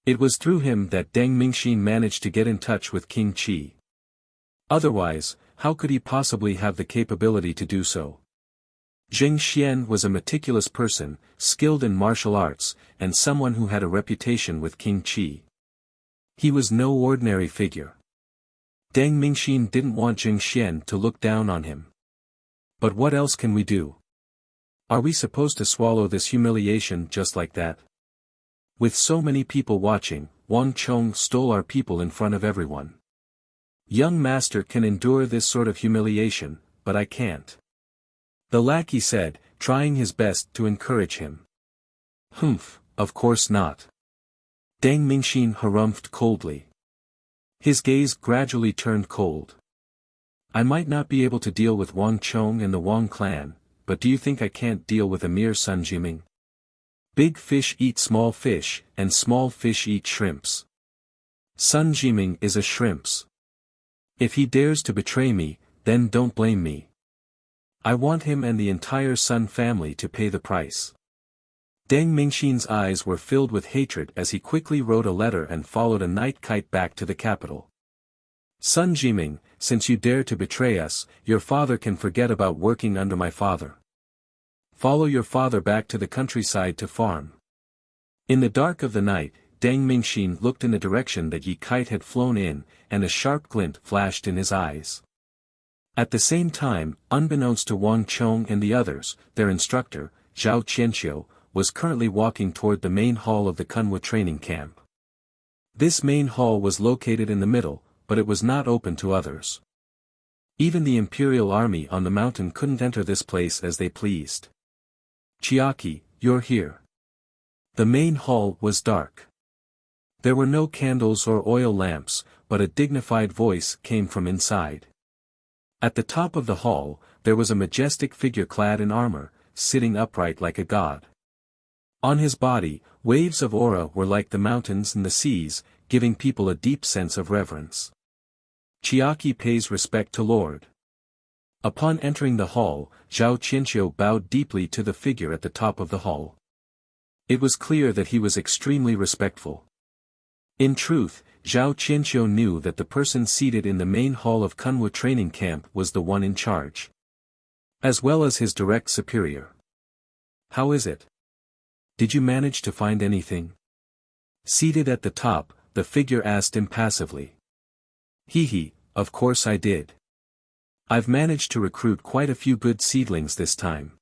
It was through him that Deng Mingxin managed to get in touch with King Qi. Otherwise, how could he possibly have the capability to do so? Jing Xian was a meticulous person, skilled in martial arts, and someone who had a reputation with King Qi. He was no ordinary figure. Deng Mingxin didn't want Jing Xian to look down on him. But what else can we do? Are we supposed to swallow this humiliation just like that? With so many people watching, Wang Chong stole our people in front of everyone. Young master can endure this sort of humiliation, but I can't. The lackey said, trying his best to encourage him. Humph, of course not. Deng Mingxin harumphed coldly. His gaze gradually turned cold. I might not be able to deal with Wang Chong and the Wang clan, but do you think I can't deal with a mere Sun Jiming? Big fish eat small fish, and small fish eat shrimps. Sun Jiming is a shrimps. If he dares to betray me, then don't blame me. I want him and the entire Sun family to pay the price. Deng Mingxin's eyes were filled with hatred as he quickly wrote a letter and followed a night kite back to the capital. Sun Jiming, since you dare to betray us, your father can forget about working under my father. Follow your father back to the countryside to farm. In the dark of the night, Deng Mingxin looked in the direction that Yi Kite had flown in, and a sharp glint flashed in his eyes. At the same time, unbeknownst to Wang Chong and the others, their instructor, Zhao Qianqiu, was currently walking toward the main hall of the Kunwu training camp. This main hall was located in the middle, but it was not open to others. Even the imperial army on the mountain couldn't enter this place as they pleased. Chiaki, you're here. The main hall was dark. There were no candles or oil lamps, but a dignified voice came from inside. At the top of the hall, there was a majestic figure clad in armor, sitting upright like a god. On his body, waves of aura were like the mountains and the seas, giving people a deep sense of reverence. Chiaki pays respect to Lord. Upon entering the hall, Zhao Qianqiu bowed deeply to the figure at the top of the hall. It was clear that he was extremely respectful. In truth, Zhao Qianqiu knew that the person seated in the main hall of Kunwu training camp was the one in charge, as well as his direct superior. How is it? Did you manage to find anything? Seated at the top, the figure asked impassively. Hee, of course I did. I've managed to recruit quite a few good seedlings this time.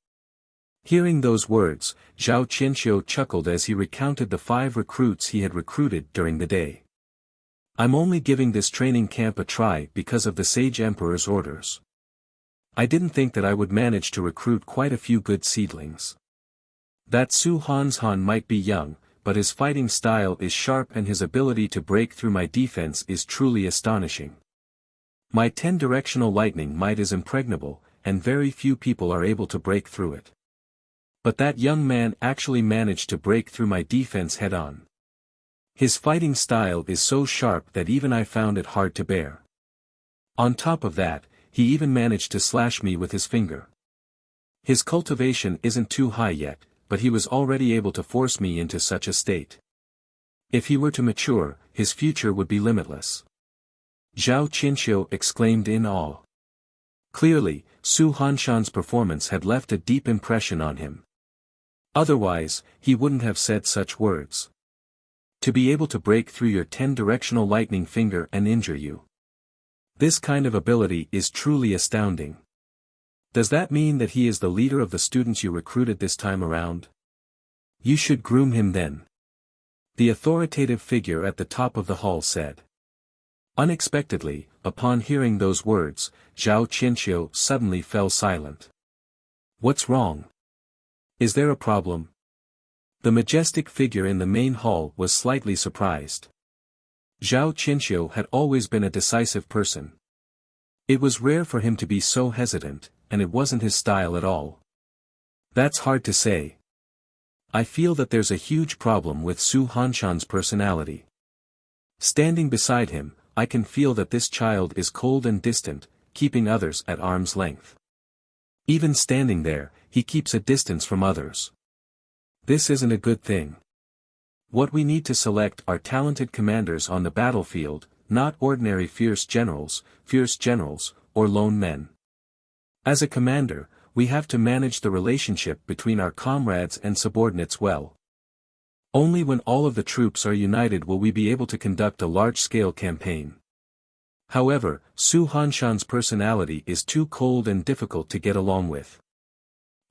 Hearing those words, Zhao Qianqiu chuckled as he recounted the 5 recruits he had recruited during the day. I'm only giving this training camp a try because of the Sage Emperor's orders. I didn't think that I would manage to recruit quite a few good seedlings. That Su Hanshan might be young, but his fighting style is sharp and his ability to break through my defense is truly astonishing. My 10-directional lightning might is impregnable, and very few people are able to break through it. But that young man actually managed to break through my defense head-on. His fighting style is so sharp that even I found it hard to bear. On top of that, he even managed to slash me with his finger. His cultivation isn't too high yet, but he was already able to force me into such a state. If he were to mature, his future would be limitless. Zhao Qianxiu exclaimed in awe. Clearly, Su Hanshan's performance had left a deep impression on him. Otherwise, he wouldn't have said such words. To be able to break through your 10-directional lightning finger and injure you. This kind of ability is truly astounding. Does that mean that he is the leader of the students you recruited this time around? You should groom him then. The authoritative figure at the top of the hall said. Unexpectedly, upon hearing those words, Zhao Qianxiu suddenly fell silent. What's wrong? Is there a problem? The majestic figure in the main hall was slightly surprised. Zhao Qianxiu had always been a decisive person. It was rare for him to be so hesitant, and it wasn't his style at all. That's hard to say. I feel that there's a huge problem with Su Hanshan's personality. Standing beside him, I can feel that this child is cold and distant, keeping others at arm's length. Even standing there, he keeps a distance from others. This isn't a good thing. What we need to select are talented commanders on the battlefield, not ordinary fierce generals, or lone men. As a commander, we have to manage the relationship between our comrades and subordinates well. Only when all of the troops are united will we be able to conduct a large-scale campaign. However, Su Hanshan's personality is too cold and difficult to get along with.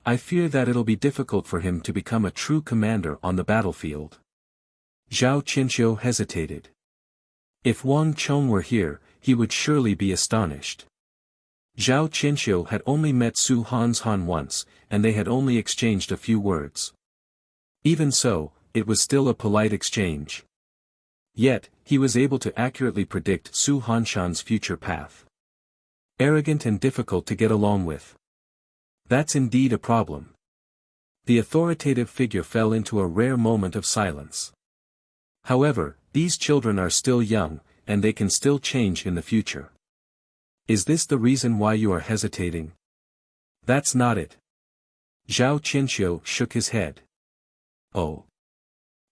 I fear that it'll be difficult for him to become a true commander on the battlefield. Zhao Qianxiu hesitated. If Wang Chong were here, he would surely be astonished. Zhao Qianxiu had only met Su Hanshan once, and they had only exchanged a few words. Even so, it was still a polite exchange. Yet, he was able to accurately predict Su Hanshan's future path. Arrogant and difficult to get along with. That's indeed a problem. The authoritative figure fell into a rare moment of silence. However, these children are still young, and they can still change in the future. Is this the reason why you are hesitating? That's not it. Zhao Qianxiu shook his head. Oh.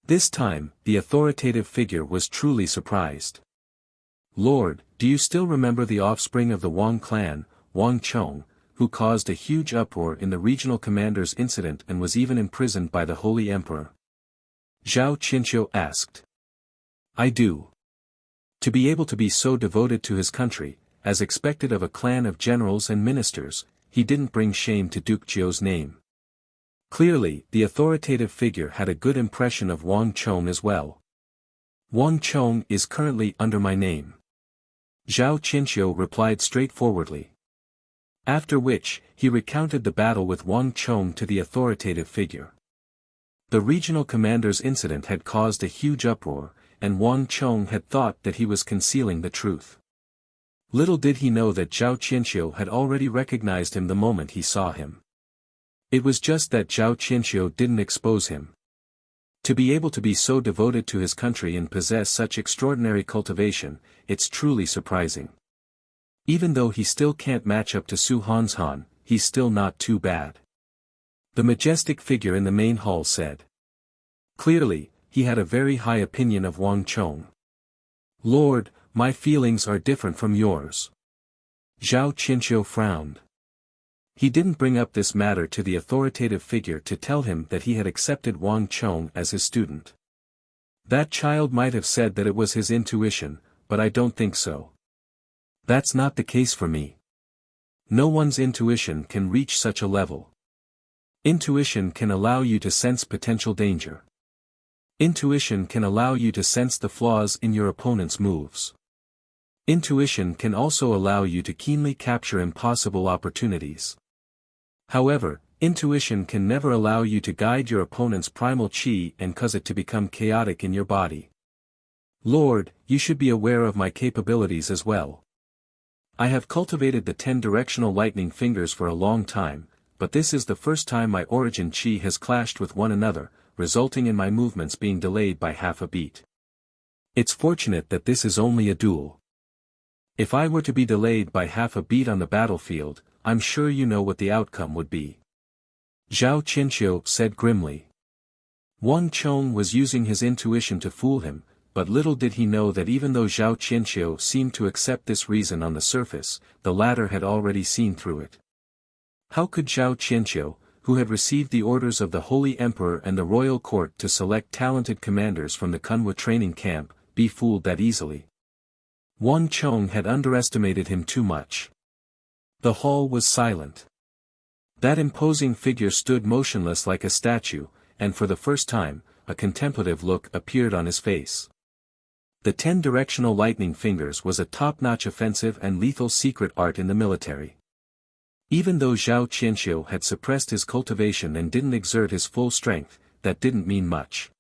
This time, the authoritative figure was truly surprised. Lord, do you still remember the offspring of the Wang clan, Wang Chong, who caused a huge uproar in the regional commander's incident and was even imprisoned by the Holy Emperor? Zhao Qianxiu asked. I do. To be able to be so devoted to his country, as expected of a clan of generals and ministers, he didn't bring shame to Duke Jiu's name. Clearly, the authoritative figure had a good impression of Wang Chong as well. Wang Chong is currently under my name. Zhao Qianxiu replied straightforwardly. After which, he recounted the battle with Wang Chong to the authoritative figure. The regional commander's incident had caused a huge uproar, and Wang Chong had thought that he was concealing the truth. Little did he know that Zhao Qianxiu had already recognized him the moment he saw him. It was just that Zhao Qianxiu didn't expose him. To be able to be so devoted to his country and possess such extraordinary cultivation, it's truly surprising. Even though he still can't match up to Su Hanshan, he's still not too bad. The majestic figure in the main hall said. Clearly, he had a very high opinion of Wang Chong. Lord, my feelings are different from yours. Zhao Qianxiu frowned. He didn't bring up this matter to the authoritative figure to tell him that he had accepted Wang Chong as his student. That child might have said that it was his intuition, but I don't think so. That's not the case for me. No one's intuition can reach such a level. Intuition can allow you to sense potential danger. Intuition can allow you to sense the flaws in your opponent's moves. Intuition can also allow you to keenly capture impossible opportunities. However, intuition can never allow you to guide your opponent's primal chi and cause it to become chaotic in your body. Lord, you should be aware of my capabilities as well. I have cultivated the 10-directional lightning fingers for a long time, but this is the first time my origin chi has clashed with one another, resulting in my movements being delayed by half a beat. It's fortunate that this is only a duel. If I were to be delayed by half a beat on the battlefield, I'm sure you know what the outcome would be. Zhao Qianqiu said grimly. Wang Chong was using his intuition to fool him, but little did he know that even though Zhao Qianqiu seemed to accept this reason on the surface, the latter had already seen through it. How could Zhao Qianqiu, who had received the orders of the Holy Emperor and the royal court to select talented commanders from the Kunwa training camp, be fooled that easily? Wang Chong had underestimated him too much. The hall was silent. That imposing figure stood motionless like a statue, and for the first time, a contemplative look appeared on his face. The 10 directional lightning fingers was a top-notch offensive and lethal secret art in the military. Even though Zhao Qianqiu had suppressed his cultivation and didn't exert his full strength, that didn't mean much.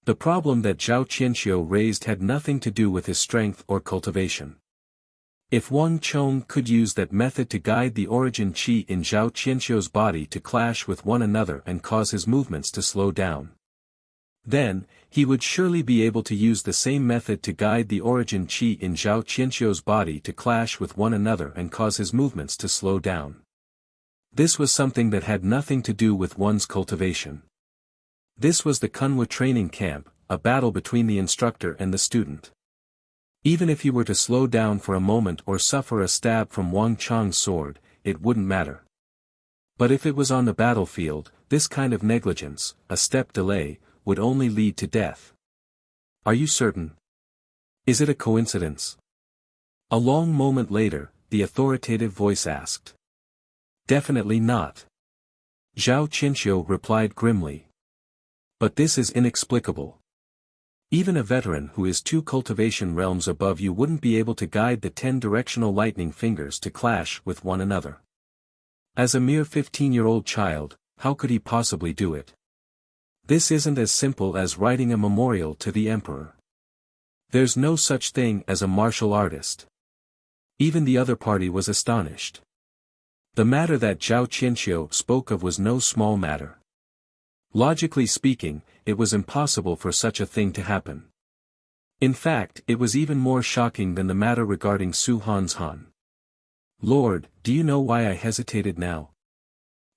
The problem that Zhao Qianqiu raised had nothing to do with his strength or cultivation. If Wang Chong could use that method to guide the origin qi in Zhao Qianqiu's body to clash with one another and cause his movements to slow down, then, he would surely be able to use the same method to guide the origin qi in Zhao Qianqiu's body to clash with one another and cause his movements to slow down. This was something that had nothing to do with one's cultivation. This was the Kunwa training camp, a battle between the instructor and the student. Even if he were to slow down for a moment or suffer a stab from Wang Chong's sword, it wouldn't matter. But if it was on the battlefield, this kind of negligence, a step delay, would only lead to death. Are you certain? Is it a coincidence? A long moment later, the authoritative voice asked. Definitely not. Zhao Qianqiu replied grimly. But this is inexplicable. Even a veteran who is 2 cultivation realms above you wouldn't be able to guide the 10 directional lightning fingers to clash with one another. As a mere 15-year-old child, how could he possibly do it? This isn't as simple as writing a memorial to the emperor. There's no such thing as a martial artist. Even the other party was astonished. The matter that Zhao Qianqiu spoke of was no small matter. Logically speaking, it was impossible for such a thing to happen. In fact, it was even more shocking than the matter regarding Su Han's Han. Lord, do you know why I hesitated now?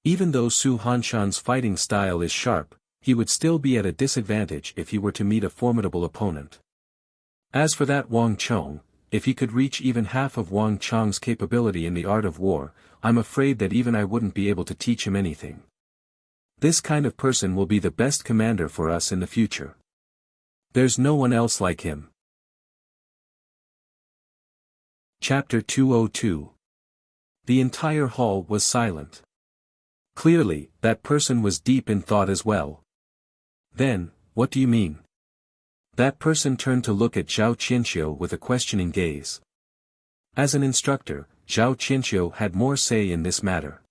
Even though Su Hanshan's fighting style is sharp, he would still be at a disadvantage if he were to meet a formidable opponent. As for that Wang Chong, if he could reach even half of Wang Chong's capability in the art of war, I'm afraid that even I wouldn't be able to teach him anything. This kind of person will be the best commander for us in the future. There's no one else like him. Chapter 202. The entire hall was silent. Clearly, that person was deep in thought as well. Then, what do you mean? That person turned to look at Zhao Qianqiu with a questioning gaze. As an instructor, Zhao Qianqiu had more say in this matter.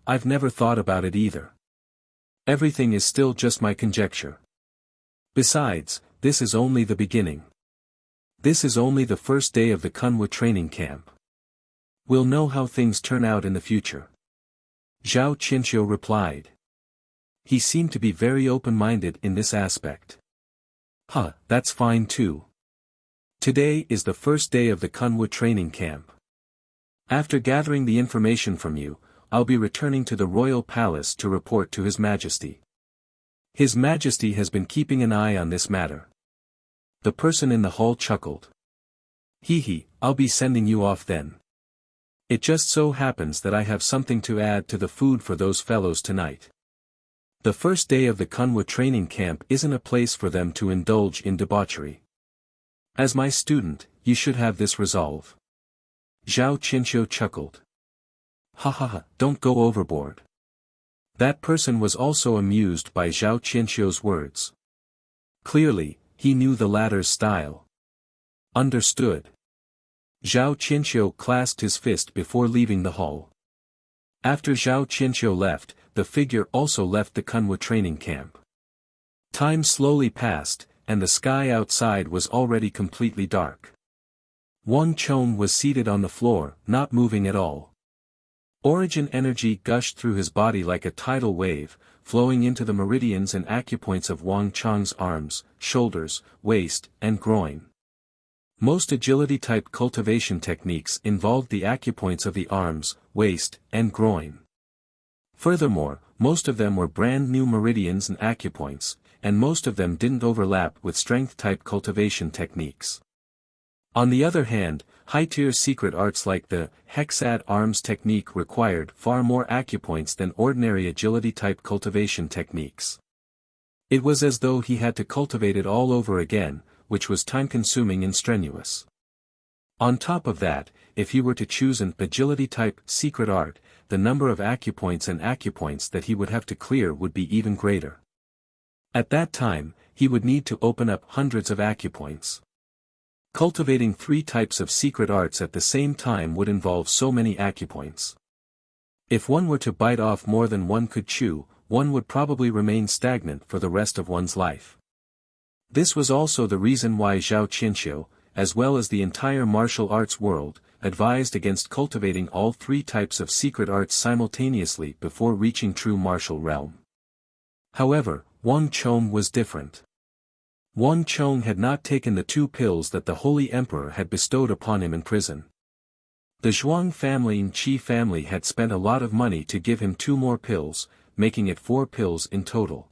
I've never thought about it either. Everything is still just my conjecture. Besides, this is only the beginning. This is only the first day of the Kunwa training camp. We'll know how things turn out in the future. Zhao Qianqiu replied. He seemed to be very open-minded in this aspect. That's fine too. Today is the first day of the Kunwa training camp. After gathering the information from you, I'll be returning to the royal palace to report to His Majesty. His Majesty has been keeping an eye on this matter. The person in the hall chuckled. I'll be sending you off then. It just so happens that I have something to add to the food for those fellows tonight. The first day of the Kunwa training camp isn't a place for them to indulge in debauchery. As my student, you should have this resolve. Zhao Qianqiu chuckled. Don't go overboard. That person was also amused by Zhao Qianqiu's words. Clearly, he knew the latter's style. Understood. Zhao Qianqiu clasped his fist before leaving the hall. After Zhao Qianqiu left, the figure also left the Kunwa training camp. Time slowly passed, and the sky outside was already completely dark. Wang Chong was seated on the floor, not moving at all. Origin energy gushed through his body like a tidal wave, flowing into the meridians and acupoints of Wang Chong's arms, shoulders, waist, and groin. Most agility-type cultivation techniques involved the acupoints of the arms, waist, and groin. Furthermore, most of them were brand new meridians and acupoints, and most of them didn't overlap with strength-type cultivation techniques. On the other hand, high-tier secret arts like the Hexad Arms technique required far more acupoints than ordinary agility-type cultivation techniques. It was as though he had to cultivate it all over again, which was time-consuming and strenuous. On top of that, if he were to choose an agility-type secret art, the number of acupoints that he would have to clear would be even greater. At that time, he would need to open up hundreds of acupoints. Cultivating 3 types of secret arts at the same time would involve so many acupoints. If one were to bite off more than one could chew, one would probably remain stagnant for the rest of one's life. This was also the reason why Zhao Qianxiu, as well as the entire martial arts world, advised against cultivating all 3 types of secret arts simultaneously before reaching true martial realm. However, Wang Chong was different. Wang Chong had not taken the 2 pills that the Holy Emperor had bestowed upon him in prison. The Zhuang family and Qi family had spent a lot of money to give him 2 more pills, making it 4 pills in total.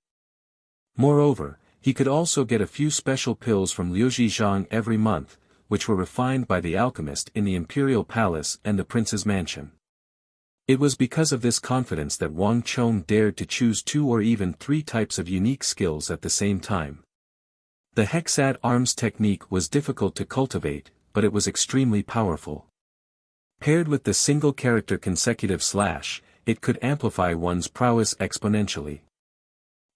Moreover, he could also get a few special pills from Liu Zhizhang every month, which were refined by the alchemist in the imperial palace and the prince's mansion. It was because of this confidence that Wang Chong dared to choose 2 or even 3 types of unique skills at the same time. The Hexad Arms technique was difficult to cultivate, but it was extremely powerful. Paired with the single-character consecutive slash, it could amplify one's prowess exponentially.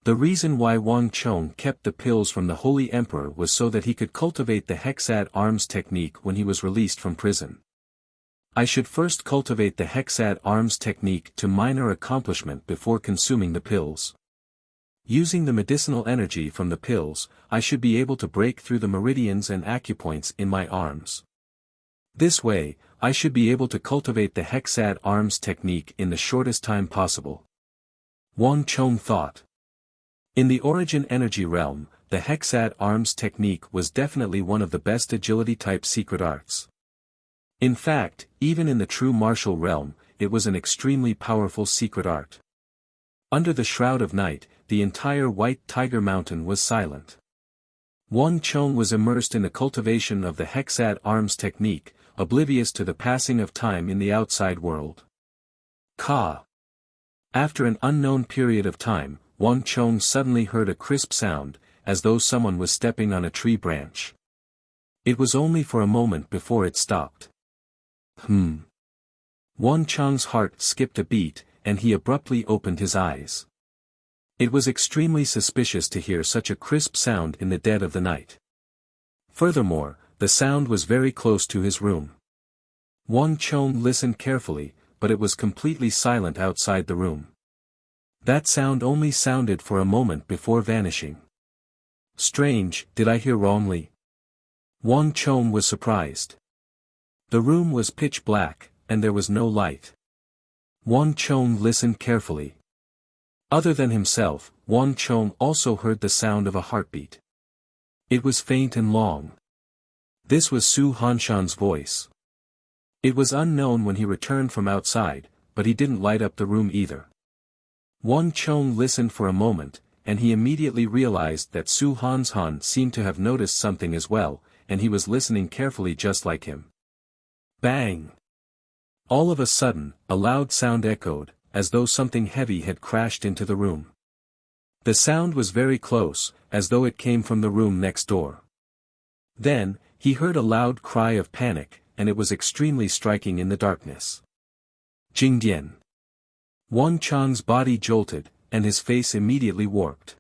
The reason why Wang Chong kept the pills from the Holy Emperor was so that he could cultivate the Hexad Arms technique when he was released from prison. I should first cultivate the Hexad Arms technique to minor accomplishment before consuming the pills. Using the medicinal energy from the pills, I should be able to break through the meridians and acupoints in my arms. This way, I should be able to cultivate the Hexad Arms technique in the shortest time possible. Wang Chong thought. In the origin energy realm, the Hexad Arms technique was definitely one of the best agility-type secret arts. In fact, even in the true martial realm, it was an extremely powerful secret art. Under the shroud of night, the entire White Tiger Mountain was silent. Wang Chong was immersed in the cultivation of the Hexad Arms technique, oblivious to the passing of time in the outside world. Ka. After an unknown period of time, Wang Chong suddenly heard a crisp sound, as though someone was stepping on a tree branch. It was only for a moment before it stopped. Wang Chong's heart skipped a beat, and he abruptly opened his eyes. It was extremely suspicious to hear such a crisp sound in the dead of the night. Furthermore, the sound was very close to his room. Wang Chong listened carefully, but it was completely silent outside the room. That sound only sounded for a moment before vanishing. Strange, did I hear wrongly? Wang Chong was surprised. The room was pitch black, and there was no light. Wang Chong listened carefully. Other than himself, Wang Chong also heard the sound of a heartbeat. It was faint and long. This was Su Hanshan's voice. It was unknown when he returned from outside, but he didn't light up the room either. Wang Chong listened for a moment, and he immediately realized that Su Hanshan seemed to have noticed something as well, and he was listening carefully just like him. Bang! All of a sudden, a loud sound echoed, as though something heavy had crashed into the room. The sound was very close, as though it came from the room next door. Then, he heard a loud cry of panic, and it was extremely striking in the darkness. Jingdian. Wang Chong's body jolted, and his face immediately warped.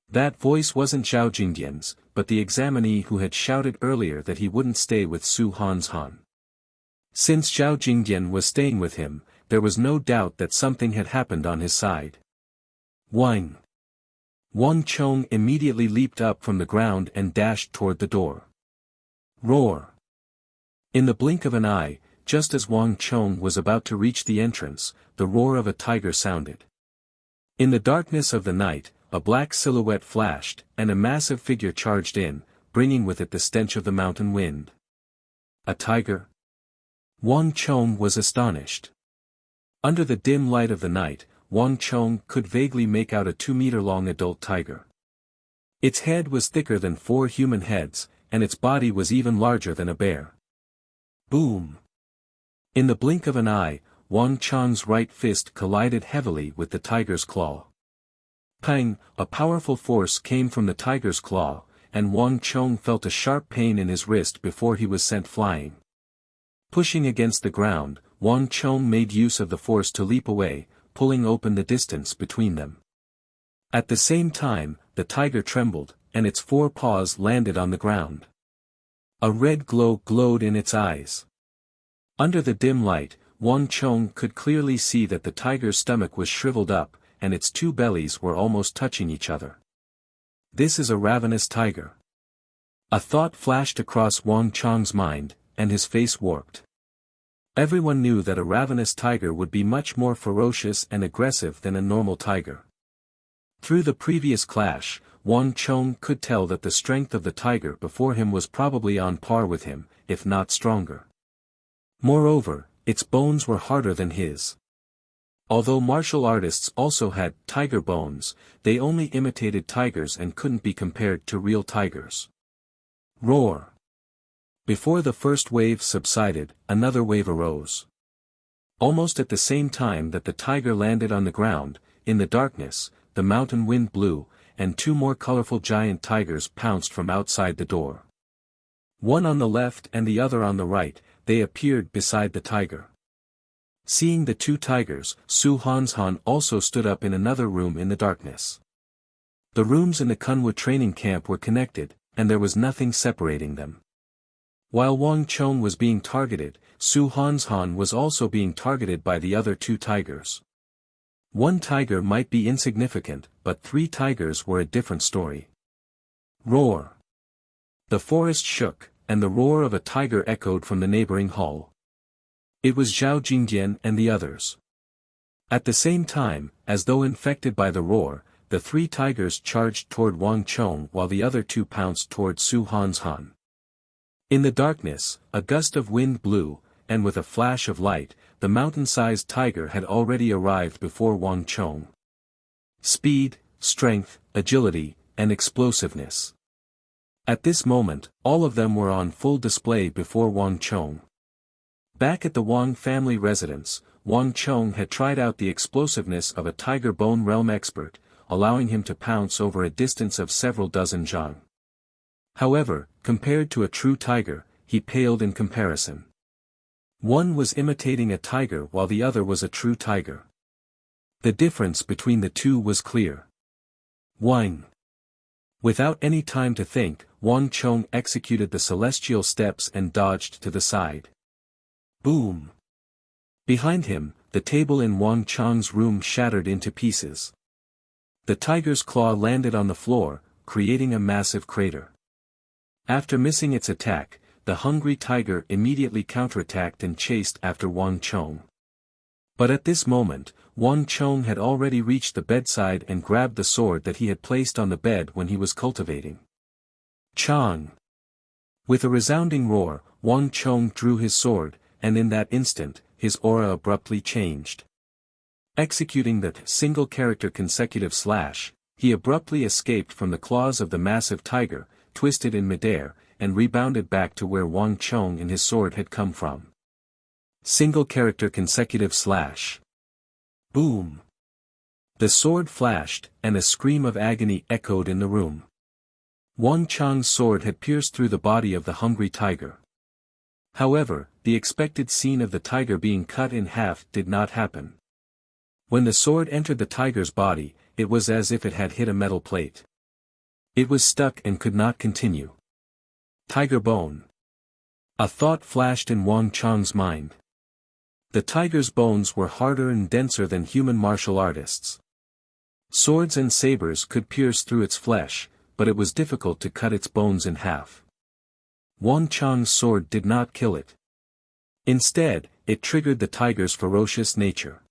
That voice wasn't Zhao Jingdian's, but the examinee who had shouted earlier that he wouldn't stay with Su Hanshan. Since Zhao Jingdian was staying with him, there was no doubt that something had happened on his side. Wang Chong immediately leaped up from the ground and dashed toward the door. Roar! In the blink of an eye, just as Wang Chong was about to reach the entrance, the roar of a tiger sounded. In the darkness of the night, a black silhouette flashed, and a massive figure charged in, bringing with it the stench of the mountain wind. A tiger? Wang Chong was astonished. Under the dim light of the night, Wang Chong could vaguely make out a 2-meter-long adult tiger. Its head was thicker than 4 human heads, and its body was even larger than a bear. Boom! In the blink of an eye, Wang Chong's right fist collided heavily with the tiger's claw. Pang! A powerful force came from the tiger's claw, and Wang Chong felt a sharp pain in his wrist before he was sent flying. Pushing against the ground, Wang Chong made use of the force to leap away, pulling open the distance between them. At the same time, the tiger trembled, and its 4 paws landed on the ground. A red glow glowed in its eyes. Under the dim light, Wang Chong could clearly see that the tiger's stomach was shriveled up, and its 2 bellies were almost touching each other. This is a ravenous tiger. A thought flashed across Wang Chong's mind, and his face warped. Everyone knew that a ravenous tiger would be much more ferocious and aggressive than a normal tiger. Through the previous clash, Wang Chong could tell that the strength of the tiger before him was probably on par with him, if not stronger. Moreover, its bones were harder than his. Although martial artists also had tiger bones, they only imitated tigers and couldn't be compared to real tigers. Roar! Before the first wave subsided, another wave arose. Almost at the same time that the tiger landed on the ground, in the darkness, the mountain wind blew, and 2 more colorful giant tigers pounced from outside the door. One on the left and the other on the right, they appeared beside the tiger. Seeing the 2 tigers, Su Hanshan also stood up in another room in the darkness. The rooms in the Kunwa training camp were connected, and there was nothing separating them. While Wang Chong was being targeted, Su Hanshan was also being targeted by the other 2 tigers. 1 tiger might be insignificant, but 3 tigers were a different story. Roar! The forest shook, and the roar of a tiger echoed from the neighboring hall. It was Zhao Jingdian and the others. At the same time, as though infected by the roar, the 3 tigers charged toward Wang Chong while the other 2 pounced toward Su Hanshan. In the darkness, a gust of wind blew, and with a flash of light, the mountain-sized tiger had already arrived before Wang Chong. Speed, strength, agility, and explosiveness. At this moment, all of them were on full display before Wang Chong. Back at the Wang family residence, Wang Chong had tried out the explosiveness of a tiger bone realm expert, allowing him to pounce over a distance of several dozen zhang. However, compared to a true tiger, he paled in comparison. One was imitating a tiger while the other was a true tiger. The difference between the 2 was clear. Wang! Without any time to think, Wang Chong executed the celestial steps and dodged to the side. Boom! Behind him, the table in Wang Chong's room shattered into pieces. The tiger's claw landed on the floor, creating a massive crater. After missing its attack, the hungry tiger immediately counterattacked and chased after Wang Chong. But at this moment, Wang Chong had already reached the bedside and grabbed the sword that he had placed on the bed when he was cultivating. Chong! With a resounding roar, Wang Chong drew his sword, and in that instant, his aura abruptly changed. Executing the single-character consecutive slash, he abruptly escaped from the claws of the massive tiger, twisted in midair, and rebounded back to where Wang Chong and his sword had come from. Single-character consecutive slash. Boom! The sword flashed, and a scream of agony echoed in the room. Wang Chong's sword had pierced through the body of the hungry tiger. However, the expected scene of the tiger being cut in half did not happen. When the sword entered the tiger's body, it was as if it had hit a metal plate. It was stuck and could not continue. Tiger bone. A thought flashed in Wang Chong's mind. The tiger's bones were harder and denser than human martial artists. Swords and sabers could pierce through its flesh, but it was difficult to cut its bones in half. Wang Chong's sword did not kill it. Instead, it triggered the tiger's ferocious nature.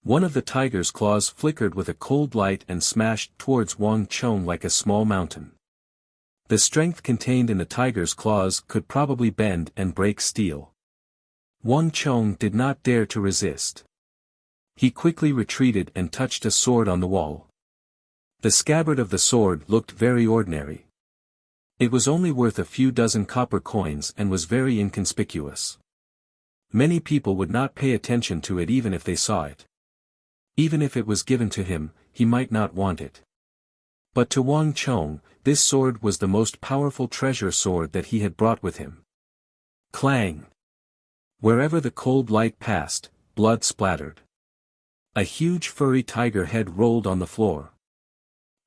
One of the tiger's claws flickered with a cold light and smashed towards Wang Chong like a small mountain. The strength contained in the tiger's claws could probably bend and break steel. Wang Chong did not dare to resist. He quickly retreated and touched a sword on the wall. The scabbard of the sword looked very ordinary. It was only worth a few dozen copper coins and was very inconspicuous. Many people would not pay attention to it even if they saw it. Even if it was given to him, he might not want it. But to Wang Chong, this sword was the most powerful treasure sword that he had brought with him. Clang! Wherever the cold light passed, blood splattered. A huge furry tiger head rolled on the floor.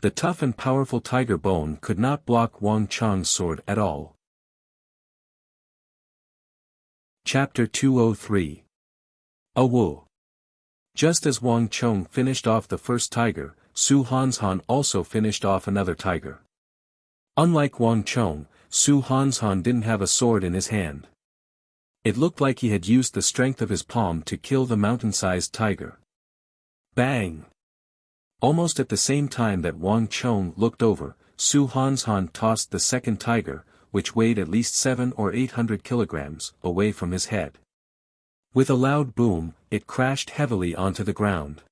The tough and powerful tiger bone could not block Wang Chong's sword at all. Chapter 203. A Wu. Just as Wang Chong finished off the first tiger, Su Hanshan also finished off another tiger. Unlike Wang Chong, Su Hanshan didn't have a sword in his hand. It looked like he had used the strength of his palm to kill the mountain-sized tiger. Bang! Almost at the same time that Wang Chong looked over, Su Hanshan tossed the second tiger, which weighed at least 700 or 800 kilograms, away from his head. With a loud boom, it crashed heavily onto the ground.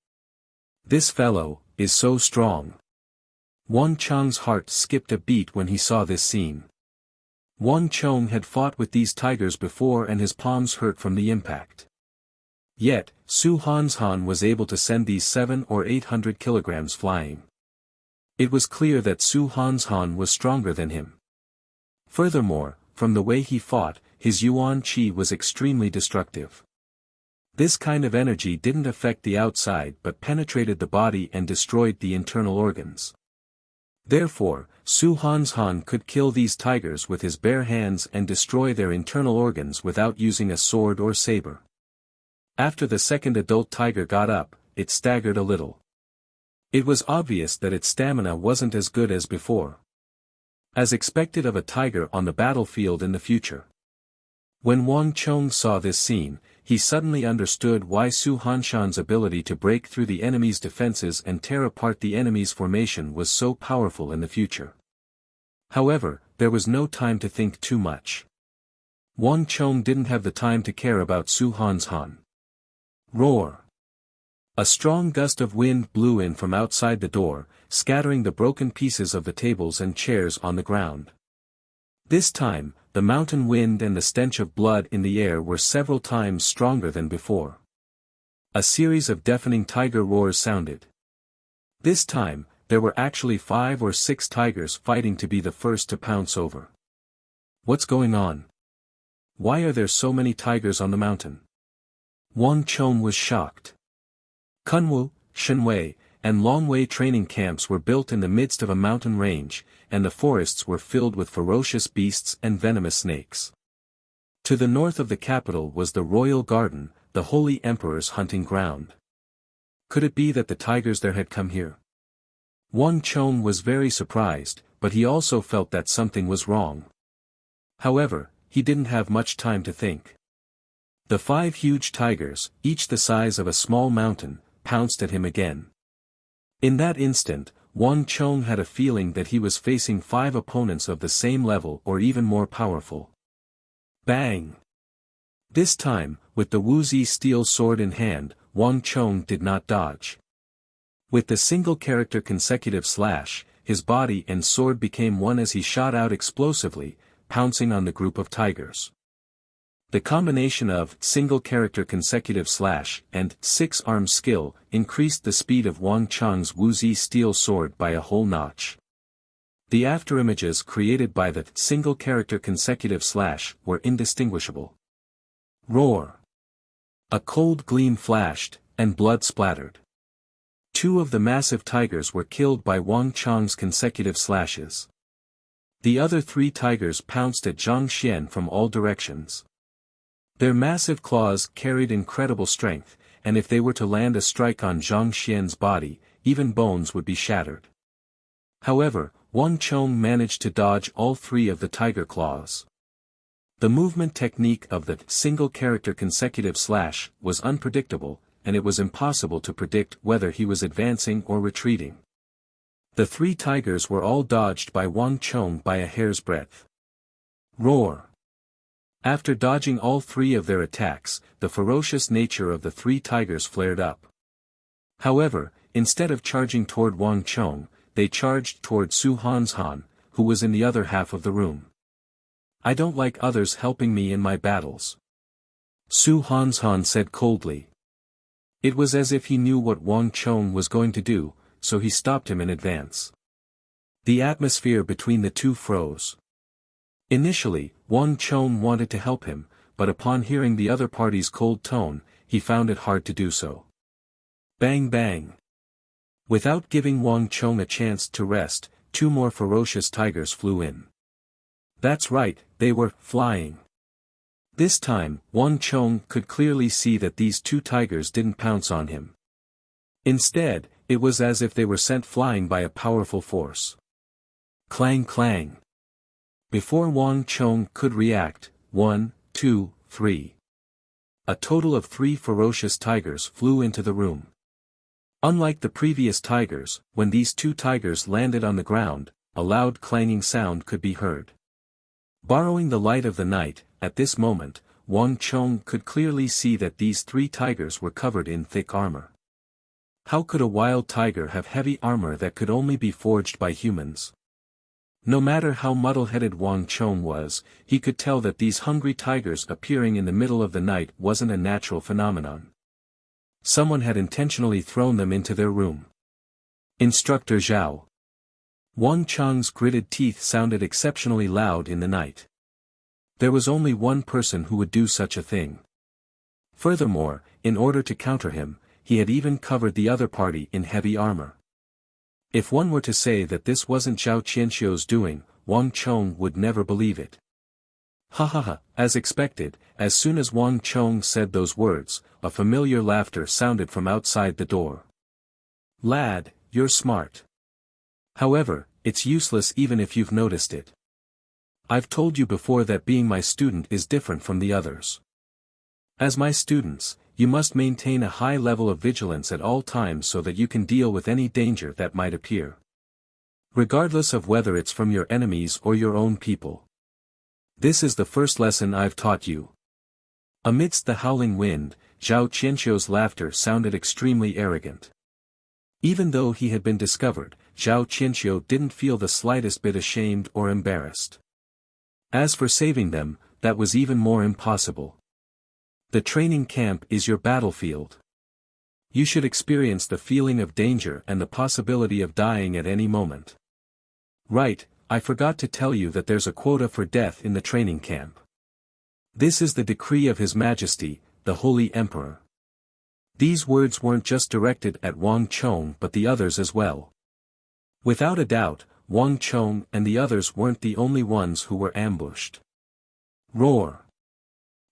This fellow is so strong. Wang Chong's heart skipped a beat when he saw this scene. Wang Chong had fought with these tigers before and his palms hurt from the impact. Yet, Su Hanshan was able to send these 700 or 800 kilograms flying. It was clear that Su Hanshan was stronger than him. Furthermore, from the way he fought, his Yuan Qi was extremely destructive. This kind of energy didn't affect the outside but penetrated the body and destroyed the internal organs. Therefore, Su Hanshan could kill these tigers with his bare hands and destroy their internal organs without using a sword or saber. After the second adult tiger got up, it staggered a little. It was obvious that its stamina wasn't as good as before. As expected of a tiger on the battlefield in the future. When Wang Chong saw this scene, he suddenly understood why Su Hanshan's ability to break through the enemy's defenses and tear apart the enemy's formation was so powerful in the future. However, there was no time to think too much. Wang Chong didn't have the time to care about Su Hanshan. Roar! A strong gust of wind blew in from outside the door, scattering the broken pieces of the tables and chairs on the ground. This time, the mountain wind and the stench of blood in the air were several times stronger than before. A series of deafening tiger roars sounded. This time, there were actually 5 or 6 tigers fighting to be the first to pounce over. What's going on? Why are there so many tigers on the mountain? Wang Chong was shocked. Kunwu, Shenwei, and Longwei training camps were built in the midst of a mountain range, and the forests were filled with ferocious beasts and venomous snakes. To the north of the capital was the royal garden, the holy emperor's hunting ground. Could it be that the tigers there had come here? Wang Chong was very surprised, but he also felt that something was wrong. However, he didn't have much time to think. The 5 huge tigers, each the size of a small mountain, pounced at him again. In that instant, Wang Chong had a feeling that he was facing 5 opponents of the same level or even more powerful. Bang! This time, with the Wuxia steel sword in hand, Wang Chong did not dodge. With the single-character consecutive slash, his body and sword became one as he shot out explosively, pouncing on the group of tigers. The combination of single-character consecutive slash and 6-arm skill increased the speed of Wang Chong's Wuxia steel sword by a whole notch. The afterimages created by the single-character consecutive slash were indistinguishable. Roar! A cold gleam flashed, and blood splattered. 2 of the massive tigers were killed by Wang Chong's consecutive slashes. The other 3 tigers pounced at Zhang Xian from all directions. Their massive claws carried incredible strength, and if they were to land a strike on Zhang Xian's body, even bones would be shattered. However, Wang Chong managed to dodge all 3 of the tiger claws. The movement technique of the single-character consecutive slash was unpredictable, and it was impossible to predict whether he was advancing or retreating. The 3 tigers were all dodged by Wang Chong by a hair's breadth. Roar! After dodging all 3 of their attacks, the ferocious nature of the 3 tigers flared up. However, instead of charging toward Wang Chong, they charged toward Su Hanshan, who was in the other half of the room. I don't like others helping me in my battles, Su Hanshan said coldly. It was as if he knew what Wang Chong was going to do, so he stopped him in advance. The atmosphere between the two froze. Initially, Wang Chong wanted to help him, but upon hearing the other party's cold tone, he found it hard to do so. Bang bang. Without giving Wang Chong a chance to rest, two more ferocious tigers flew in. That's right, they were flying. This time, Wang Chong could clearly see that these two tigers didn't pounce on him. Instead, it was as if they were sent flying by a powerful force. Clang clang. Before Wang Chong could react, 1, 2, 3. A total of 3 ferocious tigers flew into the room. Unlike the previous tigers, when these two tigers landed on the ground, a loud clanging sound could be heard. Borrowing the light of the night, at this moment, Wang Chong could clearly see that these 3 tigers were covered in thick armor. How could a wild tiger have heavy armor that could only be forged by humans? No matter how muddle-headed Wang Chong was, he could tell that these hungry tigers appearing in the middle of the night wasn't a natural phenomenon. Someone had intentionally thrown them into their room. Instructor Zhao. Wang Chong's gritted teeth sounded exceptionally loud in the night. There was only one person who would do such a thing. Furthermore, in order to counter him, he had even covered the other party in heavy armor. If one were to say that this wasn't Zhao Qianxiu's doing, Wang Chong would never believe it. Ha ha ha, as expected, as soon as Wang Chong said those words, a familiar laughter sounded from outside the door. Lad, you're smart. However, it's useless even if you've noticed it. I've told you before that being my student is different from the others. As my students, you must maintain a high level of vigilance at all times so that you can deal with any danger that might appear. Regardless of whether it's from your enemies or your own people. This is the first lesson I've taught you. Amidst the howling wind, Zhao Qianxiu's laughter sounded extremely arrogant. Even though he had been discovered, Zhao Qianxiu didn't feel the slightest bit ashamed or embarrassed. As for saving them, that was even more impossible. The training camp is your battlefield. You should experience the feeling of danger and the possibility of dying at any moment. Right, I forgot to tell you that there's a quota for death in the training camp. This is the decree of His Majesty, the Holy Emperor. These words weren't just directed at Wang Chong but the others as well. Without a doubt, Wang Chong and the others weren't the only ones who were ambushed. Roar!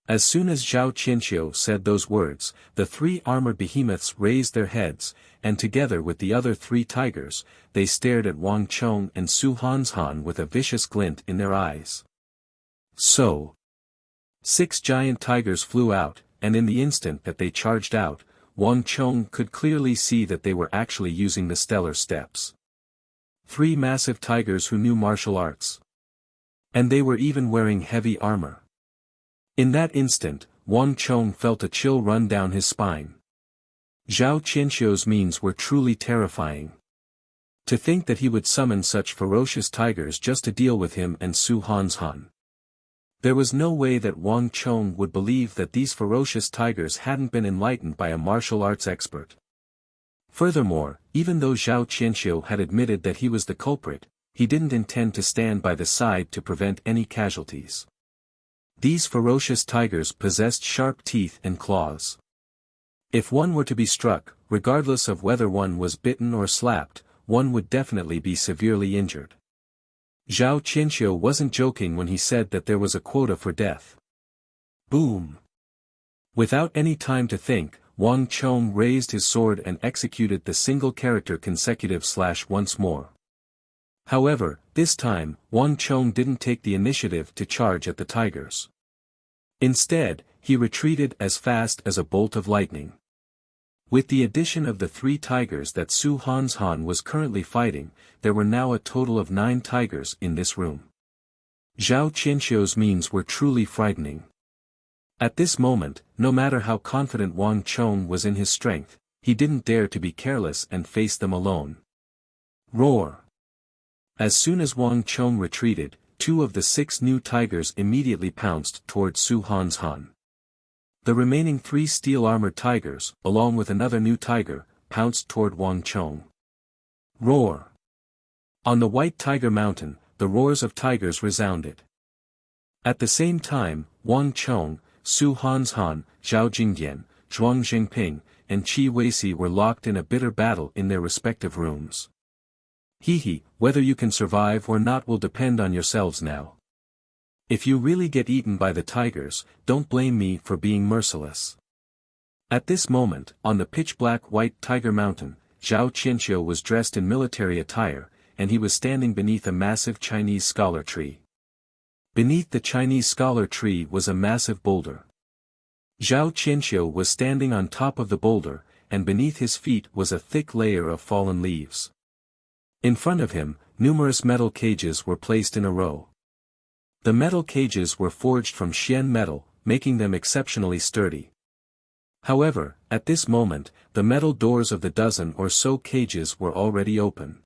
As soon as Zhao Qianxiu said those words, the 3 armored behemoths raised their heads, and together with the other 3 tigers, they stared at Wang Chong and Su Hanshan with a vicious glint in their eyes. So, 6 giant tigers flew out, and in the instant that they charged out, Wang Chong could clearly see that they were actually using the stellar steps. 3 massive tigers who knew martial arts. And they were even wearing heavy armor. In that instant, Wang Chong felt a chill run down his spine. Zhao Qianxiu's means were truly terrifying. To think that he would summon such ferocious tigers just to deal with him and Su Hanshan. There was no way that Wang Chong would believe that these ferocious tigers hadn't been enlightened by a martial arts expert. Furthermore, even though Zhao Qianxiu had admitted that he was the culprit, he didn't intend to stand by the side to prevent any casualties. These ferocious tigers possessed sharp teeth and claws. If one were to be struck, regardless of whether one was bitten or slapped, one would definitely be severely injured. Zhao Qianxiu wasn't joking when he said that there was a quota for death. Boom! Without any time to think, Wang Chong raised his sword and executed the single character consecutive slash once more. However, this time, Wang Chong didn't take the initiative to charge at the tigers. Instead, he retreated as fast as a bolt of lightning. With the addition of the 3 tigers that Su Hanshan was currently fighting, there were now a total of 9 tigers in this room. Zhao Qianxiu's means were truly frightening. At this moment, no matter how confident Wang Chong was in his strength, he didn't dare to be careless and face them alone. Roar! As soon as Wang Chong retreated, 2 of the 6 new tigers immediately pounced toward Su Han's Han. The remaining 3 steel-armored tigers, along with another new tiger, pounced toward Wang Chong. Roar! On the White Tiger Mountain, the roars of tigers resounded. At the same time, Wang Chong, Su Han's Han, Zhao Jingdian, Zhuang Jingping, and Qi Weisi were locked in a bitter battle in their respective rooms. Hee, whether you can survive or not will depend on yourselves now. If you really get eaten by the tigers, don't blame me for being merciless. At this moment, on the pitch-black White Tiger Mountain, Zhao Qianxiu was dressed in military attire, and he was standing beneath a massive Chinese scholar tree. Beneath the Chinese scholar tree was a massive boulder. Zhao Qianxiu was standing on top of the boulder, and beneath his feet was a thick layer of fallen leaves. In front of him, numerous metal cages were placed in a row. The metal cages were forged from Xian metal, making them exceptionally sturdy. However, at this moment, the metal doors of the dozen or so cages were already open.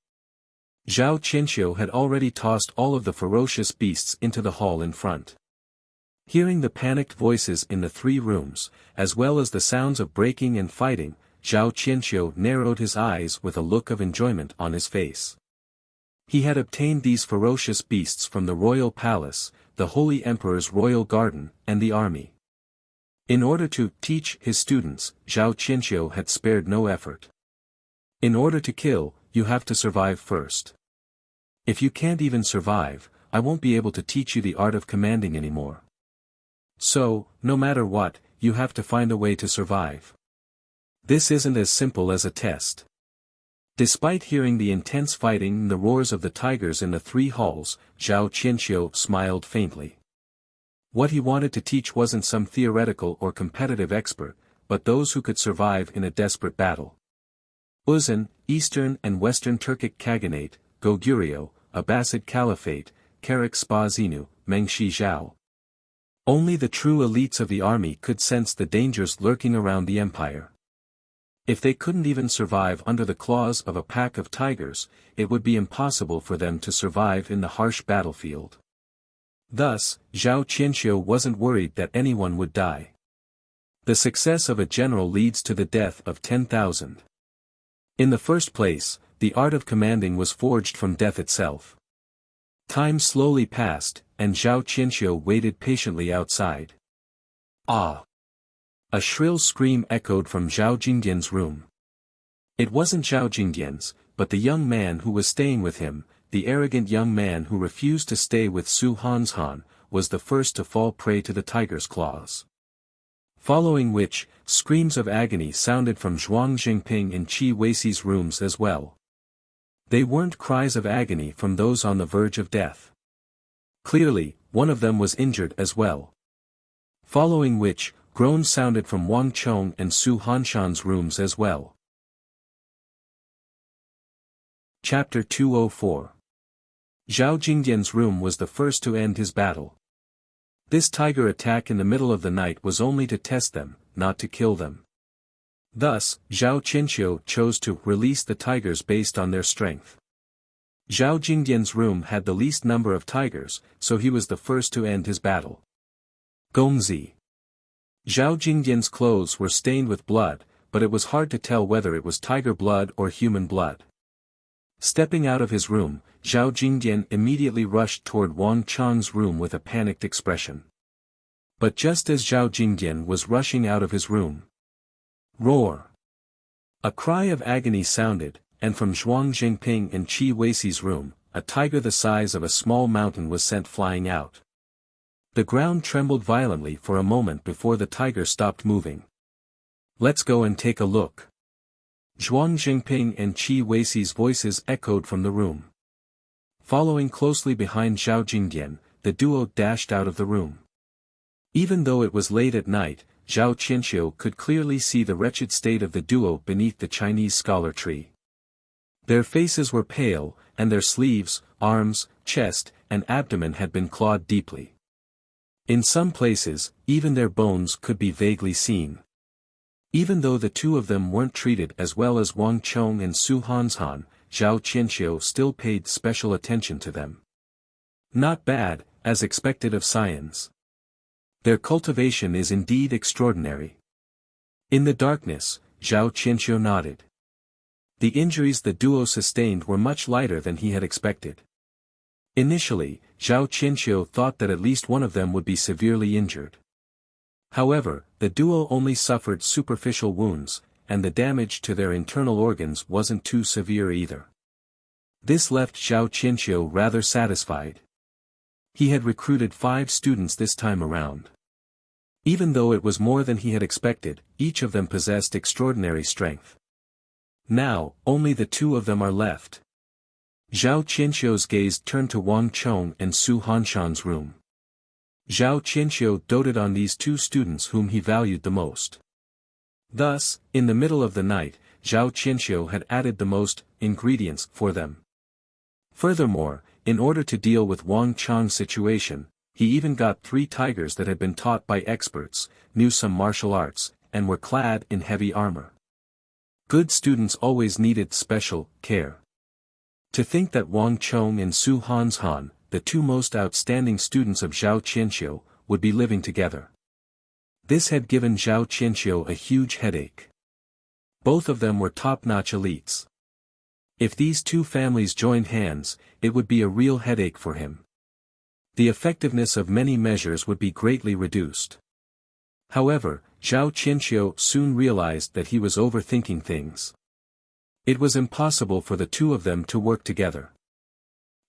Zhao Qianxiu had already tossed all of the ferocious beasts into the hall in front. Hearing the panicked voices in the 3 rooms, as well as the sounds of breaking and fighting, Zhao Qianxiu narrowed his eyes with a look of enjoyment on his face. He had obtained these ferocious beasts from the royal palace, the Holy Emperor's royal garden, and the army. In order to teach his students, Zhao Qianxiu had spared no effort. In order to kill, you have to survive first. If you can't even survive, I won't be able to teach you the art of commanding anymore. So, no matter what, you have to find a way to survive. This isn't as simple as a test. Despite hearing the intense fighting and the roars of the tigers in the 3 halls, Zhao Qianxiu smiled faintly. What he wanted to teach wasn't some theoretical or competitive expert, but those who could survive in a desperate battle. Uzan, Eastern and Western Turkic Khaganate, Goguryeo, Abbasid Caliphate, Karak Spazinu, Mengshi Zhao. Only the true elites of the army could sense the dangers lurking around the empire. If they couldn't even survive under the claws of a pack of tigers, it would be impossible for them to survive in the harsh battlefield. Thus, Zhao Qianxiu wasn't worried that anyone would die. The success of a general leads to the death of 10,000. In the first place, the art of commanding was forged from death itself. Time slowly passed, and Zhao Qianxiu waited patiently outside. Ah! A shrill scream echoed from Zhao Jingdian's room. It wasn't Zhao Jingdian's, but the young man who was staying with him, the arrogant young man who refused to stay with Su Han's Han, was the first to fall prey to the tiger's claws. Following which, screams of agony sounded from Zhuang Jingping and Qi Weisi's rooms as well. They weren't cries of agony from those on the verge of death. Clearly, one of them was injured as well. Following which, groans sounded from Wang Chong and Su Hanshan's rooms as well. Chapter 204. Zhao Jingdian's room was the first to end his battle. This tiger attack in the middle of the night was only to test them, not to kill them. Thus, Zhao Qianxiu chose to release the tigers based on their strength. Zhao Jingdian's room had the least number of tigers, so he was the first to end his battle. Gongzi. Zhao Jingdian's clothes were stained with blood, but it was hard to tell whether it was tiger blood or human blood. Stepping out of his room, Zhao Jingdian immediately rushed toward Wang Chong's room with a panicked expression. But just as Zhao Jingdian was rushing out of his room, roar! A cry of agony sounded, and from Zhuang Jingping and Qi Weisi's room, a tiger the size of a small mountain was sent flying out. The ground trembled violently for a moment before the tiger stopped moving. Let's go and take a look. Zhuang Jingping and Qi Weisi's voices echoed from the room. Following closely behind Zhao Jingdian, the duo dashed out of the room. Even though it was late at night, Zhao Qianxiu could clearly see the wretched state of the duo beneath the Chinese scholar tree. Their faces were pale, and their sleeves, arms, chest, and abdomen had been clawed deeply. In some places, even their bones could be vaguely seen. Even though the two of them weren't treated as well as Wang Chong and Su Hanshan, Zhao Qianxiu still paid special attention to them. Not bad, as expected of scions. Their cultivation is indeed extraordinary. In the darkness, Zhao Qianxiu nodded. The injuries the duo sustained were much lighter than he had expected. Initially, Zhao Qianxiu thought that at least one of them would be severely injured. However, the duo only suffered superficial wounds, and the damage to their internal organs wasn't too severe either. This left Zhao Qianxiu rather satisfied. He had recruited 5 students this time around. Even though it was more than he had expected, each of them possessed extraordinary strength. Now, only the 2 of them are left. Zhao Qianxiu's gaze turned to Wang Chong and Su Hanshan's room. Zhao Qianxiu doted on these 2 students whom he valued the most. Thus, in the middle of the night, Zhao Qianxiu had added the most ingredients for them. Furthermore, in order to deal with Wang Chong's situation, he even got 3 tigers that had been taught by experts, knew some martial arts, and were clad in heavy armor. Good students always needed special care. To think that Wang Chong and Su Hanshan, the 2 most outstanding students of Zhao Qianxiu, would be living together. This had given Zhao Qianxiu a huge headache. Both of them were top-notch elites. If these 2 families joined hands, it would be a real headache for him. The effectiveness of many measures would be greatly reduced. However, Zhao Qianxiu soon realized that he was overthinking things. It was impossible for the 2 of them to work together.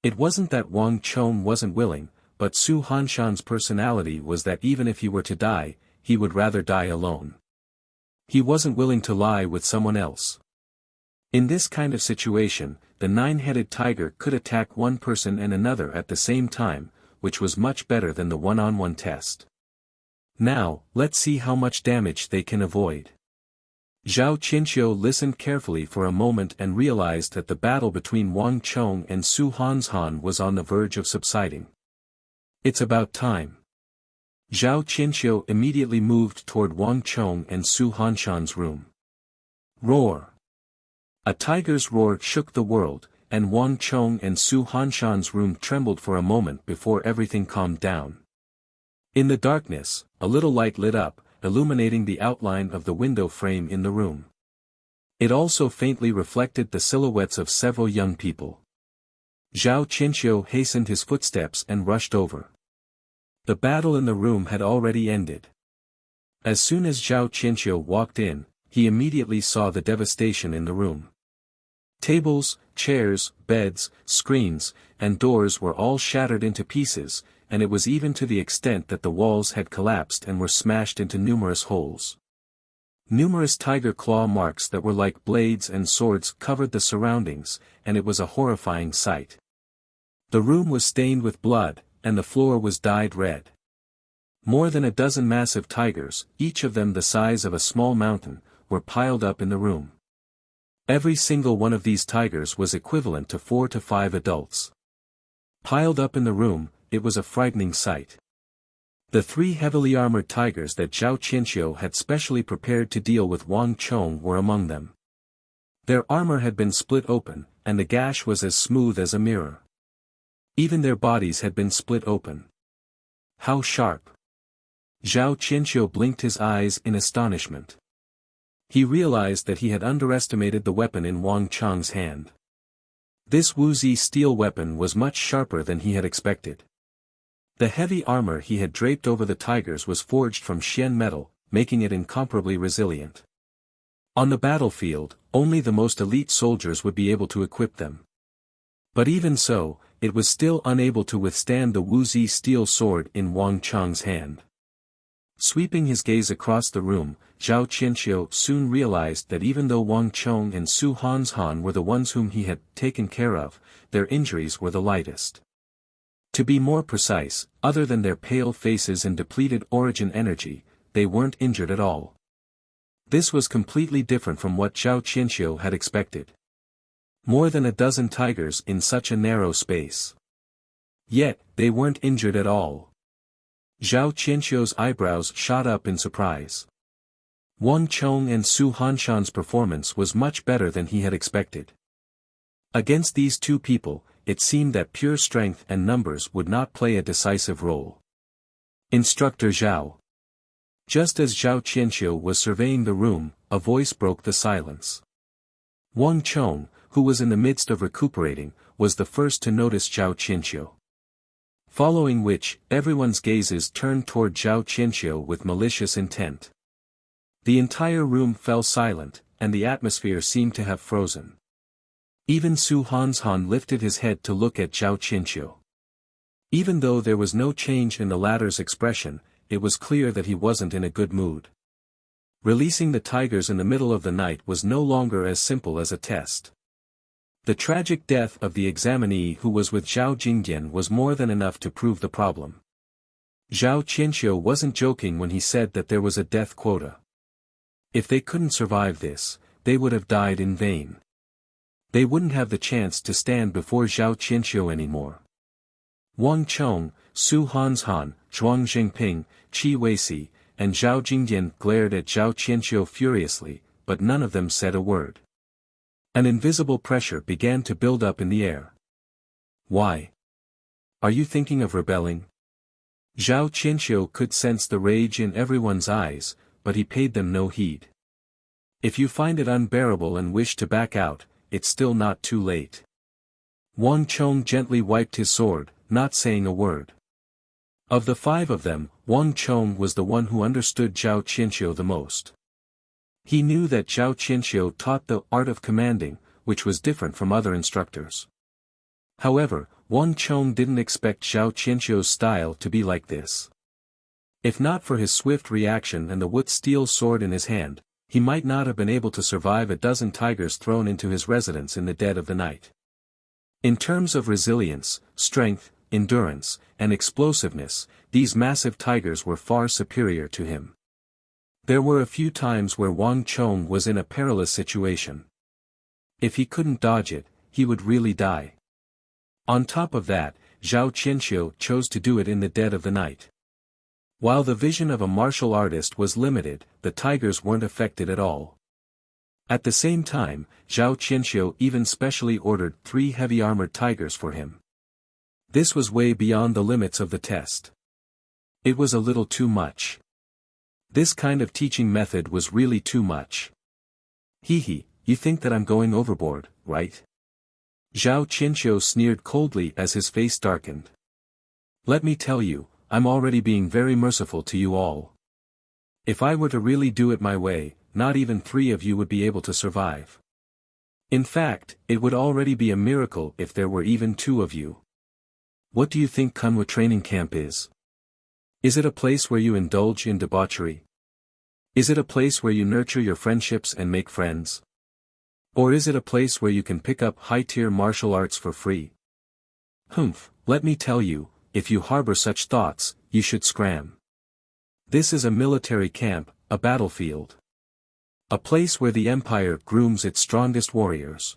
It wasn't that Wang Chong wasn't willing, but Su Hanshan's personality was that even if he were to die, he would rather die alone. He wasn't willing to lie with someone else. In this kind of situation, the 9-headed tiger could attack one person and another at the same time, which was much better than the one-on-one test. Now, let's see how much damage they can avoid. Zhao Qianxiu listened carefully for a moment and realized that the battle between Wang Chong and Su Hanshan was on the verge of subsiding. It's about time. Zhao Qianxiu immediately moved toward Wang Chong and Su Hanshan's room. Roar! A tiger's roar shook the world, and Wang Chong and Su Hanshan's room trembled for a moment before everything calmed down. In the darkness, a little light lit up, illuminating the outline of the window frame in the room. It also faintly reflected the silhouettes of several young people. Zhao Qianxiu hastened his footsteps and rushed over. The battle in the room had already ended. As soon as Zhao Qianxiu walked in, he immediately saw the devastation in the room. Tables, chairs, beds, screens, and doors were all shattered into pieces, and it was even to the extent that the walls had collapsed and were smashed into numerous holes. Numerous tiger claw marks that were like blades and swords covered the surroundings, and it was a horrifying sight. The room was stained with blood, and the floor was dyed red. More than a dozen massive tigers, each of them the size of a small mountain, were piled up in the room. Every single one of these tigers was equivalent to 4 to 5 adults. Piled up in the room, it was a frightening sight. The 3 heavily armored tigers that Zhao Qianxiu had specially prepared to deal with Wang Chong were among them. Their armor had been split open, and the gash was as smooth as a mirror. Even their bodies had been split open. How sharp! Zhao Qianxiu blinked his eyes in astonishment. He realized that he had underestimated the weapon in Wang Chong's hand. This Wuxia steel weapon was much sharper than he had expected. The heavy armor he had draped over the tigers was forged from Xian metal, making it incomparably resilient. On the battlefield, only the most elite soldiers would be able to equip them. But even so, it was still unable to withstand the Wuxia steel sword in Wang Chong's hand. Sweeping his gaze across the room, Zhao Qianxiu soon realized that even though Wang Chong and Su Hanshan were the ones whom he had taken care of, their injuries were the lightest. To be more precise, other than their pale faces and depleted origin energy, they weren't injured at all. This was completely different from what Zhao Qianxiu had expected. More than a dozen tigers in such a narrow space. Yet, they weren't injured at all. Zhao Qianxiu's eyebrows shot up in surprise. Wang Chong and Su Hanshan's performance was much better than he had expected. Against these two people, it seemed that pure strength and numbers would not play a decisive role. Instructor Zhao. Just as Zhao Qianqiu was surveying the room, a voice broke the silence. Wang Chong, who was in the midst of recuperating, was the first to notice Zhao Qianqiu. Following which, everyone's gazes turned toward Zhao Qianqiu with malicious intent. The entire room fell silent, and the atmosphere seemed to have frozen. Even Su Hanshan lifted his head to look at Zhao Qianqiu. Even though there was no change in the latter's expression, it was clear that he wasn't in a good mood. Releasing the tigers in the middle of the night was no longer as simple as a test. The tragic death of the examinee who was with Zhao Jingdian was more than enough to prove the problem. Zhao Qianqiu wasn't joking when he said that there was a death quota. If they couldn't survive this, they would have died in vain. They wouldn't have the chance to stand before Zhao Qianqiu anymore. Wang Chong, Su Hanshan, Zhuang Jingping, Qi Weisi, and Zhao Jingdian glared at Zhao Qianqiu furiously, but none of them said a word. An invisible pressure began to build up in the air. Why? Are you thinking of rebelling? Zhao Qianqiu could sense the rage in everyone's eyes, but he paid them no heed. If you find it unbearable and wish to back out, it's still not too late. Wang Chong gently wiped his sword, not saying a word. Of the five of them, Wang Chong was the one who understood Zhao Qianqiu the most. He knew that Zhao Qianqiu taught the art of commanding, which was different from other instructors. However, Wang Chong didn't expect Zhao Qianqiu's style to be like this. If not for his swift reaction and the wood steel sword in his hand, he might not have been able to survive a dozen tigers thrown into his residence in the dead of the night. In terms of resilience, strength, endurance, and explosiveness, these massive tigers were far superior to him. There were a few times where Wang Chong was in a perilous situation. If he couldn't dodge it, he would really die. On top of that, Zhao Qianqiu chose to do it in the dead of the night. While the vision of a martial artist was limited, the tigers weren't affected at all. At the same time, Zhao Qianqiu even specially ordered 3 heavy armored tigers for him. This was way beyond the limits of the test. It was a little too much. This kind of teaching method was really too much. Hee, you think that I'm going overboard, right? Zhao Qianqiu sneered coldly as his face darkened. Let me tell you, I'm already being very merciful to you all. If I were to really do it my way, not even 3 of you would be able to survive. In fact, it would already be a miracle if there were even 2 of you. What do you think Kunwa training camp is? Is it a place where you indulge in debauchery? Is it a place where you nurture your friendships and make friends? Or is it a place where you can pick up high-tier martial arts for free? Humph, let me tell you, if you harbor such thoughts, you should scram. This is a military camp, a battlefield. A place where the Empire grooms its strongest warriors.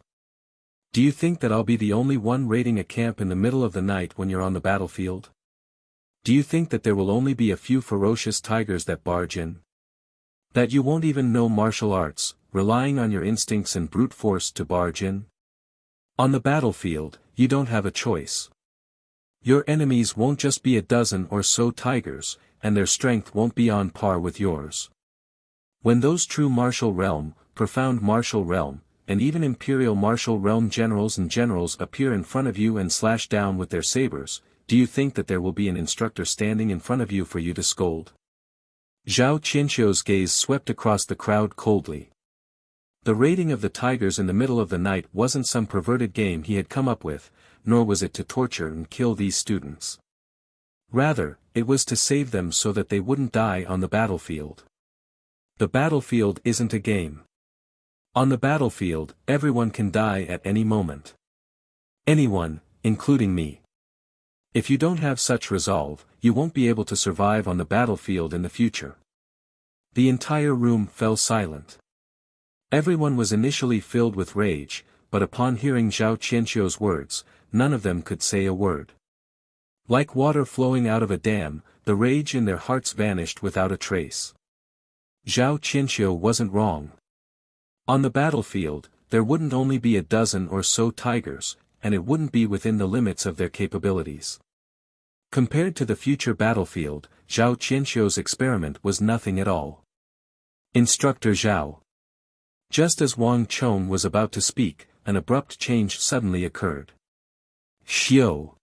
Do you think that I'll be the only one raiding a camp in the middle of the night when you're on the battlefield? Do you think that there will only be a few ferocious tigers that barge in? That you won't even know martial arts, relying on your instincts and brute force to barge in? On the battlefield, you don't have a choice. Your enemies won't just be a dozen or so tigers, and their strength won't be on par with yours. When those true martial realm, profound martial realm, and even imperial martial realm generals and generals appear in front of you and slash down with their sabers, do you think that there will be an instructor standing in front of you for you to scold? Zhao Qianqiu's gaze swept across the crowd coldly. The raiding of the tigers in the middle of the night wasn't some perverted game he had come up with, nor was it to torture and kill these students. Rather, it was to save them so that they wouldn't die on the battlefield. The battlefield isn't a game. On the battlefield, everyone can die at any moment. Anyone, including me. If you don't have such resolve, you won't be able to survive on the battlefield in the future. The entire room fell silent. Everyone was initially filled with rage, but upon hearing Zhao Qianqiu's words, none of them could say a word. Like water flowing out of a dam, the rage in their hearts vanished without a trace. Zhao Qianxiu wasn't wrong. On the battlefield, there wouldn't only be a dozen or so tigers, and it wouldn't be within the limits of their capabilities. Compared to the future battlefield, Zhao Qianxiu's experiment was nothing at all. Instructor Zhao. Just as Wang Chong was about to speak, an abrupt change suddenly occurred. Xiao.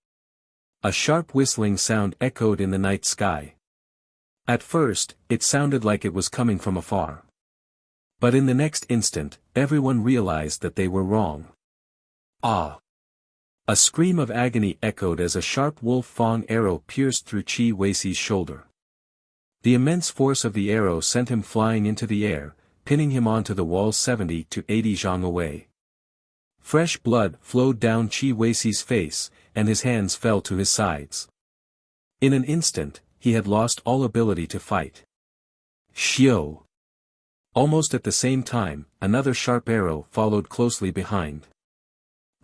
A sharp whistling sound echoed in the night sky. At first, it sounded like it was coming from afar. But in the next instant, everyone realized that they were wrong. Ah! A scream of agony echoed as a sharp wolf-fang arrow pierced through Qi Weixi's shoulder. The immense force of the arrow sent him flying into the air, pinning him onto the wall 70 to 80 zhang away. Fresh blood flowed down Qi Weixi's face, and his hands fell to his sides. In an instant, he had lost all ability to fight. Xiao. Almost at the same time, another sharp arrow followed closely behind.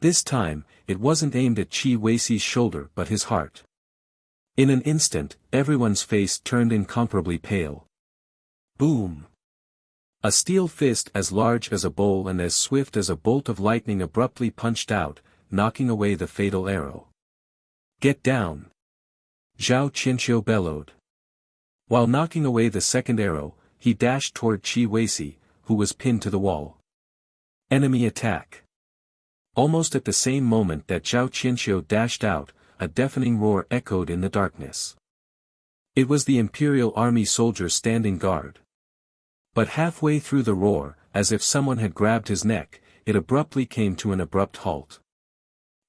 This time, it wasn't aimed at Qi Weixi's shoulder but his heart. In an instant, everyone's face turned incomparably pale. Boom! A steel fist as large as a bowl and as swift as a bolt of lightning abruptly punched out, knocking away the fatal arrow. Get down! Zhao Qianxiu bellowed. While knocking away the second arrow, he dashed toward Qi Weici, who was pinned to the wall. Enemy attack! Almost at the same moment that Zhao Qianxiu dashed out, a deafening roar echoed in the darkness. It was the Imperial Army soldier standing guard. But halfway through the roar, as if someone had grabbed his neck, it abruptly came to an abrupt halt.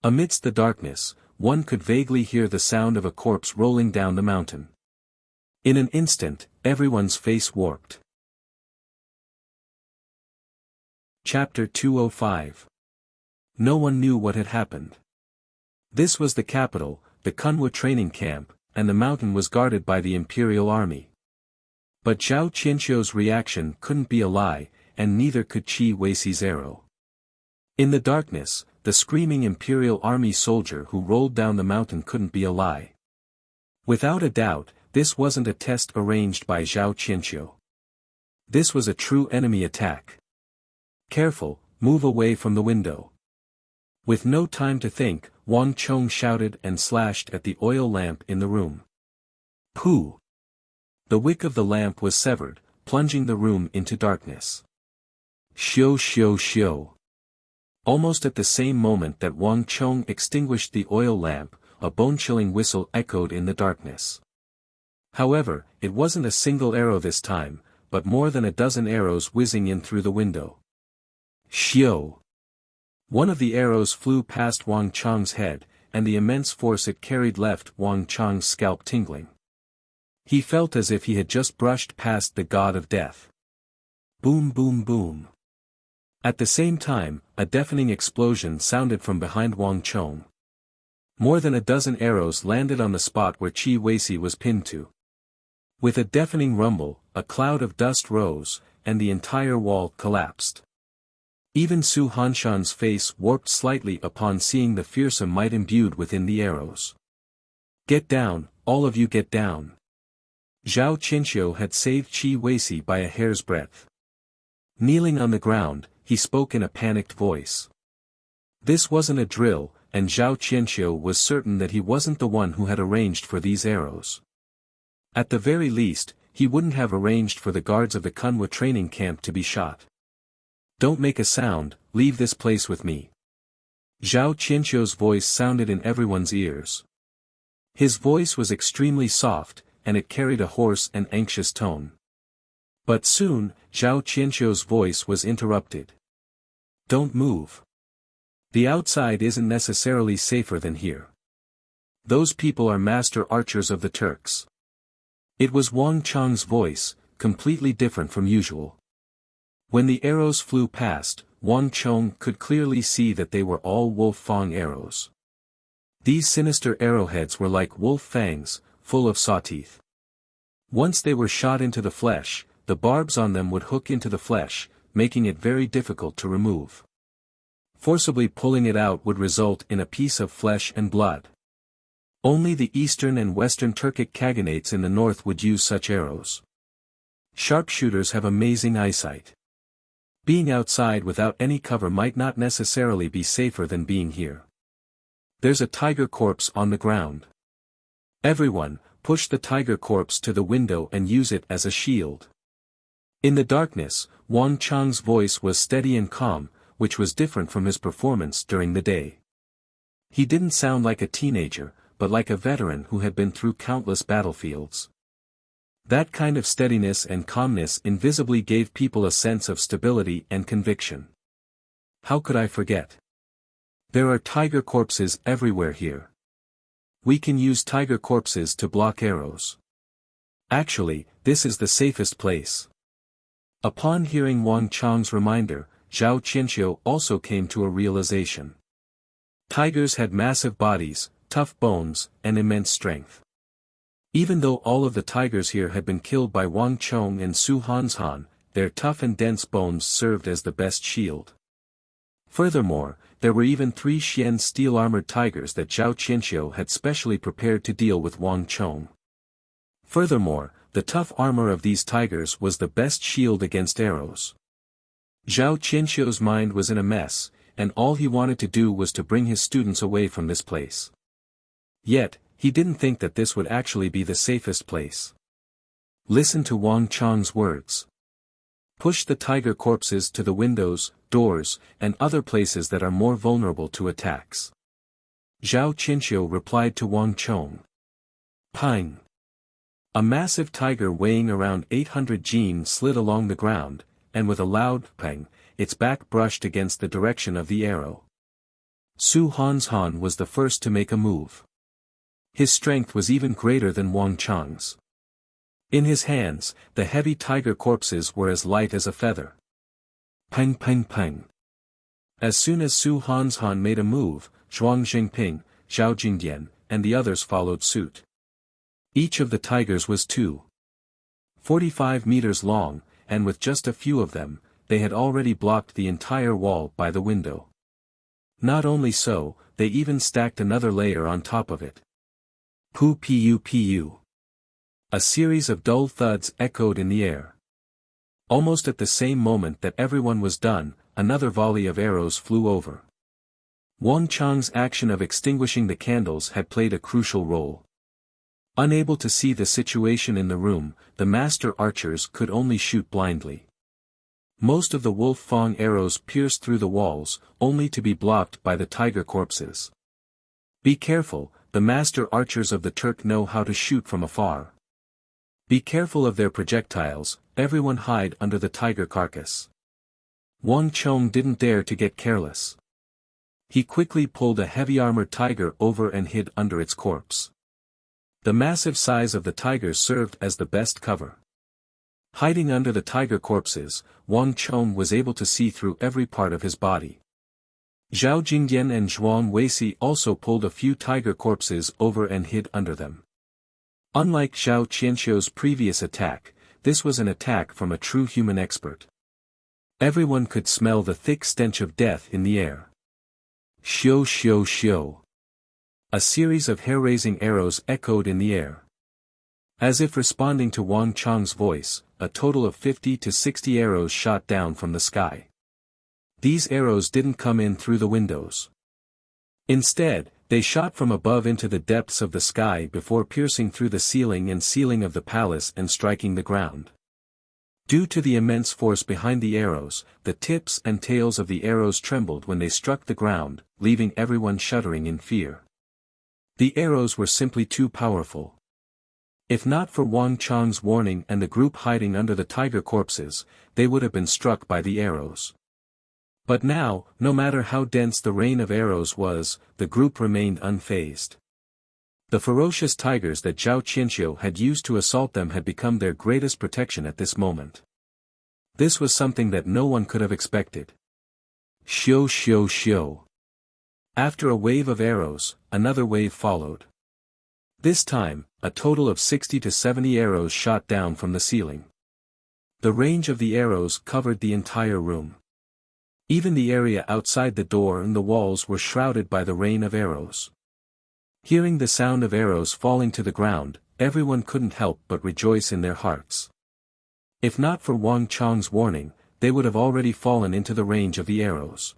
Amidst the darkness, one could vaguely hear the sound of a corpse rolling down the mountain. In an instant, everyone's face warped. Chapter 205. No one knew what had happened. This was the capital, the Kunwa training camp, and the mountain was guarded by the Imperial Army. But Zhao Qianxiu's reaction couldn't be a lie, and neither could Qi Weixi's arrow. In the darkness, the screaming Imperial Army soldier who rolled down the mountain couldn't be a lie. Without a doubt, this wasn't a test arranged by Zhao Qianxiu. This was a true enemy attack. Careful, move away from the window. With no time to think, Wang Chong shouted and slashed at the oil lamp in the room. Pooh! The wick of the lamp was severed, plunging the room into darkness. Xiu xiu xiu. Almost at the same moment that Wang Chong extinguished the oil lamp, a bone-chilling whistle echoed in the darkness. However, it wasn't a single arrow this time, but more than a dozen arrows whizzing in through the window. Xiu! One of the arrows flew past Wang Chong's head, and the immense force it carried left Wang Chong's scalp tingling. He felt as if he had just brushed past the god of death. Boom boom boom. At the same time, a deafening explosion sounded from behind Wang Chong. More than a dozen arrows landed on the spot where Qi Weici was pinned to. With a deafening rumble, a cloud of dust rose, and the entire wall collapsed. Even Su Hanshan's face warped slightly upon seeing the fearsome might imbued within the arrows. Get down, all of you get down. Zhao Qianxiu had saved Qi Weici by a hair's breadth. Kneeling on the ground, he spoke in a panicked voice. This wasn't a drill, and Zhao Qianxiu was certain that he wasn't the one who had arranged for these arrows. At the very least, he wouldn't have arranged for the guards of the Kunwa training camp to be shot. Don't make a sound, leave this place with me. Zhao Qianxiu's voice sounded in everyone's ears. His voice was extremely soft, and it carried a hoarse and anxious tone. But soon, Zhao Qianxiu's voice was interrupted. Don't move. The outside isn't necessarily safer than here. Those people are master archers of the Turks. It was Wang Chong's voice, completely different from usual. When the arrows flew past, Wang Chong could clearly see that they were all wolf-fang arrows. These sinister arrowheads were like wolf fangs, full of saw-teeth. Once they were shot into the flesh, the barbs on them would hook into the flesh, making it very difficult to remove. Forcibly pulling it out would result in a piece of flesh and blood. Only the eastern and western Turkic Khaganates in the north would use such arrows. Sharpshooters have amazing eyesight. Being outside without any cover might not necessarily be safer than being here. There's a tiger corpse on the ground. Everyone, push the tiger corpse to the window and use it as a shield. In the darkness, Wang Chang's voice was steady and calm, which was different from his performance during the day. He didn't sound like a teenager, but like a veteran who had been through countless battlefields. That kind of steadiness and calmness invisibly gave people a sense of stability and conviction. How could I forget? There are tiger corpses everywhere here. We can use tiger corpses to block arrows. Actually, this is the safest place. Upon hearing Wang Chang's reminder, Zhao Qianxiu also came to a realization. Tigers had massive bodies, tough bones, and immense strength. Even though all of the tigers here had been killed by Wang Chong and Su Hanshan, their tough and dense bones served as the best shield. Furthermore, there were even 3 Xian steel-armored tigers that Zhao Qianxiu had specially prepared to deal with Wang Chong. Furthermore, the tough armor of these tigers was the best shield against arrows. Zhao Qianxiu's mind was in a mess, and all he wanted to do was to bring his students away from this place. Yet, he didn't think that this would actually be the safest place. Listen to Wang Chang's words. Push the tiger corpses to the windows, doors, and other places that are more vulnerable to attacks. Zhao Qianxiu replied to Wang Chong. Pang! A massive tiger weighing around 800 jin slid along the ground, and with a loud pang, its back brushed against the direction of the arrow. Su Hanshan was the first to make a move. His strength was even greater than Wang Chang's. In his hands, the heavy tiger corpses were as light as a feather. Pang pang pang. As soon as Su Hanshan made a move, Zhuang Jingping, Zhao Jingdian, and the others followed suit. Each of the tigers was 2.45 meters long, and with just a few of them, they had already blocked the entire wall by the window. Not only so, they even stacked another layer on top of it. Pu pu pu. A series of dull thuds echoed in the air. Almost at the same moment that everyone was done, another volley of arrows flew over. Wang Chang's action of extinguishing the candles had played a crucial role. Unable to see the situation in the room, the master archers could only shoot blindly. Most of the wolf fang arrows pierced through the walls, only to be blocked by the tiger corpses. Be careful, the master archers of the Turk know how to shoot from afar. Be careful of their projectiles, everyone hide under the tiger carcass. Wang Chong didn't dare to get careless. He quickly pulled a heavy-armored tiger over and hid under its corpse. The massive size of the tigers served as the best cover. Hiding under the tiger corpses, Wang Chong was able to see through every part of his body. Zhao Jingdian and Zhuang Weici also pulled a few tiger corpses over and hid under them. Unlike Zhao Qianxiu's previous attack, this was an attack from a true human expert. Everyone could smell the thick stench of death in the air. Xiu xiu xiu. A series of hair-raising arrows echoed in the air. As if responding to Wang Chang's voice, a total of 50 to 60 arrows shot down from the sky. These arrows didn't come in through the windows. Instead, they shot from above into the depths of the sky before piercing through the ceiling of the palace and striking the ground. Due to the immense force behind the arrows, the tips and tails of the arrows trembled when they struck the ground, leaving everyone shuddering in fear. The arrows were simply too powerful. If not for Wang Chang's warning and the group hiding under the tiger corpses, they would have been struck by the arrows. But now, no matter how dense the rain of arrows was, the group remained unfazed. The ferocious tigers that Zhao Qianxiu had used to assault them had become their greatest protection at this moment. This was something that no one could have expected. Xiu xiu xiu. After a wave of arrows, another wave followed. This time, a total of 60 to 70 arrows shot down from the ceiling. The range of the arrows covered the entire room. Even the area outside the door and the walls were shrouded by the rain of arrows. Hearing the sound of arrows falling to the ground, everyone couldn't help but rejoice in their hearts. If not for Wang Chong's warning, they would have already fallen into the range of the arrows.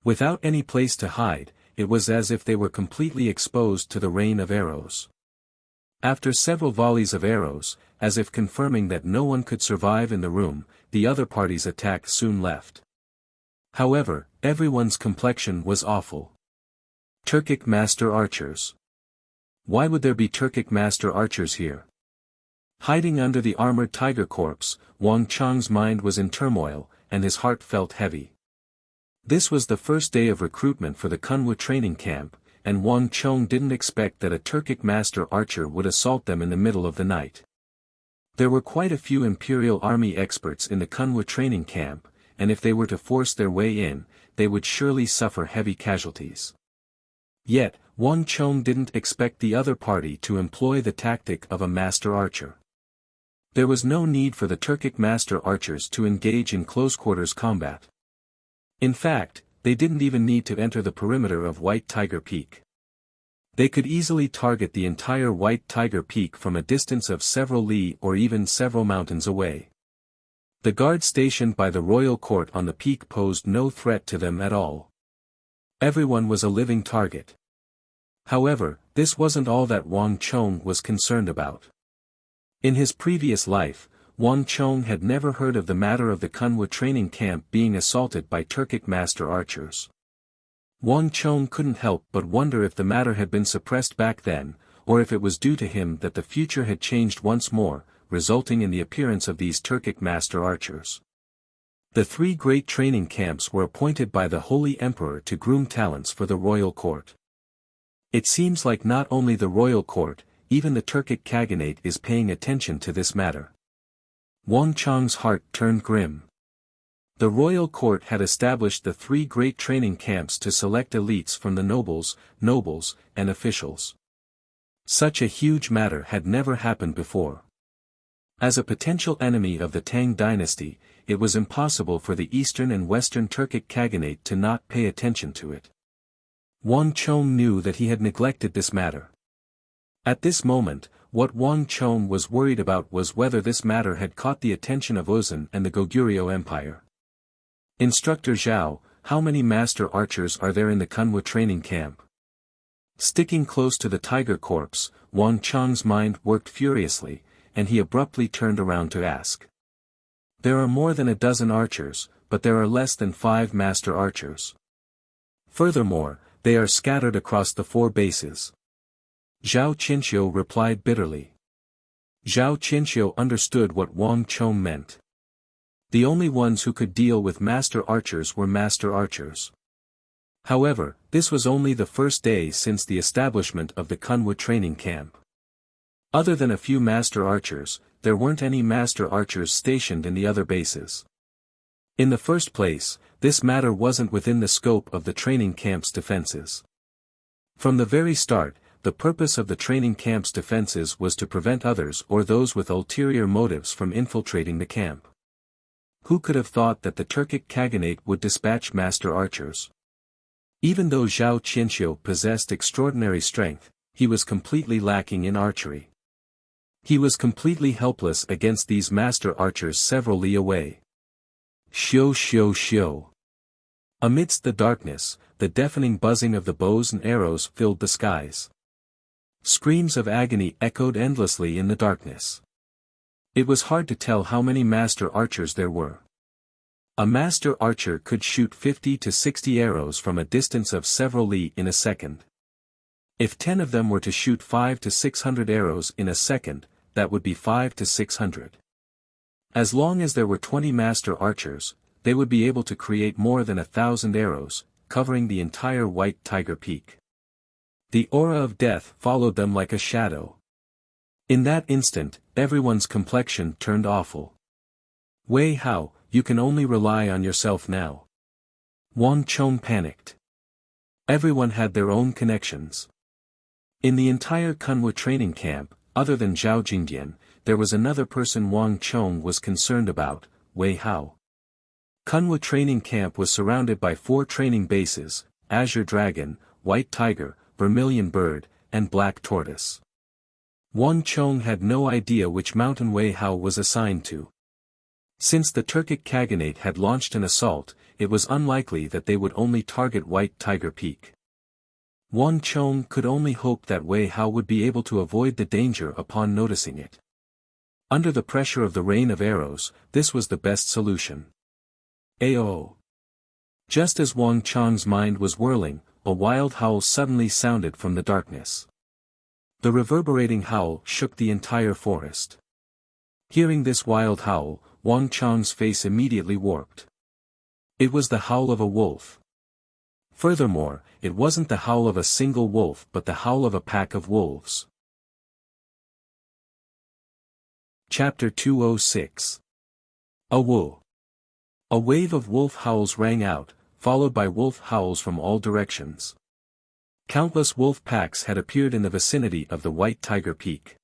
Without any place to hide, it was as if they were completely exposed to the rain of arrows. After several volleys of arrows, as if confirming that no one could survive in the room, the other party's attack soon left. However, everyone's complexion was awful. Turkic Master Archers. Why would there be Turkic Master Archers here? Hiding under the armored tiger corpse, Wang Chong's mind was in turmoil, and his heart felt heavy. This was the first day of recruitment for the Kunwu training camp, and Wang Chong didn't expect that a Turkic Master Archer would assault them in the middle of the night. There were quite a few Imperial Army experts in the Kunwu training camp, and if they were to force their way in, they would surely suffer heavy casualties. Yet, Wang Chong didn't expect the other party to employ the tactic of a Master Archer. There was no need for the Turkic Master Archers to engage in close-quarters combat. In fact, they didn't even need to enter the perimeter of White Tiger Peak. They could easily target the entire White Tiger Peak from a distance of several li or even several mountains away. The guard stationed by the royal court on the peak posed no threat to them at all. Everyone was a living target. However, this wasn't all that Wang Chong was concerned about. In his previous life, Wang Chong had never heard of the matter of the Kunwu training camp being assaulted by Turkic Master Archers. Wang Chong couldn't help but wonder if the matter had been suppressed back then, or if it was due to him that the future had changed once more, resulting in the appearance of these Turkic Master Archers. The three great training camps were appointed by the Holy Emperor to groom talents for the royal court. It seems like not only the royal court, even the Turkic Khaganate is paying attention to this matter. Wang Chong's heart turned grim. The royal court had established the three great training camps to select elites from the nobles, and officials. Such a huge matter had never happened before. As a potential enemy of the Tang dynasty, it was impossible for the eastern and western Turkic Khaganate to not pay attention to it. Wang Chong knew that he had neglected this matter. At this moment, what Wang Chong was worried about was whether this matter had caught the attention of Uzun and the Goguryeo Empire. Instructor Zhao, how many master archers are there in the Kunwu training camp? Sticking close to the tiger corpse, Wang Chong's mind worked furiously, and he abruptly turned around to ask. There are more than a dozen archers, but there are less than 5 master archers. Furthermore, they are scattered across the 4 bases. Zhao Qinxiu replied bitterly. Zhao Qinxiu understood what Wang Chong meant. The only ones who could deal with master archers were master archers. However, this was only the first day since the establishment of the Kunwu training camp. Other than a few master archers, there weren't any master archers stationed in the other bases. In the first place, this matter wasn't within the scope of the training camp's defenses. From the very start, the purpose of the training camp's defenses was to prevent others or those with ulterior motives from infiltrating the camp. Who could have thought that the Turkic Khaganate would dispatch master archers? Even though Zhao Qinxiu possessed extraordinary strength, he was completely lacking in archery. He was completely helpless against these master archers several li away. Xiu xiu xiu. Amidst the darkness, the deafening buzzing of the bows and arrows filled the skies. Screams of agony echoed endlessly in the darkness. It was hard to tell how many master archers there were. A master archer could shoot 50 to 60 arrows from a distance of several li in a second. If 10 of them were to shoot 5 to 600 arrows in a second, that would be 5 to 600. As long as there were 20 master archers, they would be able to create more than 1,000 arrows, covering the entire White Tiger Peak. The aura of death followed them like a shadow. In that instant, everyone's complexion turned awful. Wei Hao, you can only rely on yourself now. Wang Chong panicked. Everyone had their own connections. In the entire Kunwu training camp, other than Zhao Jingdian, there was another person Wang Chong was concerned about, Wei Hao. Kunwu training camp was surrounded by 4 training bases, Azure Dragon, White Tiger, Vermilion Bird, and Black Tortoise. Wang Chong had no idea which mountain Wei Hao was assigned to. Since the Turkic Khaganate had launched an assault, it was unlikely that they would only target White Tiger Peak. Wang Chong could only hope that Wei Hao would be able to avoid the danger upon noticing it. Under the pressure of the rain of arrows, this was the best solution. Ayo! Just as Wang Chong's mind was whirling, a wild howl suddenly sounded from the darkness. The reverberating howl shook the entire forest. Hearing this wild howl, Wang Chong's face immediately warped. It was the howl of a wolf. Furthermore, it wasn't the howl of a single wolf but the howl of a pack of wolves. Chapter 206. A Woo. A wave of wolf howls rang out, followed by wolf howls from all directions. Countless wolf packs had appeared in the vicinity of the White Tiger Peak.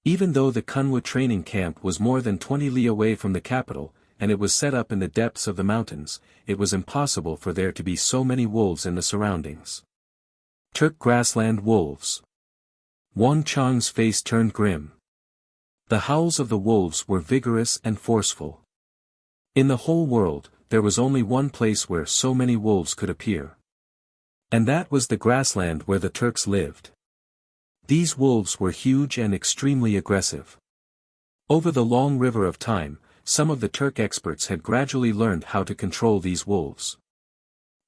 Even though the Kunwa training camp was more than 20 li away from the capital, and it was set up in the depths of the mountains, it was impossible for there to be so many wolves in the surroundings. Turk grassland wolves. Wang Chong's face turned grim. The howls of the wolves were vigorous and forceful. In the whole world, there was only one place where so many wolves could appear. And that was the grassland where the Turks lived. These wolves were huge and extremely aggressive. Over the long river of time, some of the Turk experts had gradually learned how to control these wolves.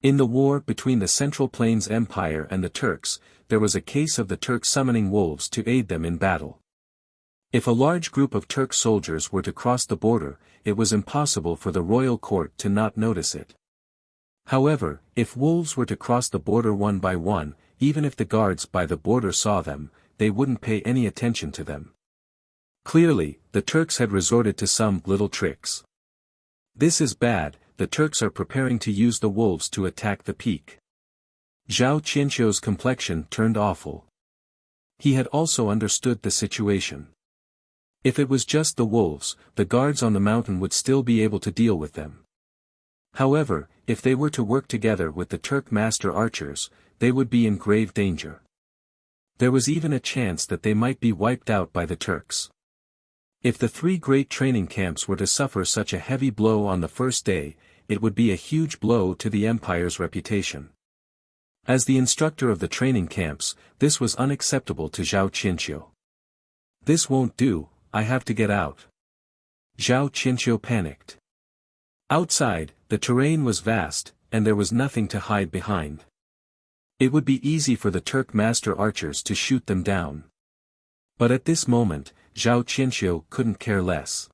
In the war between the Central Plains Empire and the Turks, there was a case of the Turks summoning wolves to aid them in battle. If a large group of Turk soldiers were to cross the border, it was impossible for the royal court to not notice it. However, if wolves were to cross the border one by one, even if the guards by the border saw them, they wouldn't pay any attention to them. Clearly, the Turks had resorted to some little tricks. This is bad, the Turks are preparing to use the wolves to attack the peak. Zhao Qianqiu's complexion turned awful. He had also understood the situation. If it was just the wolves, the guards on the mountain would still be able to deal with them. However, if they were to work together with the Turk master archers, they would be in grave danger. There was even a chance that they might be wiped out by the Turks. If the three great training camps were to suffer such a heavy blow on the first day, it would be a huge blow to the empire's reputation. As the instructor of the training camps, this was unacceptable to Zhao Qianqiu. This won't do, I have to get out. Zhao Qianqiu panicked. Outside, the terrain was vast, and there was nothing to hide behind. It would be easy for the Turk master archers to shoot them down. But at this moment, Zhao Qianqiu couldn't care less.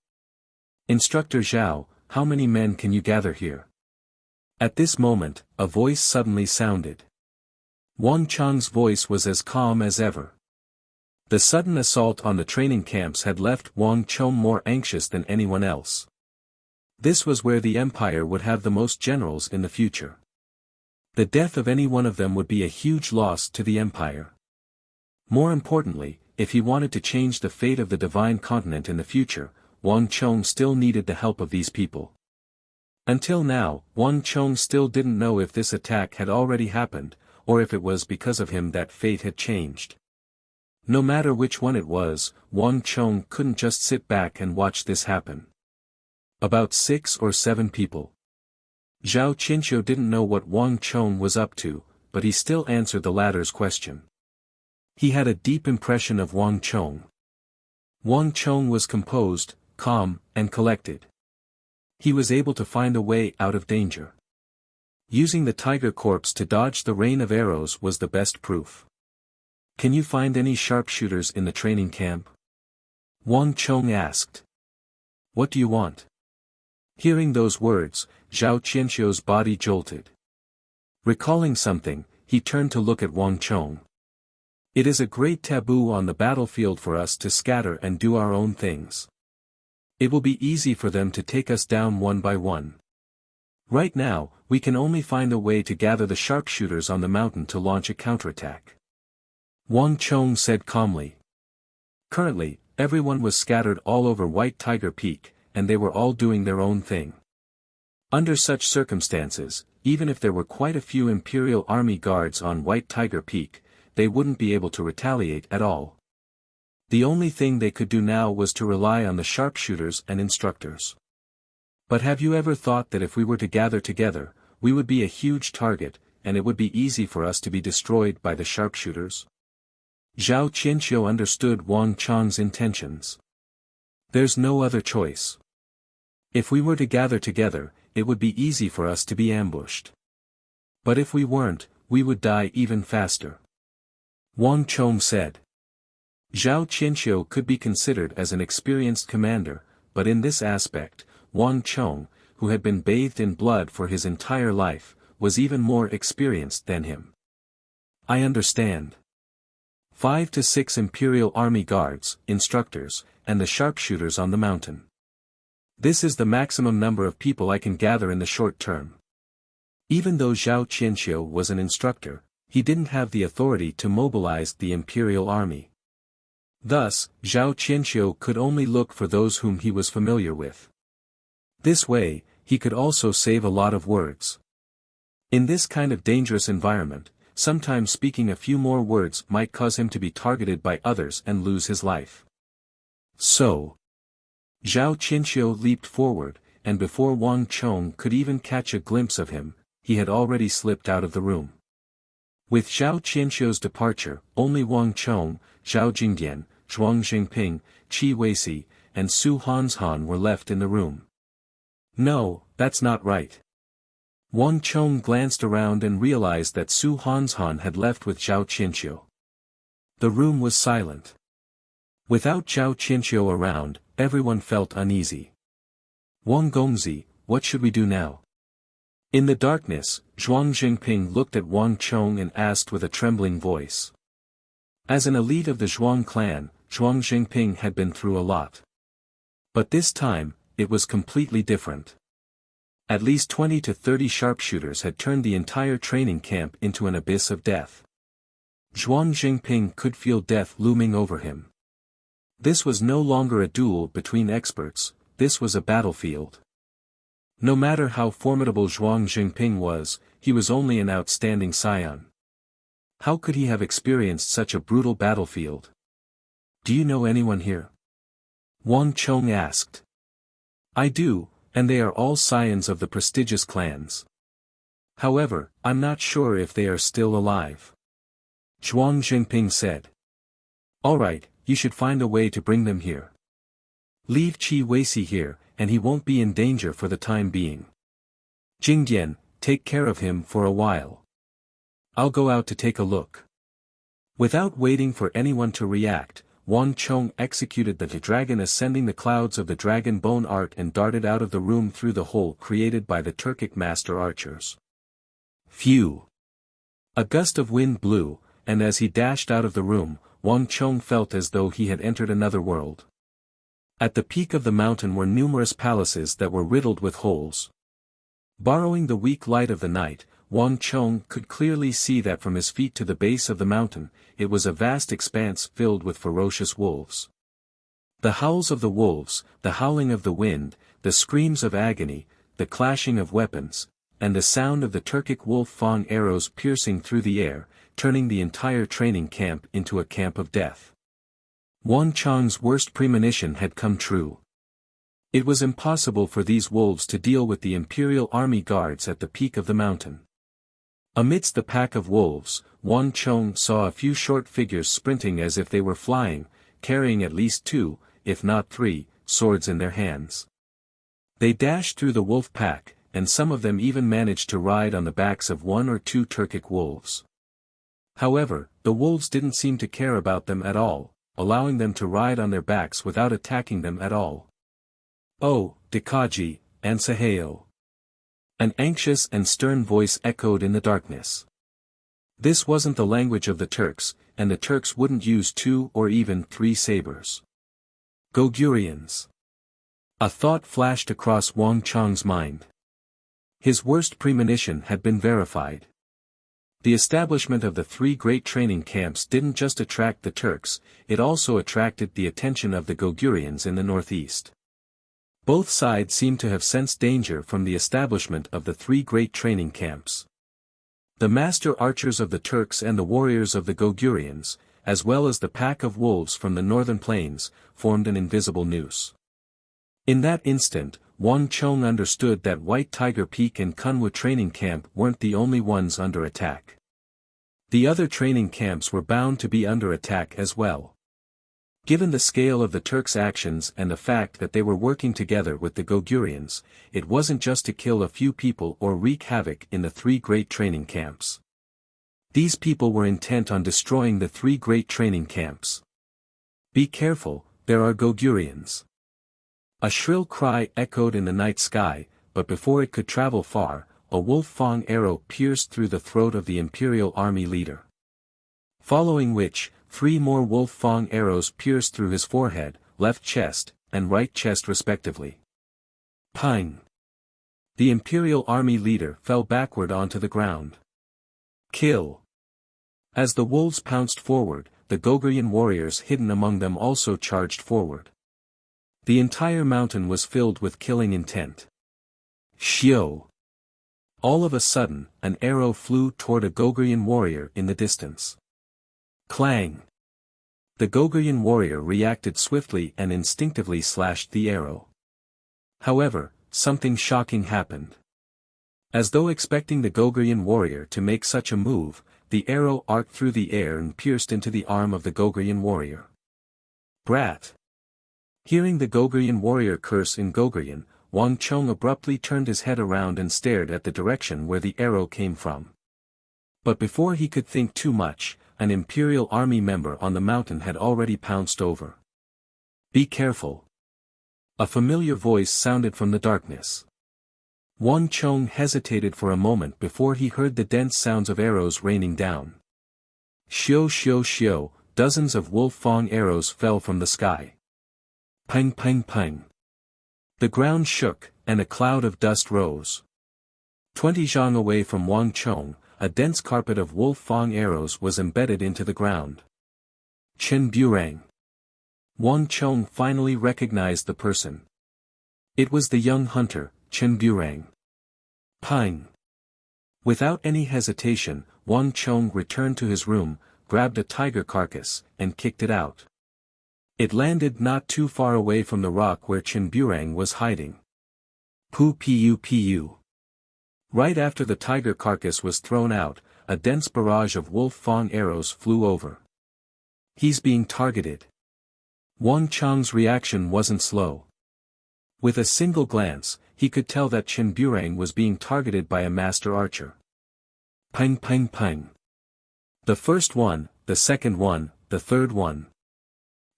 Instructor Zhao, how many men can you gather here? At this moment, a voice suddenly sounded. Wang Chong's voice was as calm as ever. The sudden assault on the training camps had left Wang Chong more anxious than anyone else. This was where the empire would have the most generals in the future. The death of any one of them would be a huge loss to the empire. More importantly, if he wanted to change the fate of the divine continent in the future, Wang Chong still needed the help of these people. Until now, Wang Chong still didn't know if this attack had already happened, or if it was because of him that fate had changed. No matter which one it was, Wang Chong couldn't just sit back and watch this happen. About 6 or 7 people. Zhao Qianqiu didn't know what Wang Chong was up to, but he still answered the latter's question. He had a deep impression of Wang Chong. Wang Chong was composed, calm, and collected. He was able to find a way out of danger. Using the tiger corpse to dodge the rain of arrows was the best proof. Can you find any sharpshooters in the training camp? Wang Chong asked. What do you want? Hearing those words, Zhao Qianqiu's body jolted. Recalling something, he turned to look at Wang Chong. It is a great taboo on the battlefield for us to scatter and do our own things. It will be easy for them to take us down one by one. Right now, we can only find a way to gather the sharpshooters on the mountain to launch a counterattack. Wang Chong said calmly. Currently, everyone was scattered all over White Tiger Peak, and they were all doing their own thing. Under such circumstances, even if there were quite a few Imperial Army guards on White Tiger Peak, they wouldn't be able to retaliate at all. The only thing they could do now was to rely on the sharpshooters and instructors. But have you ever thought that if we were to gather together, we would be a huge target, and it would be easy for us to be destroyed by the sharpshooters? Zhao Qianqiu understood Wang Chang's intentions. There's no other choice. If we were to gather together, it would be easy for us to be ambushed. But if we weren't, we would die even faster. Wang Chong said. Zhao Qianqiu could be considered as an experienced commander, but in this aspect, Wang Chong, who had been bathed in blood for his entire life, was even more experienced than him. I understand. 5 to 6 Imperial Army guards, instructors, and the sharpshooters on the mountain. This is the maximum number of people I can gather in the short term. Even though Zhao Qianqiu was an instructor, he didn't have the authority to mobilize the Imperial Army. Thus, Zhao Qianqiu could only look for those whom he was familiar with. This way, he could also save a lot of words. In this kind of dangerous environment, sometimes speaking a few more words might cause him to be targeted by others and lose his life. So, Zhao Qianqiu leaped forward, and before Wang Chong could even catch a glimpse of him, he had already slipped out of the room. With Zhao Qianqiu's departure, only Wang Chong, Zhao Jingdian, Zhuang Jingping, Qi Weisi, and Su Hanshan were left in the room. No, that's not right. Wang Chong glanced around and realized that Su Hanshan had left with Zhao Qianqiu. The room was silent. Without Zhao Qianqiu around, everyone felt uneasy. Wang Gongzi, what should we do now? In the darkness, Zhuang Jingping looked at Wang Chong and asked with a trembling voice. As an elite of the Zhuang clan, Zhuang Jingping had been through a lot. But this time, it was completely different. At least 20 to 30 sharpshooters had turned the entire training camp into an abyss of death. Zhuang Jingping could feel death looming over him. This was no longer a duel between experts, this was a battlefield. No matter how formidable Zhuang Jingping was, he was only an outstanding scion. How could he have experienced such a brutal battlefield? Do you know anyone here? Wang Chong asked. I do, and they are all scions of the prestigious clans. However, I'm not sure if they are still alive. Zhuang Jingping said. Alright, you should find a way to bring them here. Leave Qi Weisi here, and he won't be in danger for the time being. Jingdian, take care of him for a while. I'll go out to take a look. Without waiting for anyone to react, Wang Chong executed the dragon ascending the clouds of the dragon bone art and darted out of the room through the hole created by the Turkic master archers. Phew! A gust of wind blew, and as he dashed out of the room, Wang Chong felt as though he had entered another world. At the peak of the mountain were numerous palaces that were riddled with holes. Borrowing the weak light of the night, Wang Chong could clearly see that from his feet to the base of the mountain, it was a vast expanse filled with ferocious wolves. The howls of the wolves, the howling of the wind, the screams of agony, the clashing of weapons, and the sound of the Turkic wolf fang arrows piercing through the air, turning the entire training camp into a camp of death. Wang Chong's worst premonition had come true. It was impossible for these wolves to deal with the Imperial Army guards at the peak of the mountain. Amidst the pack of wolves, Wang Chong saw a few short figures sprinting as if they were flying, carrying at least 2, if not 3, swords in their hands. They dashed through the wolf pack, and some of them even managed to ride on the backs of 1 or 2 Turkic wolves. However, the wolves didn't seem to care about them at all, allowing them to ride on their backs without attacking them at all. Oh, Dikaji, Ansaheo. An anxious and stern voice echoed in the darkness. This wasn't the language of the Turks, and the Turks wouldn't use 2 or even 3 sabers. Gogurians. A thought flashed across Wang Chong's mind. His worst premonition had been verified. The establishment of the 3 great training camps didn't just attract the Turks, it also attracted the attention of the Gogurians in the northeast. Both sides seemed to have sensed danger from the establishment of the 3 great training camps. The master archers of the Turks and the warriors of the Gogurians, as well as the pack of wolves from the northern plains, formed an invisible noose. In that instant, Wang Chong understood that White Tiger Peak and Kunwa training camp weren't the only ones under attack. The other training camps were bound to be under attack as well. Given the scale of the Turks' actions and the fact that they were working together with the Gogurians, it wasn't just to kill a few people or wreak havoc in the three great training camps. These people were intent on destroying the three great training camps. Be careful, there are Gogurians. A shrill cry echoed in the night sky, but before it could travel far, a wolf-fang arrow pierced through the throat of the Imperial Army leader. Following which, 3 more wolf-fang arrows pierced through his forehead, left chest, and right chest respectively. Pang! The Imperial Army leader fell backward onto the ground. Kill! As the wolves pounced forward, the Gogurian warriors hidden among them also charged forward. The entire mountain was filled with killing intent. Xiao! All of a sudden, an arrow flew toward a Gogurian warrior in the distance. Clang! The Gogurian warrior reacted swiftly and instinctively slashed the arrow. However, something shocking happened. As though expecting the Gogurian warrior to make such a move, the arrow arced through the air and pierced into the arm of the Gogurian warrior. Brat! Hearing the Gogurian warrior curse in Gogurian, Wang Chong abruptly turned his head around and stared at the direction where the arrow came from. But before he could think too much, an Imperial Army member on the mountain had already pounced over. Be careful! A familiar voice sounded from the darkness. Wang Chong hesitated for a moment before he heard the dense sounds of arrows raining down. Xiao xiao xiao, dozens of wolf-fang arrows fell from the sky. Pang pang pang. The ground shook, and a cloud of dust rose. 20 zhang away from Wang Chong, a dense carpet of wolf-fang arrows was embedded into the ground. Chen Burang. Wang Chong finally recognized the person. It was the young hunter, Chen Burang. Pang. Without any hesitation, Wang Chong returned to his room, grabbed a tiger carcass, and kicked it out. It landed not too far away from the rock where Chen Burang was hiding. Pu. Right after the tiger carcass was thrown out, a dense barrage of wolf-fang arrows flew over. He's being targeted. Wang Chong's reaction wasn't slow. With a single glance, he could tell that Chen Burang was being targeted by a master archer. Pang pang pang. The first one, the second one, the third one.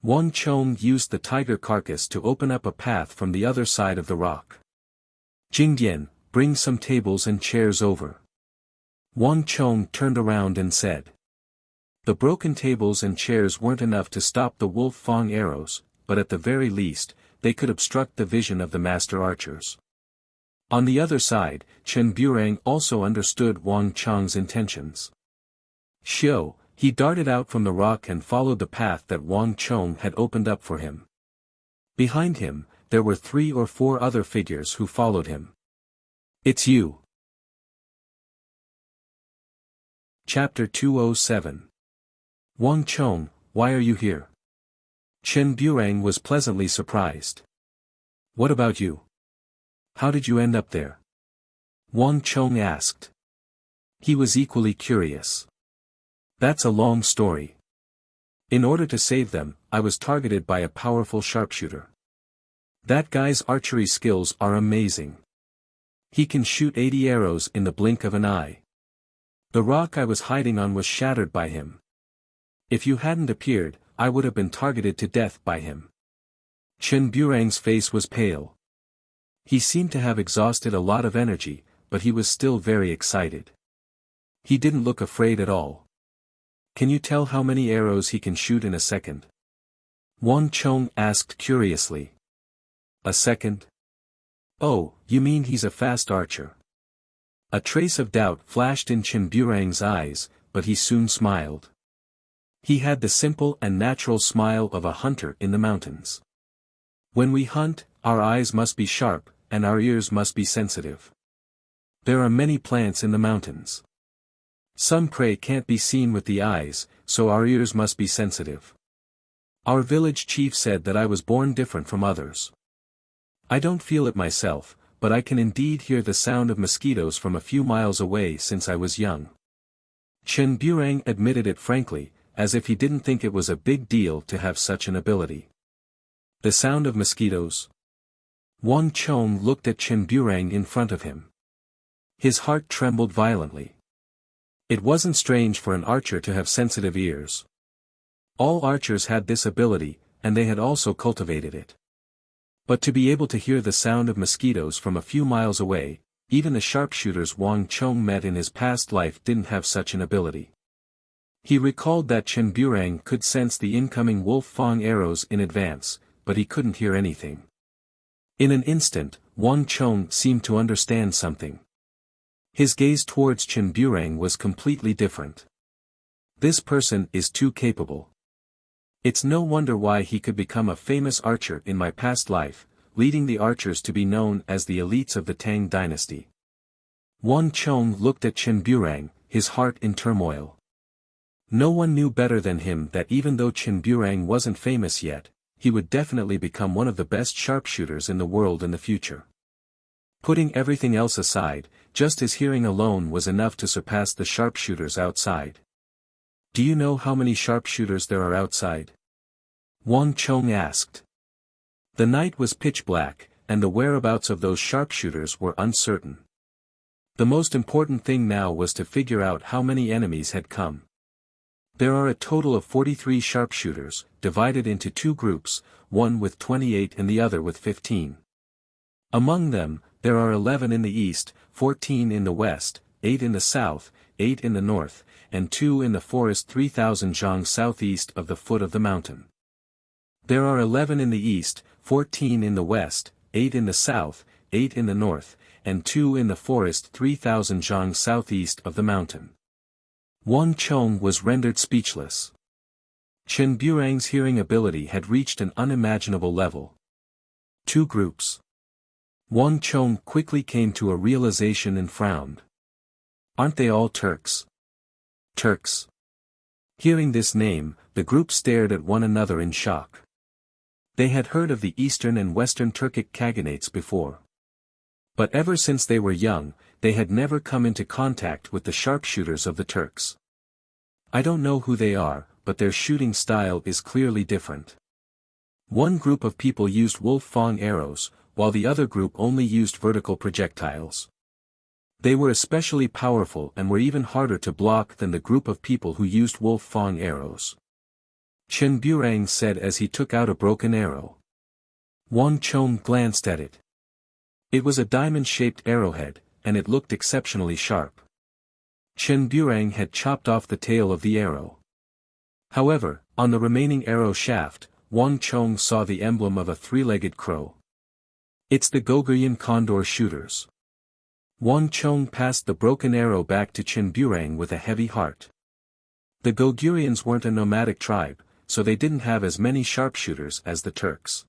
Wang Chong used the tiger carcass to open up a path from the other side of the rock. Jingdian, bring some tables and chairs over. Wang Chong turned around and said. The broken tables and chairs weren't enough to stop the wolf-fang arrows, but at the very least, they could obstruct the vision of the master archers. On the other side, Chen Burang also understood Wang Chong's intentions. Xiao, he darted out from the rock and followed the path that Wang Chong had opened up for him. Behind him, there were 3 or 4 other figures who followed him. It's you. Chapter 207. Wang Chong, why are you here? Chen Burang was pleasantly surprised. What about you? How did you end up there? Wang Chong asked. He was equally curious. That's a long story. In order to save them, I was targeted by a powerful sharpshooter. That guy's archery skills are amazing. He can shoot 80 arrows in the blink of an eye. The rock I was hiding on was shattered by him. If you hadn't appeared, I would have been targeted to death by him. Chen Burang's face was pale. He seemed to have exhausted a lot of energy, but he was still very excited. He didn't look afraid at all. Can you tell how many arrows he can shoot in a second? Wang Chong asked curiously. A second? Oh, you mean he's a fast archer. A trace of doubt flashed in Chen Burang's eyes, but he soon smiled. He had the simple and natural smile of a hunter in the mountains. When we hunt, our eyes must be sharp, and our ears must be sensitive. There are many plants in the mountains. Some prey can't be seen with the eyes, so our ears must be sensitive. Our village chief said that I was born different from others. I don't feel it myself, but I can indeed hear the sound of mosquitoes from a few miles away since I was young. Chen Burang admitted it frankly, as if he didn't think it was a big deal to have such an ability. The sound of mosquitoes? Wang Chong looked at Chen Burang in front of him. His heart trembled violently. It wasn't strange for an archer to have sensitive ears. All archers had this ability, and they had also cultivated it. But to be able to hear the sound of mosquitoes from a few miles away, even the sharpshooters Wang Chong met in his past life didn't have such an ability. He recalled that Chen Burang could sense the incoming wolf fang arrows in advance, but he couldn't hear anything. In an instant, Wang Chong seemed to understand something. His gaze towards Chen Burang was completely different. This person is too capable. It's no wonder why he could become a famous archer in my past life, leading the archers to be known as the elites of the Tang dynasty. Wang Chong looked at Chen Burang, his heart in turmoil. No one knew better than him that even though Chen Burang wasn't famous yet, he would definitely become one of the best sharpshooters in the world in the future. Putting everything else aside, just his hearing alone was enough to surpass the sharpshooters outside. Do you know how many sharpshooters there are outside? Wang Chong asked. The night was pitch black, and the whereabouts of those sharpshooters were uncertain. The most important thing now was to figure out how many enemies had come. There are a total of 43 sharpshooters, divided into two groups, one with 28 and the other with 15. Among them, there are 11 in the east, 14 in the west, 8 in the south, 8 in the north, and 2 in the forest 3,000 zhang southeast of the foot of the mountain. There are 11 in the east, 14 in the west, 8 in the south, 8 in the north, and 2 in the forest 3,000 zhang southeast of the mountain. Wang Chong was rendered speechless. Chen Burang's hearing ability had reached an unimaginable level. Two groups. Wang Chong quickly came to a realization and frowned. Aren't they all Turks? Turks. Hearing this name, the group stared at one another in shock. They had heard of the Eastern and Western Turkic Khaganates before. But ever since they were young, they had never come into contact with the sharpshooters of the Turks. I don't know who they are, but their shooting style is clearly different. One group of people used wolf fang arrows, while the other group only used vertical projectiles. They were especially powerful and were even harder to block than the group of people who used wolf fang arrows. Chen Burang said as he took out a broken arrow. Wang Chong glanced at it. It was a diamond-shaped arrowhead, and it looked exceptionally sharp. Chen Burang had chopped off the tail of the arrow. However, on the remaining arrow shaft, Wang Chong saw the emblem of a three-legged crow. It's the Goguryeo condor shooters. Wang Chong passed the broken arrow back to Chen Burang with a heavy heart. The Goguryans weren't a nomadic tribe, so they didn't have as many sharpshooters as the Turks.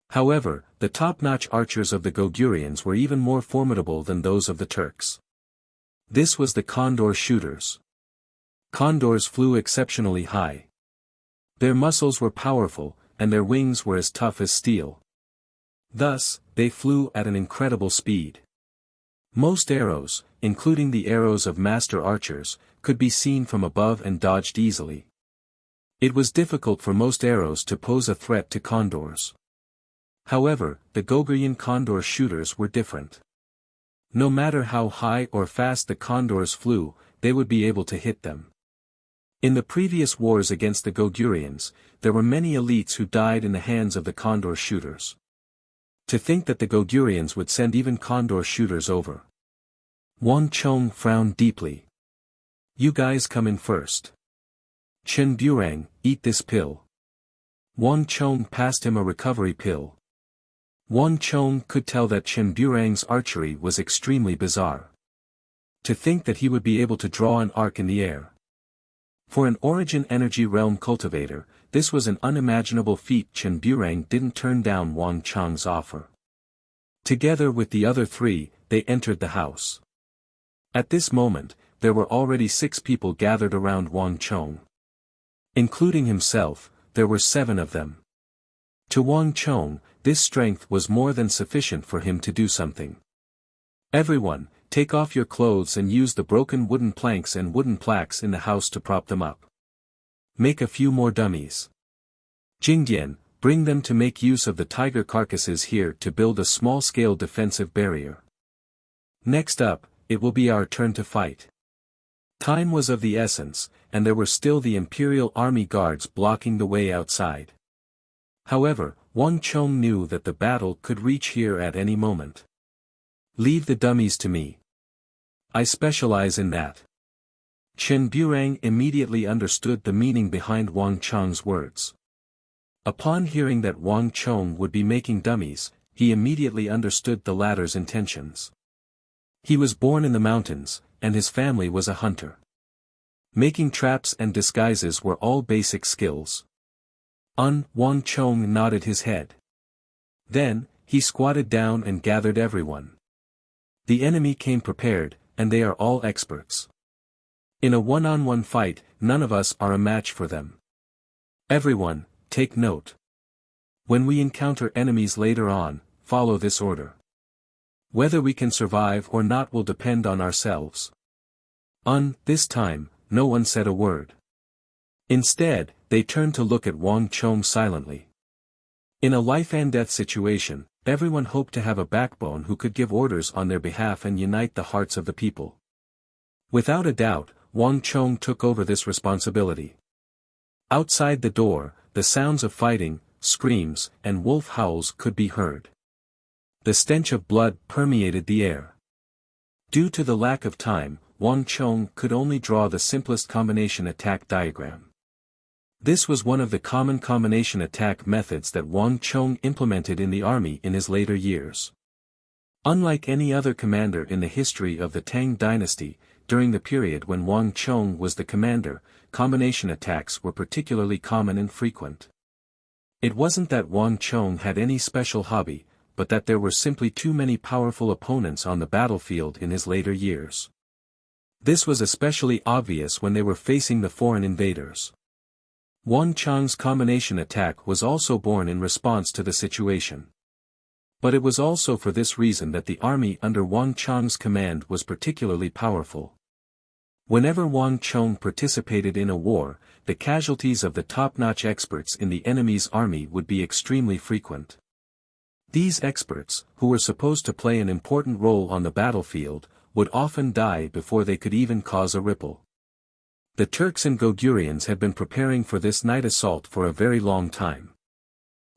However, the top-notch archers of the Goguryans were even more formidable than those of the Turks. This was the condor shooters. Condors flew exceptionally high. Their muscles were powerful, and their wings were as tough as steel. Thus, they flew at an incredible speed. Most arrows, including the arrows of master archers, could be seen from above and dodged easily. It was difficult for most arrows to pose a threat to condors. However, the Goguryeo condor shooters were different. No matter how high or fast the condors flew, they would be able to hit them. In the previous wars against the Goguryans, there were many elites who died in the hands of the condor shooters. To think that the Goguryans would send even condor shooters over. Wang Chong frowned deeply. You guys come in first. Chen Burang, eat this pill. Wang Chong passed him a recovery pill. Wang Chong could tell that Chen Burang's archery was extremely bizarre. To think that he would be able to draw an arc in the air. For an Origin Energy Realm cultivator, this was an unimaginable feat. Chen Burang didn't turn down Wang Chong's offer. Together with the other three, they entered the house. At this moment, there were already 6 people gathered around Wang Chong. Including himself, there were 7 of them. To Wang Chong, this strength was more than sufficient for him to do something. Everyone, take off your clothes and use the broken wooden planks and wooden plaques in the house to prop them up. Make a few more dummies. Jingdian, bring them to make use of the tiger carcasses here to build a small-scale defensive barrier. Next up, it will be our turn to fight. Time was of the essence, and there were still the Imperial Army guards blocking the way outside. However, Wang Chong knew that the battle could reach here at any moment. Leave the dummies to me. I specialize in that. Chen Burang immediately understood the meaning behind Wang Chong's words. Upon hearing that Wang Chong would be making dummies, he immediately understood the latter's intentions. He was born in the mountains, and his family was a hunter. Making traps and disguises were all basic skills. Wang Chong nodded his head. Then, he squatted down and gathered everyone. The enemy came prepared, and they are all experts. In a one-on-one fight, none of us are a match for them. Everyone, take note. When we encounter enemies later on, follow this order. Whether we can survive or not will depend on ourselves. This time, no one said a word. Instead, they turned to look at Wang Chong silently. In a life-and-death situation, everyone hoped to have a backbone who could give orders on their behalf and unite the hearts of the people. Without a doubt, Wang Chong took over this responsibility. Outside the door, the sounds of fighting, screams, and wolf howls could be heard. The stench of blood permeated the air. Due to the lack of time, Wang Chong could only draw the simplest combination attack diagram. This was one of the common combination attack methods that Wang Chong implemented in the army in his later years. Unlike any other commander in the history of the Tang dynasty, during the period when Wang Chong was the commander, combination attacks were particularly common and frequent. It wasn't that Wang Chong had any special hobby, but that there were simply too many powerful opponents on the battlefield in his later years. This was especially obvious when they were facing the foreign invaders. Wang Chong's combination attack was also born in response to the situation. But it was also for this reason that the army under Wang Chong's command was particularly powerful. Whenever Wang Chong participated in a war, the casualties of the top-notch experts in the enemy's army would be extremely frequent. These experts, who were supposed to play an important role on the battlefield, would often die before they could even cause a ripple. The Turks and Gogurians had been preparing for this night assault for a very long time.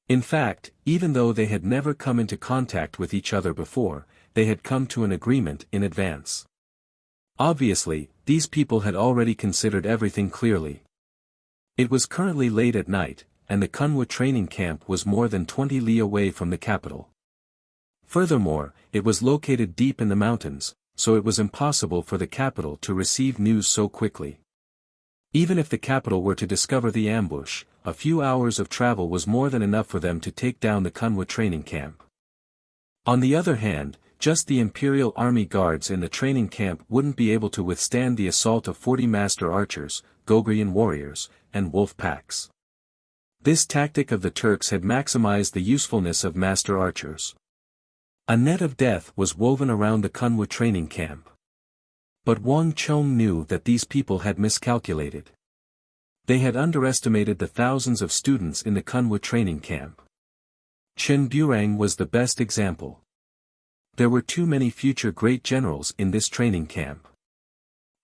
In fact, even though they had never come into contact with each other before, they had come to an agreement in advance. Obviously, these people had already considered everything clearly. It was currently late at night, and the Kunwa training camp was more than 20 li away from the capital. Furthermore, it was located deep in the mountains, so it was impossible for the capital to receive news so quickly. Even if the capital were to discover the ambush, a few hours of travel was more than enough for them to take down the Kunwa training camp. On the other hand, just the Imperial Army guards in the training camp wouldn't be able to withstand the assault of 40 master archers, Gogrian warriors, and wolf packs. This tactic of the Turks had maximized the usefulness of master archers. A net of death was woven around the Kunwa training camp. But Wang Chong knew that these people had miscalculated. They had underestimated the thousands of students in the Kunwa training camp. Chen Burang was the best example. There were too many future great generals in this training camp.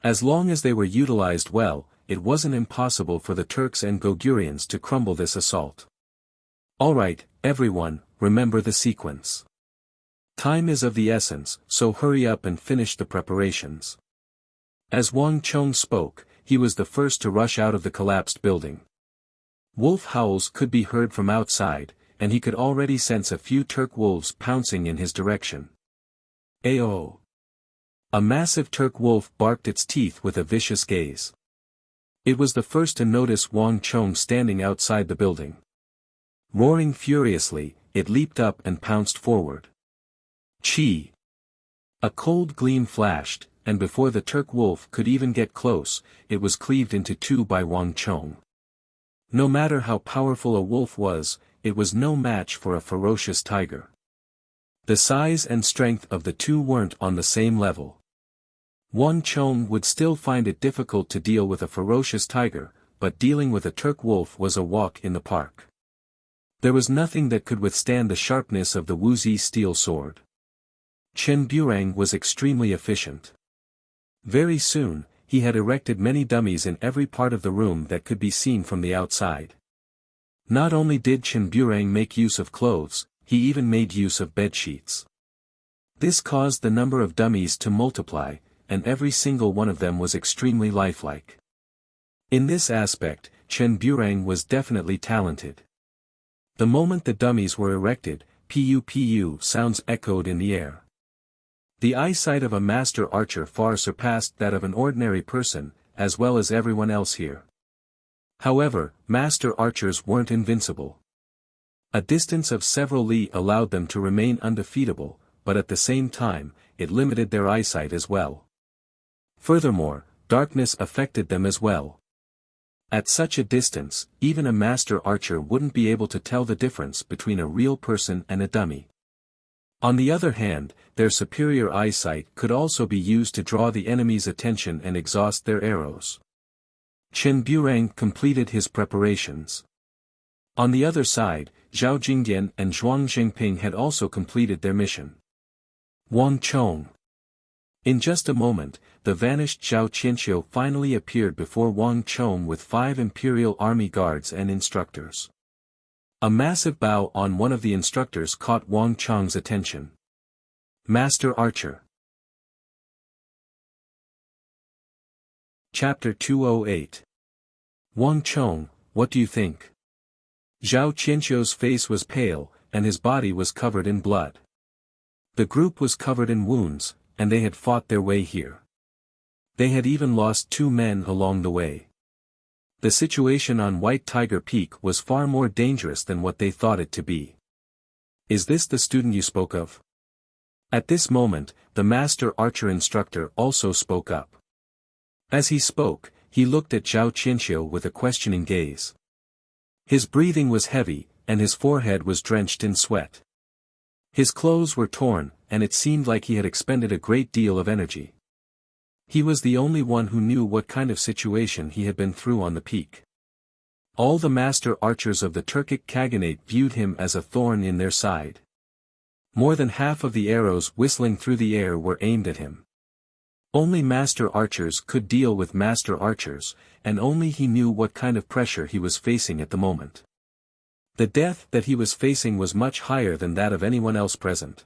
As long as they were utilized well, it wasn't impossible for the Turks and Gogurians to crumble this assault. Alright, everyone, remember the sequence. Time is of the essence, so hurry up and finish the preparations. As Wang Chong spoke, he was the first to rush out of the collapsed building. Wolf howls could be heard from outside, and he could already sense a few Turk wolves pouncing in his direction. Ayo! A massive Turk wolf barked its teeth with a vicious gaze. It was the first to notice Wang Chong standing outside the building. Roaring furiously, it leaped up and pounced forward. Chi! A cold gleam flashed, and before the Turk wolf could even get close, it was cleaved into two by Wang Chong. No matter how powerful a wolf was, it was no match for a ferocious tiger. The size and strength of the two weren't on the same level. Wang Chong would still find it difficult to deal with a ferocious tiger, but dealing with a Turk wolf was a walk in the park. There was nothing that could withstand the sharpness of the Wuxia steel sword. Chen Burang was extremely efficient. Very soon, he had erected many dummies in every part of the room that could be seen from the outside. Not only did Chen Burang make use of clothes, he even made use of bedsheets. This caused the number of dummies to multiply, and every single one of them was extremely lifelike. In this aspect, Chen Burang was definitely talented. The moment the dummies were erected, pu sounds echoed in the air. The eyesight of a master archer far surpassed that of an ordinary person, as well as everyone else here. However, master archers weren't invincible. A distance of several li allowed them to remain undefeatable, but at the same time, it limited their eyesight as well. Furthermore, darkness affected them as well. At such a distance, even a master archer wouldn't be able to tell the difference between a real person and a dummy. On the other hand, their superior eyesight could also be used to draw the enemy's attention and exhaust their arrows. Chen Burang completed his preparations. On the other side, Zhao Jingdian and Zhuang Jingping had also completed their mission. Wang Chong. In just a moment, the vanished Zhao Qianqiu finally appeared before Wang Chong with 5 imperial army guards and instructors. A massive bow on one of the instructors caught Wang Chong's attention. Master Archer. Chapter 208. Wang Chong, what do you think? Zhao Qianqiu's face was pale, and his body was covered in blood. The group was covered in wounds, and they had fought their way here. They had even lost 2 men along the way. The situation on White Tiger Peak was far more dangerous than what they thought it to be. Is this the student you spoke of? At this moment, the master archer instructor also spoke up. As he spoke, he looked at Zhao Qianqiu with a questioning gaze. His breathing was heavy, and his forehead was drenched in sweat. His clothes were torn, and it seemed like he had expended a great deal of energy. He was the only one who knew what kind of situation he had been through on the peak. All the master archers of the Turkic Khaganate viewed him as a thorn in their side. More than half of the arrows whistling through the air were aimed at him. Only master archers could deal with master archers, and only he knew what kind of pressure he was facing at the moment. The death that he was facing was much higher than that of anyone else present.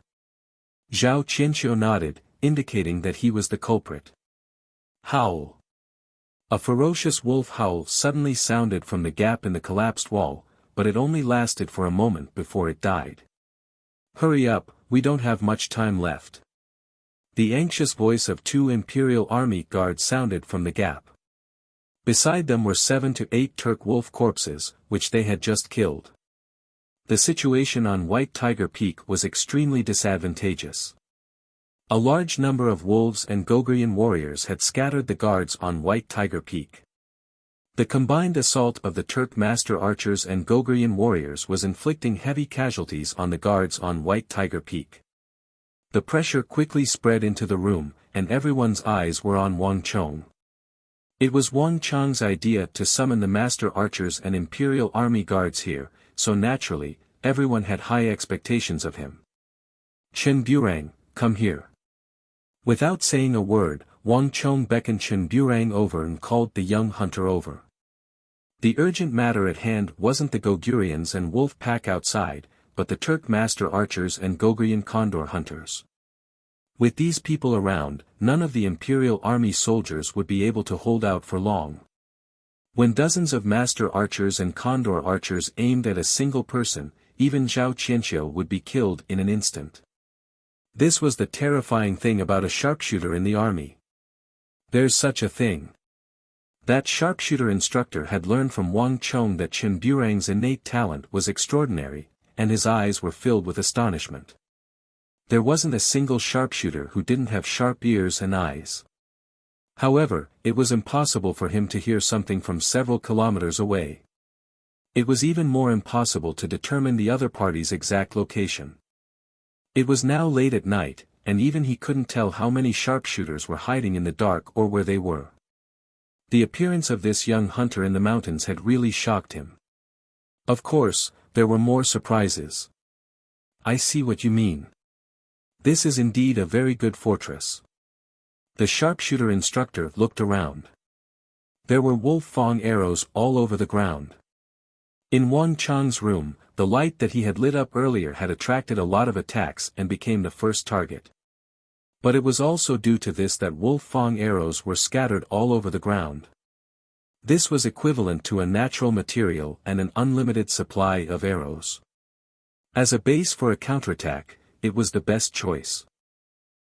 Zhao Qianqiu nodded, indicating that he was the culprit. Howl. A ferocious wolf howl suddenly sounded from the gap in the collapsed wall, but it only lasted for a moment before it died. Hurry up, we don't have much time left. The anxious voice of 2 Imperial Army guards sounded from the gap. Beside them were 7 to 8 Turk wolf corpses, which they had just killed. The situation on White Tiger Peak was extremely disadvantageous. A large number of wolves and Gogrian warriors had scattered the guards on White Tiger Peak. The combined assault of the Turk master archers and Gogrian warriors was inflicting heavy casualties on the guards on White Tiger Peak. The pressure quickly spread into the room, and everyone's eyes were on Wang Chong. It was Wang Chong's idea to summon the master archers and Imperial Army guards here, so naturally, everyone had high expectations of him. Chen Burang, come here. Without saying a word, Wang Chong beckoned Chen Burang over and called the young hunter over. The urgent matter at hand wasn't the Gogurians and wolf pack outside, but the Turk master archers and Gogrian condor hunters. With these people around, none of the Imperial Army soldiers would be able to hold out for long. When dozens of master archers and condor archers aimed at a single person, even Zhao Qianqiu would be killed in an instant. This was the terrifying thing about a sharpshooter in the army. There's such a thing. That sharpshooter instructor had learned from Wang Chong that Chen Burang's innate talent was extraordinary, and his eyes were filled with astonishment. There wasn't a single sharpshooter who didn't have sharp ears and eyes. However, it was impossible for him to hear something from several kilometers away. It was even more impossible to determine the other party's exact location. It was now late at night, and even he couldn't tell how many sharpshooters were hiding in the dark or where they were. The appearance of this young hunter in the mountains had really shocked him. Of course, there were more surprises. I see what you mean. This is indeed a very good fortress. The sharpshooter instructor looked around. There were wolf fang arrows all over the ground. In Wang Chang's room, the light that he had lit up earlier had attracted a lot of attacks and became the first target. But it was also due to this that wolf fang arrows were scattered all over the ground. This was equivalent to a natural material and an unlimited supply of arrows. As a base for a counterattack, it was the best choice.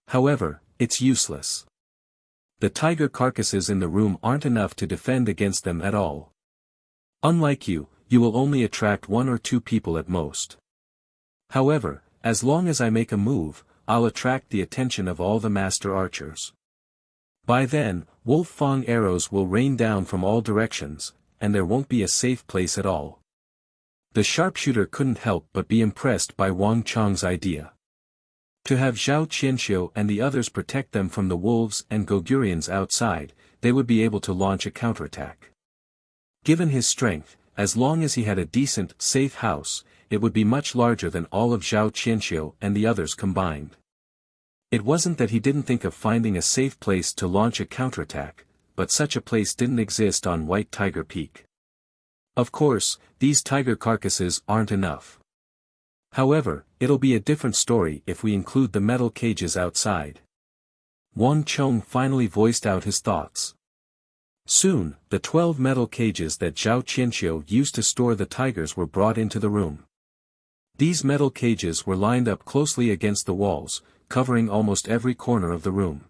However, it's useless. The tiger carcasses in the room aren't enough to defend against them at all. Unlike you, you will only attract 1 or 2 people at most. However, as long as I make a move, I'll attract the attention of all the master archers. By then, wolf fang arrows will rain down from all directions, and there won't be a safe place at all. The sharpshooter couldn't help but be impressed by Wang Chang's idea. To have Zhao Qianxiu and the others protect them from the wolves and Gogurians outside, they would be able to launch a counterattack. Given his strength, as long as he had a decent, safe house, it would be much larger than all of Zhao Qianxiu and the others combined. It wasn't that he didn't think of finding a safe place to launch a counterattack, but such a place didn't exist on White Tiger Peak. Of course, these tiger carcasses aren't enough. However, it'll be a different story if we include the metal cages outside. Wang Chong finally voiced out his thoughts. Soon, the 12 metal cages that Zhao Qianxiu used to store the tigers were brought into the room. These metal cages were lined up closely against the walls, covering almost every corner of the room.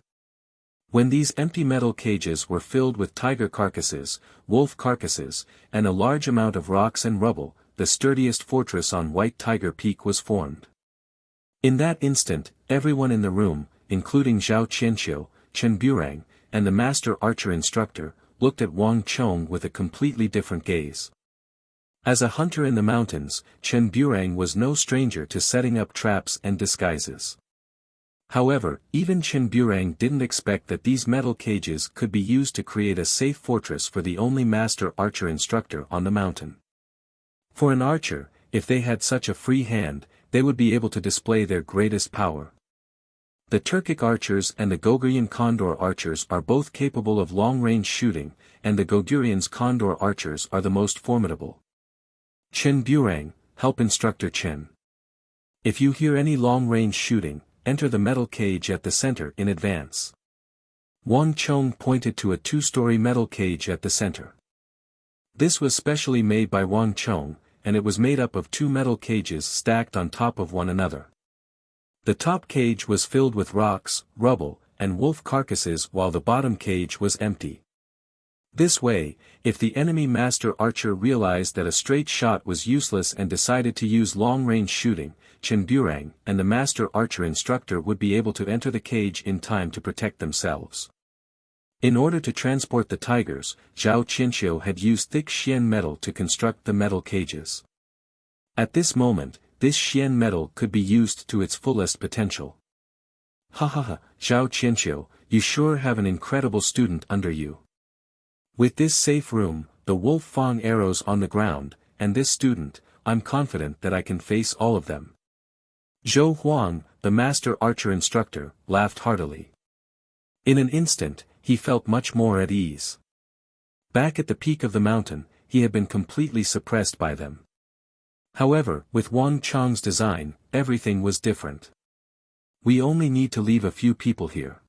When these empty metal cages were filled with tiger carcasses, wolf carcasses, and a large amount of rocks and rubble, the sturdiest fortress on White Tiger Peak was formed. In that instant, everyone in the room, including Zhao Qianxiu, Chen Burang, and the master archer instructor, looked at Wang Chong with a completely different gaze. As a hunter in the mountains, Chen Burang was no stranger to setting up traps and disguises. However, even Chen Burang didn't expect that these metal cages could be used to create a safe fortress for the only master archer instructor on the mountain. For an archer, if they had such a free hand, they would be able to display their greatest power. The Turkic archers and the Gogurian condor archers are both capable of long-range shooting, and the Gogurians' condor archers are the most formidable. Chen Burang, help instructor Chen. If you hear any long-range shooting, enter the metal cage at the center in advance. Wang Chong pointed to a 2-story metal cage at the center. This was specially made by Wang Chong, and it was made up of 2 metal cages stacked on top of one another. The top cage was filled with rocks, rubble, and wolf carcasses while the bottom cage was empty. This way, if the enemy master archer realized that a straight shot was useless and decided to use long-range shooting, Chen Burang and the master archer instructor would be able to enter the cage in time to protect themselves. In order to transport the tigers, Zhao Qianxiu had used thick xian metal to construct the metal cages. At this moment, this xian metal could be used to its fullest potential. Ha ha ha, Zhao Qianxiu, you sure have an incredible student under you. With this safe room, the wolf fang arrows on the ground, and this student, I'm confident that I can face all of them. Zhou Huang, the master archer instructor, laughed heartily. In an instant, he felt much more at ease. Back at the peak of the mountain, he had been completely suppressed by them. However, with Wang Chong's design, everything was different. We only need to leave a few people here.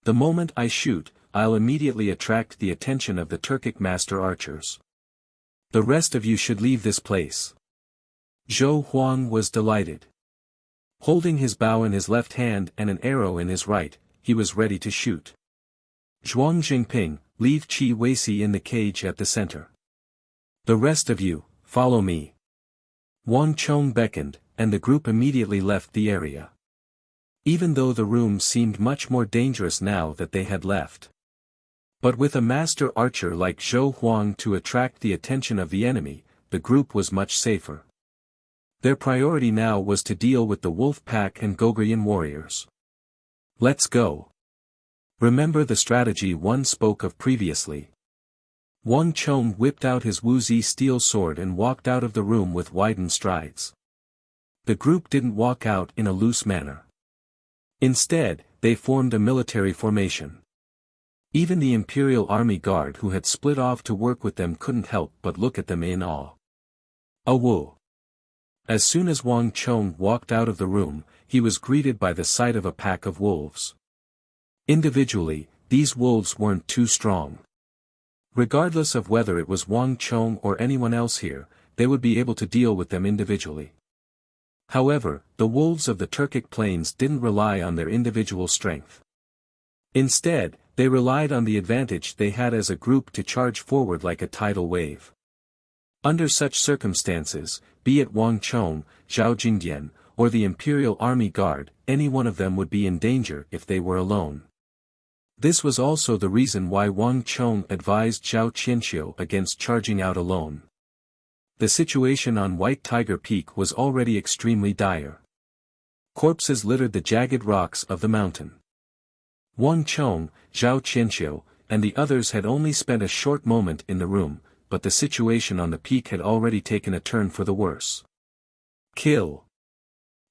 The moment I shoot, I'll immediately attract the attention of the Turkic master archers. The rest of you should leave this place. Zhou Huang was delighted. Holding his bow in his left hand and an arrow in his right, he was ready to shoot. Zhuang Jingping, leave Qi Weisi in the cage at the center. The rest of you, follow me. Wang Chong beckoned, and the group immediately left the area. Even though the room seemed much more dangerous now that they had left. But with a master archer like Zhou Huang to attract the attention of the enemy, the group was much safer. Their priority now was to deal with the wolf pack and Goguryeo warriors. Let's go. Remember the strategy one spoke of previously. Wang Chong whipped out his Wuxia steel sword and walked out of the room with widened strides. The group didn't walk out in a loose manner. Instead, they formed a military formation. Even the Imperial Army Guard who had split off to work with them couldn't help but look at them in awe. Whoa! As soon as Wang Chong walked out of the room, he was greeted by the sight of a pack of wolves. Individually, these wolves weren't too strong. Regardless of whether it was Wang Chong or anyone else here, they would be able to deal with them individually. However, the wolves of the Turkic plains didn't rely on their individual strength. Instead, they relied on the advantage they had as a group to charge forward like a tidal wave. Under such circumstances, be it Wang Chong, Zhao Jingdian, or the Imperial Army Guard, any one of them would be in danger if they were alone. This was also the reason why Wang Chong advised Zhao Qianxiu against charging out alone. The situation on White Tiger Peak was already extremely dire. Corpses littered the jagged rocks of the mountain. Wang Chong, Zhao Qianxiu, and the others had only spent a short moment in the room, but the situation on the peak had already taken a turn for the worse. Kill!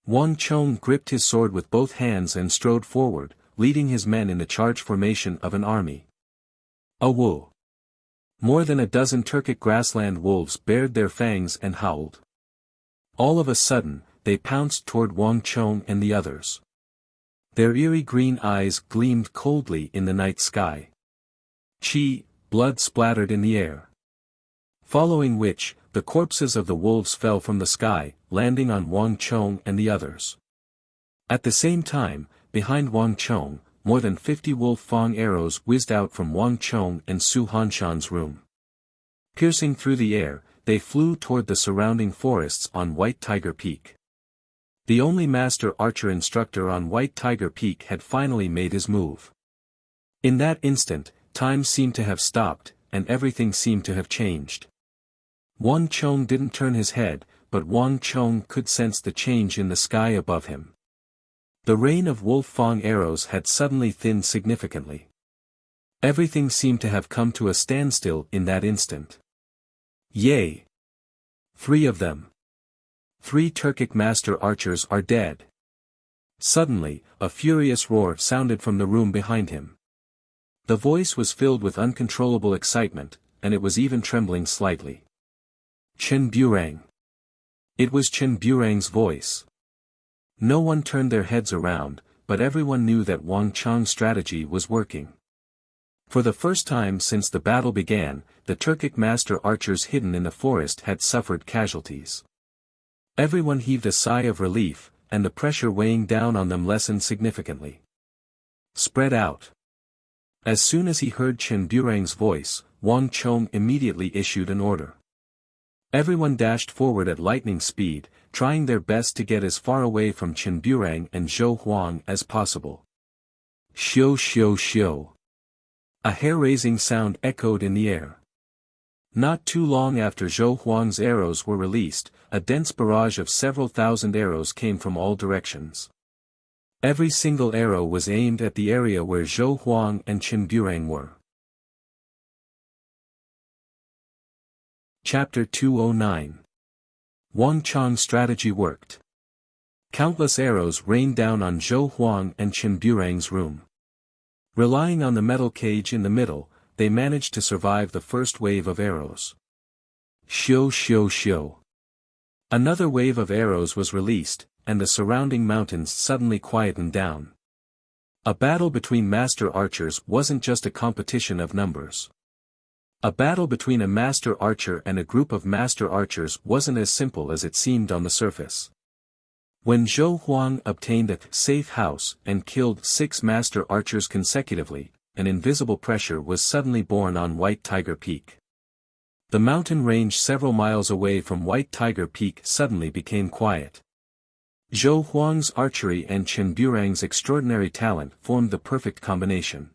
Wang Chong gripped his sword with both hands and strode forward, leading his men in the charge formation of an army. Whoa! More than a dozen Turkic grassland wolves bared their fangs and howled. All of a sudden, they pounced toward Wang Chong and the others. Their eerie green eyes gleamed coldly in the night sky. Blood splattered in the air. Following which, the corpses of the wolves fell from the sky, landing on Wang Chong and the others. At the same time, behind Wang Chong, more than 50 wolf fang arrows whizzed out from Wang Chong and Su Hanshan's room. Piercing through the air, they flew toward the surrounding forests on White Tiger Peak. The only master archer instructor on White Tiger Peak had finally made his move. In that instant, time seemed to have stopped, and everything seemed to have changed. Wang Chong didn't turn his head, but Wang Chong could sense the change in the sky above him. The rain of wolf fang arrows had suddenly thinned significantly. Everything seemed to have come to a standstill in that instant. Yay! 3 of them. 3 Turkic master archers are dead. Suddenly, a furious roar sounded from the room behind him. The voice was filled with uncontrollable excitement, and it was even trembling slightly. Chen Burang. It was Chen Burang's voice. No one turned their heads around, but everyone knew that Wang Chong's strategy was working. For the first time since the battle began, the Turkic master archers hidden in the forest had suffered casualties. Everyone heaved a sigh of relief, and the pressure weighing down on them lessened significantly. Spread out. As soon as he heard Chen Burang's voice, Wang Chong immediately issued an order. Everyone dashed forward at lightning speed, trying their best to get as far away from Chen Burang and Zhou Huang as possible. Xiu xiu xiu. A hair-raising sound echoed in the air. Not too long after Zhou Huang's arrows were released, a dense barrage of several thousand arrows came from all directions. Every single arrow was aimed at the area where Zhou Huang and Chen Burang were. Chapter 209. Wang Chong's strategy worked. Countless arrows rained down on Zhou Huang and Chen Burang's room. Relying on the metal cage in the middle, they managed to survive the first wave of arrows. Xiu xiu xiu. Another wave of arrows was released, and the surrounding mountains suddenly quietened down. A battle between master archers wasn't just a competition of numbers. A battle between a master archer and a group of master archers wasn't as simple as it seemed on the surface. When Zhou Huang obtained a safe house and killed 6 master archers consecutively, an invisible pressure was suddenly born on White Tiger Peak. The mountain range several miles away from White Tiger Peak suddenly became quiet. Zhou Huang's archery and Chen Burang's extraordinary talent formed the perfect combination.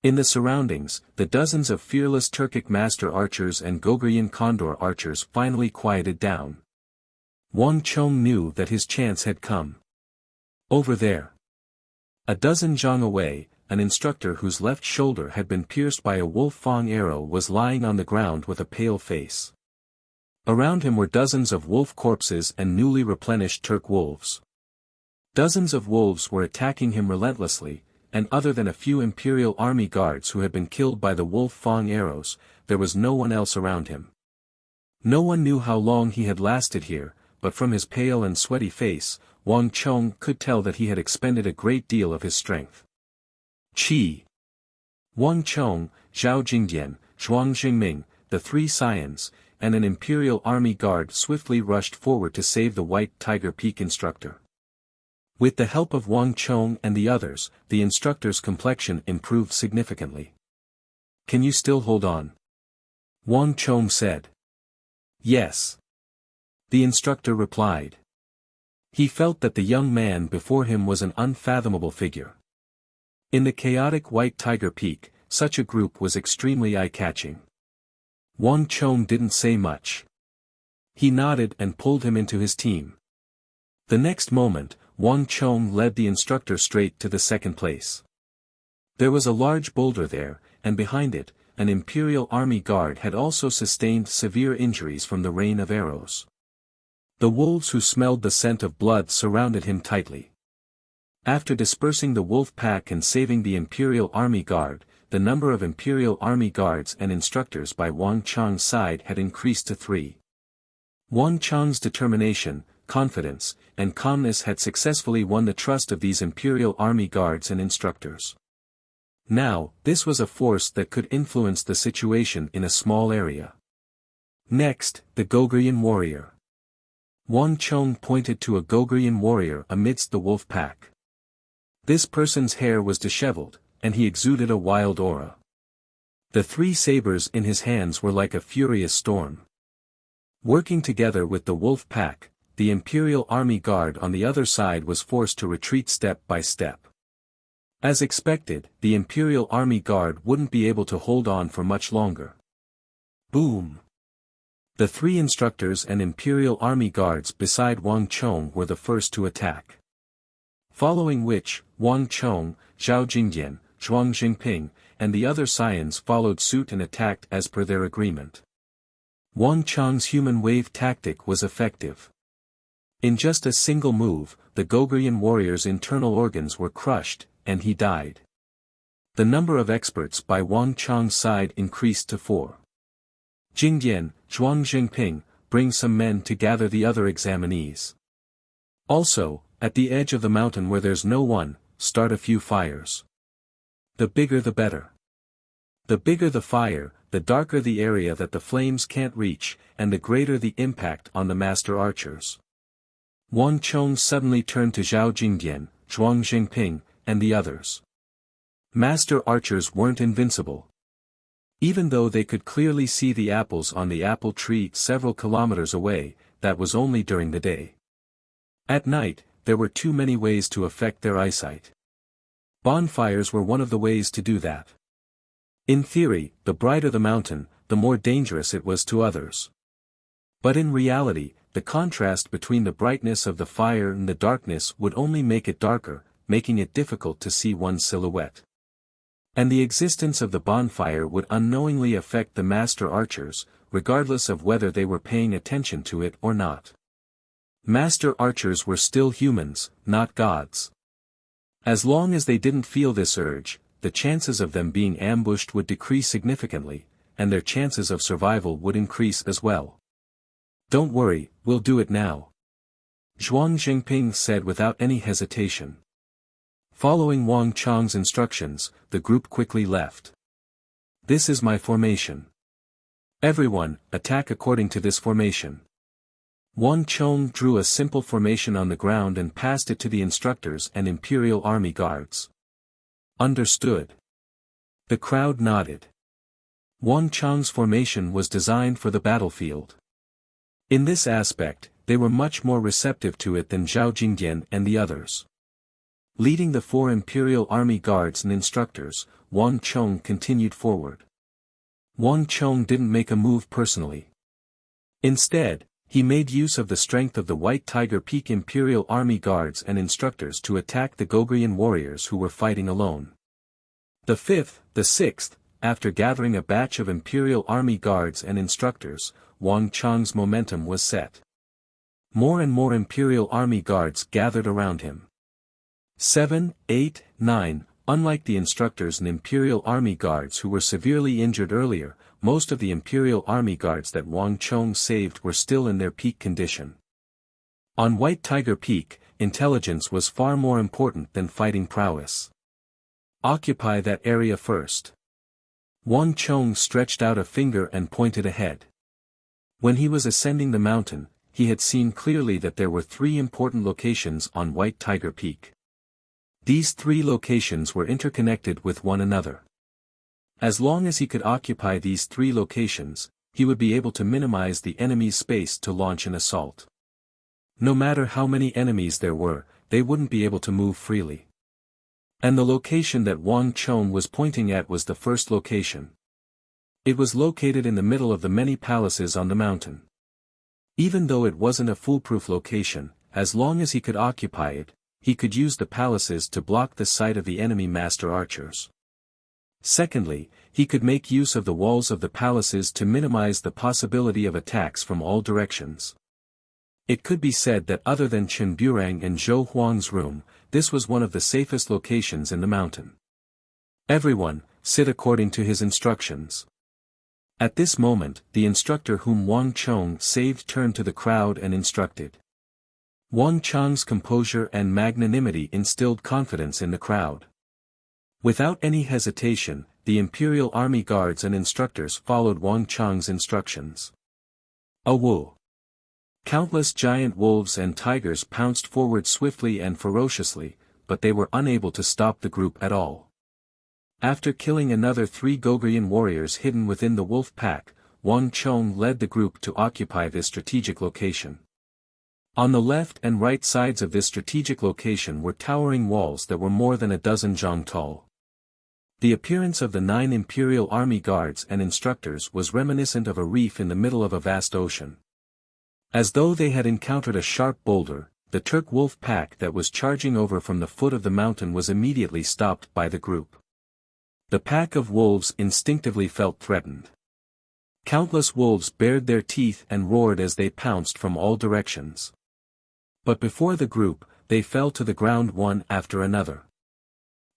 In the surroundings, the dozens of fearless Turkic master archers and Gogrian condor archers finally quieted down. Wang Chong knew that his chance had come. Over there. A dozen zhang away, an instructor whose left shoulder had been pierced by a wolf fang arrow was lying on the ground with a pale face. Around him were dozens of wolf corpses and newly replenished Turk wolves. Dozens of wolves were attacking him relentlessly, and other than a few Imperial Army guards who had been killed by the wolf fang arrows, there was no one else around him. No one knew how long he had lasted here, but from his pale and sweaty face, Wang Chong could tell that he had expended a great deal of his strength. Qi. Wang Chong, Zhao Jingdian, Zhuang Jingming, the three scions, and an Imperial Army guard swiftly rushed forward to save the White Tiger Peak instructor. With the help of Wang Chong and the others, the instructor's complexion improved significantly. "Can you still hold on?" Wang Chong said. "Yes." The instructor replied. He felt that the young man before him was an unfathomable figure. In the chaotic White Tiger Peak, such a group was extremely eye-catching. Wang Chong didn't say much. He nodded and pulled him into his team. The next moment, Wang Chong led the instructor straight to the second place. There was a large boulder there, and behind it, an Imperial Army guard had also sustained severe injuries from the rain of arrows. The wolves who smelled the scent of blood surrounded him tightly. After dispersing the wolf pack and saving the Imperial Army Guard, the number of Imperial Army Guards and instructors by Wang Chong's side had increased to 3. Wang Chong's determination, confidence, and calmness had successfully won the trust of these Imperial Army Guards and instructors. Now, this was a force that could influence the situation in a small area. Next, the Gogrian warrior. Wang Chong pointed to a Gogrian warrior amidst the wolf pack. This person's hair was disheveled, and he exuded a wild aura. The 3 sabers in his hands were like a furious storm. Working together with the wolf pack, the Imperial Army Guard on the other side was forced to retreat step by step. As expected, the Imperial Army Guard wouldn't be able to hold on for much longer. Boom! The 3 instructors and Imperial Army Guards beside Wang Chong were the first to attack. Following which, Wang Chong, Zhao Jingdian, Zhuang Jingping, and the other scions followed suit and attacked as per their agreement. Wang Chong's human wave tactic was effective. In just a single move, the Gogrian warrior's internal organs were crushed, and he died. The number of experts by Wang Chong's side increased to 4. Jingdian, Zhuang Jingping, bring some men to gather the other examinees. Also, at the edge of the mountain where there's no one, start a few fires. The bigger the better. The bigger the fire, the darker the area that the flames can't reach, and the greater the impact on the master archers. Wang Chong suddenly turned to Zhao Jingdian, Zhuang Jingping, and the others. Master archers weren't invincible. Even though they could clearly see the apples on the apple tree several kilometers away, that was only during the day. At night, there were too many ways to affect their eyesight. Bonfires were one of the ways to do that. In theory, the brighter the mountain, the more dangerous it was to others. But in reality, the contrast between the brightness of the fire and the darkness would only make it darker, making it difficult to see one's silhouette. And the existence of the bonfire would unknowingly affect the master archers, regardless of whether they were paying attention to it or not. Master archers were still humans, not gods. As long as they didn't feel this urge, the chances of them being ambushed would decrease significantly, and their chances of survival would increase as well. "Don't worry, we'll do it now," Zhuang Jingping said without any hesitation. Following Wang Chong's instructions, the group quickly left. "This is my formation. Everyone, attack according to this formation." Wang Chong drew a simple formation on the ground and passed it to the instructors and Imperial Army Guards. "Understood." The crowd nodded. Wang Chong's formation was designed for the battlefield. In this aspect, they were much more receptive to it than Zhao Jingdian and the others. Leading the 4 Imperial Army Guards and instructors, Wang Chong continued forward. Wang Chong didn't make a move personally. Instead, he made use of the strength of the White Tiger Peak Imperial Army guards and instructors to attack the Gogrian warriors who were fighting alone. The 5th, the 6th, after gathering a batch of Imperial Army guards and instructors, Wang Chong's momentum was set. More and more Imperial Army guards gathered around him. 7, 8, 9, unlike the instructors and Imperial Army guards who were severely injured earlier, most of the Imperial Army guards that Wang Chong saved were still in their peak condition. On White Tiger Peak, intelligence was far more important than fighting prowess. Occupy that area first. Wang Chong stretched out a finger and pointed ahead. When he was ascending the mountain, he had seen clearly that there were 3 important locations on White Tiger Peak. These 3 locations were interconnected with one another. As long as he could occupy these 3 locations, he would be able to minimize the enemy's space to launch an assault. No matter how many enemies there were, they wouldn't be able to move freely. And the location that Wang Chong was pointing at was the first location. It was located in the middle of the many palaces on the mountain. Even though it wasn't a foolproof location, as long as he could occupy it, he could use the palaces to block the sight of the enemy master archers. Secondly, he could make use of the walls of the palaces to minimize the possibility of attacks from all directions. It could be said that other than Chen Burang and Zhou Huang's room, this was one of the safest locations in the mountain. Everyone, sit according to his instructions. At this moment, the instructor whom Wang Chong saved turned to the crowd and instructed. Wang Chong's composure and magnanimity instilled confidence in the crowd. Without any hesitation, the Imperial Army guards and instructors followed Wang Chong's instructions. Awoo! Countless giant wolves and tigers pounced forward swiftly and ferociously, but they were unable to stop the group at all. After killing another 3 Gogrian warriors hidden within the wolf pack, Wang Chong led the group to occupy this strategic location. On the left and right sides of this strategic location were towering walls that were more than a dozen zhang tall. The appearance of the 9 Imperial Army guards and instructors was reminiscent of a reef in the middle of a vast ocean. As though they had encountered a sharp boulder, the Turk wolf pack that was charging over from the foot of the mountain was immediately stopped by the group. The pack of wolves instinctively felt threatened. Countless wolves bared their teeth and roared as they pounced from all directions. But before the group, they fell to the ground one after another.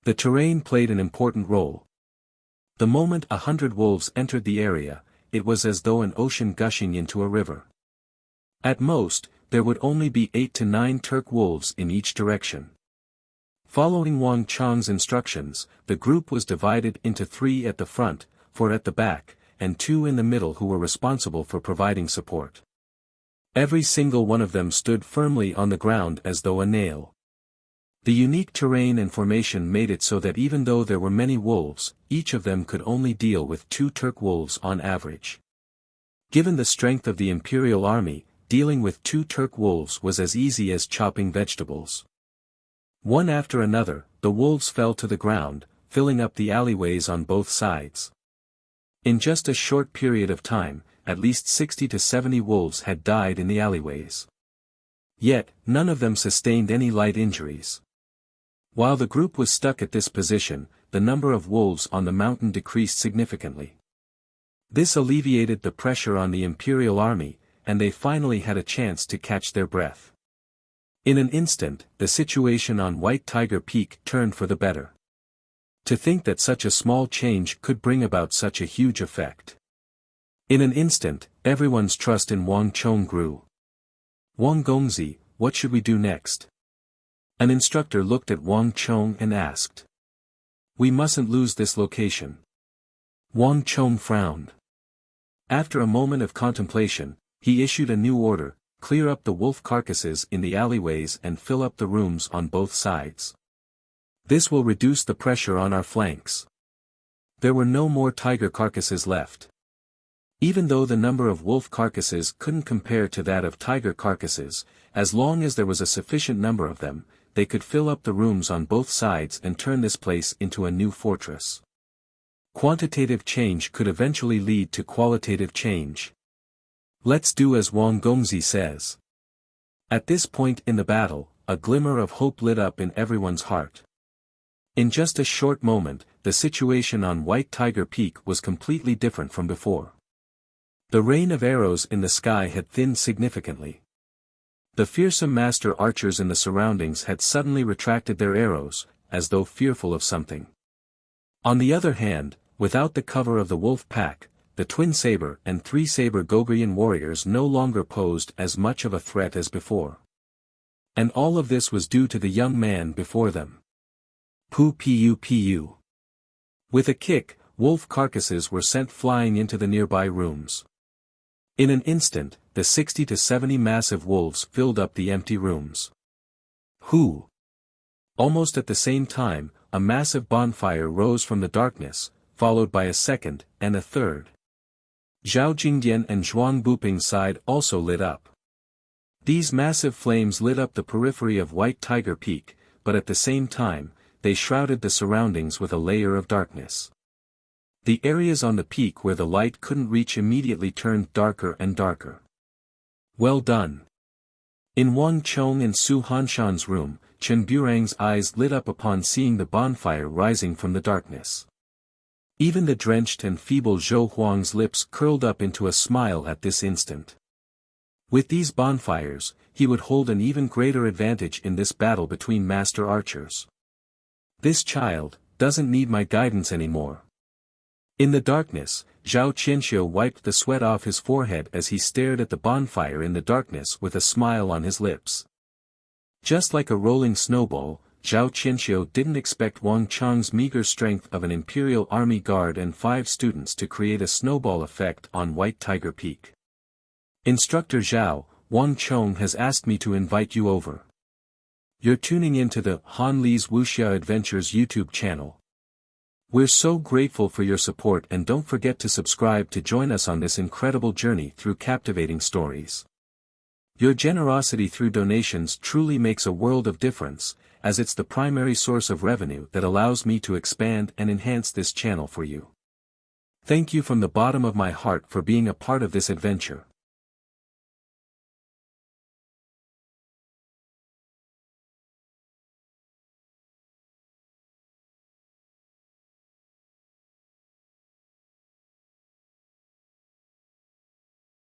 The terrain played an important role. The moment 100 wolves entered the area, it was as though an ocean gushing into a river. At most, there would only be 8 to 9 Turk wolves in each direction. Following Wang Chong's instructions, the group was divided into 3 at the front, 4 at the back, and 2 in the middle who were responsible for providing support. Every single one of them stood firmly on the ground as though a nail. The unique terrain and formation made it so that even though there were many wolves, each of them could only deal with 2 Turk wolves on average. Given the strength of the Imperial Army, dealing with 2 Turk wolves was as easy as chopping vegetables. One after another, the wolves fell to the ground, filling up the alleyways on both sides. In just a short period of time, at least 60 to 70 wolves had died in the alleyways. Yet, none of them sustained any light injuries. While the group was stuck at this position, the number of wolves on the mountain decreased significantly. This alleviated the pressure on the Imperial Army, and they finally had a chance to catch their breath. In an instant, the situation on White Tiger Peak turned for the better. To think that such a small change could bring about such a huge effect. In an instant, everyone's trust in Wang Chong grew. Wang Gongzi, what should we do next? An instructor looked at Wang Chong and asked. We mustn't lose this location. Wang Chong frowned. After a moment of contemplation, he issued a new order: clear up the wolf carcasses in the alleyways and fill up the rooms on both sides. This will reduce the pressure on our flanks. There were no more tiger carcasses left. Even though the number of wolf carcasses couldn't compare to that of tiger carcasses, as long as there was a sufficient number of them, they could fill up the rooms on both sides and turn this place into a new fortress. Quantitative change could eventually lead to qualitative change. Let's do as Wang Gongzi says. At this point in the battle, a glimmer of hope lit up in everyone's heart. In just a short moment, the situation on White Tiger Peak was completely different from before. The rain of arrows in the sky had thinned significantly. The fearsome master archers in the surroundings had suddenly retracted their arrows, as though fearful of something. On the other hand, without the cover of the wolf pack, the twin saber and three saber Goguryeo warriors no longer posed as much of a threat as before. And all of this was due to the young man before them. Pu. With a kick, wolf carcasses were sent flying into the nearby rooms. In an instant, the 60 to 70 massive wolves filled up the empty rooms. Who? Almost at the same time, a massive bonfire rose from the darkness, followed by a second, and a third. Zhao Jingdian and Zhuang Buping's side also lit up. These massive flames lit up the periphery of White Tiger Peak, but at the same time, they shrouded the surroundings with a layer of darkness. The areas on the peak where the light couldn't reach immediately turned darker and darker. Well done. In Wang Chong and Su Hanshan's room, Chen Burang's eyes lit up upon seeing the bonfire rising from the darkness. Even the drenched and feeble Zhou Huang's lips curled up into a smile at this instant. With these bonfires, he would hold an even greater advantage in this battle between master archers. This child doesn't need my guidance anymore. In the darkness, Zhao Qianxiu wiped the sweat off his forehead as he stared at the bonfire in the darkness with a smile on his lips. Just like a rolling snowball, Zhao Qianxiu didn't expect Wang Chang's meager strength of an Imperial Army Guard and 5 students to create a snowball effect on White Tiger Peak. Instructor Zhao, Wang Chong has asked me to invite you over. You're tuning into the Han Li's Wuxia Adventures YouTube channel. We're so grateful for your support, and don't forget to subscribe to join us on this incredible journey through captivating stories. Your generosity through donations truly makes a world of difference, as it's the primary source of revenue that allows me to expand and enhance this channel for you. Thank you from the bottom of my heart for being a part of this adventure.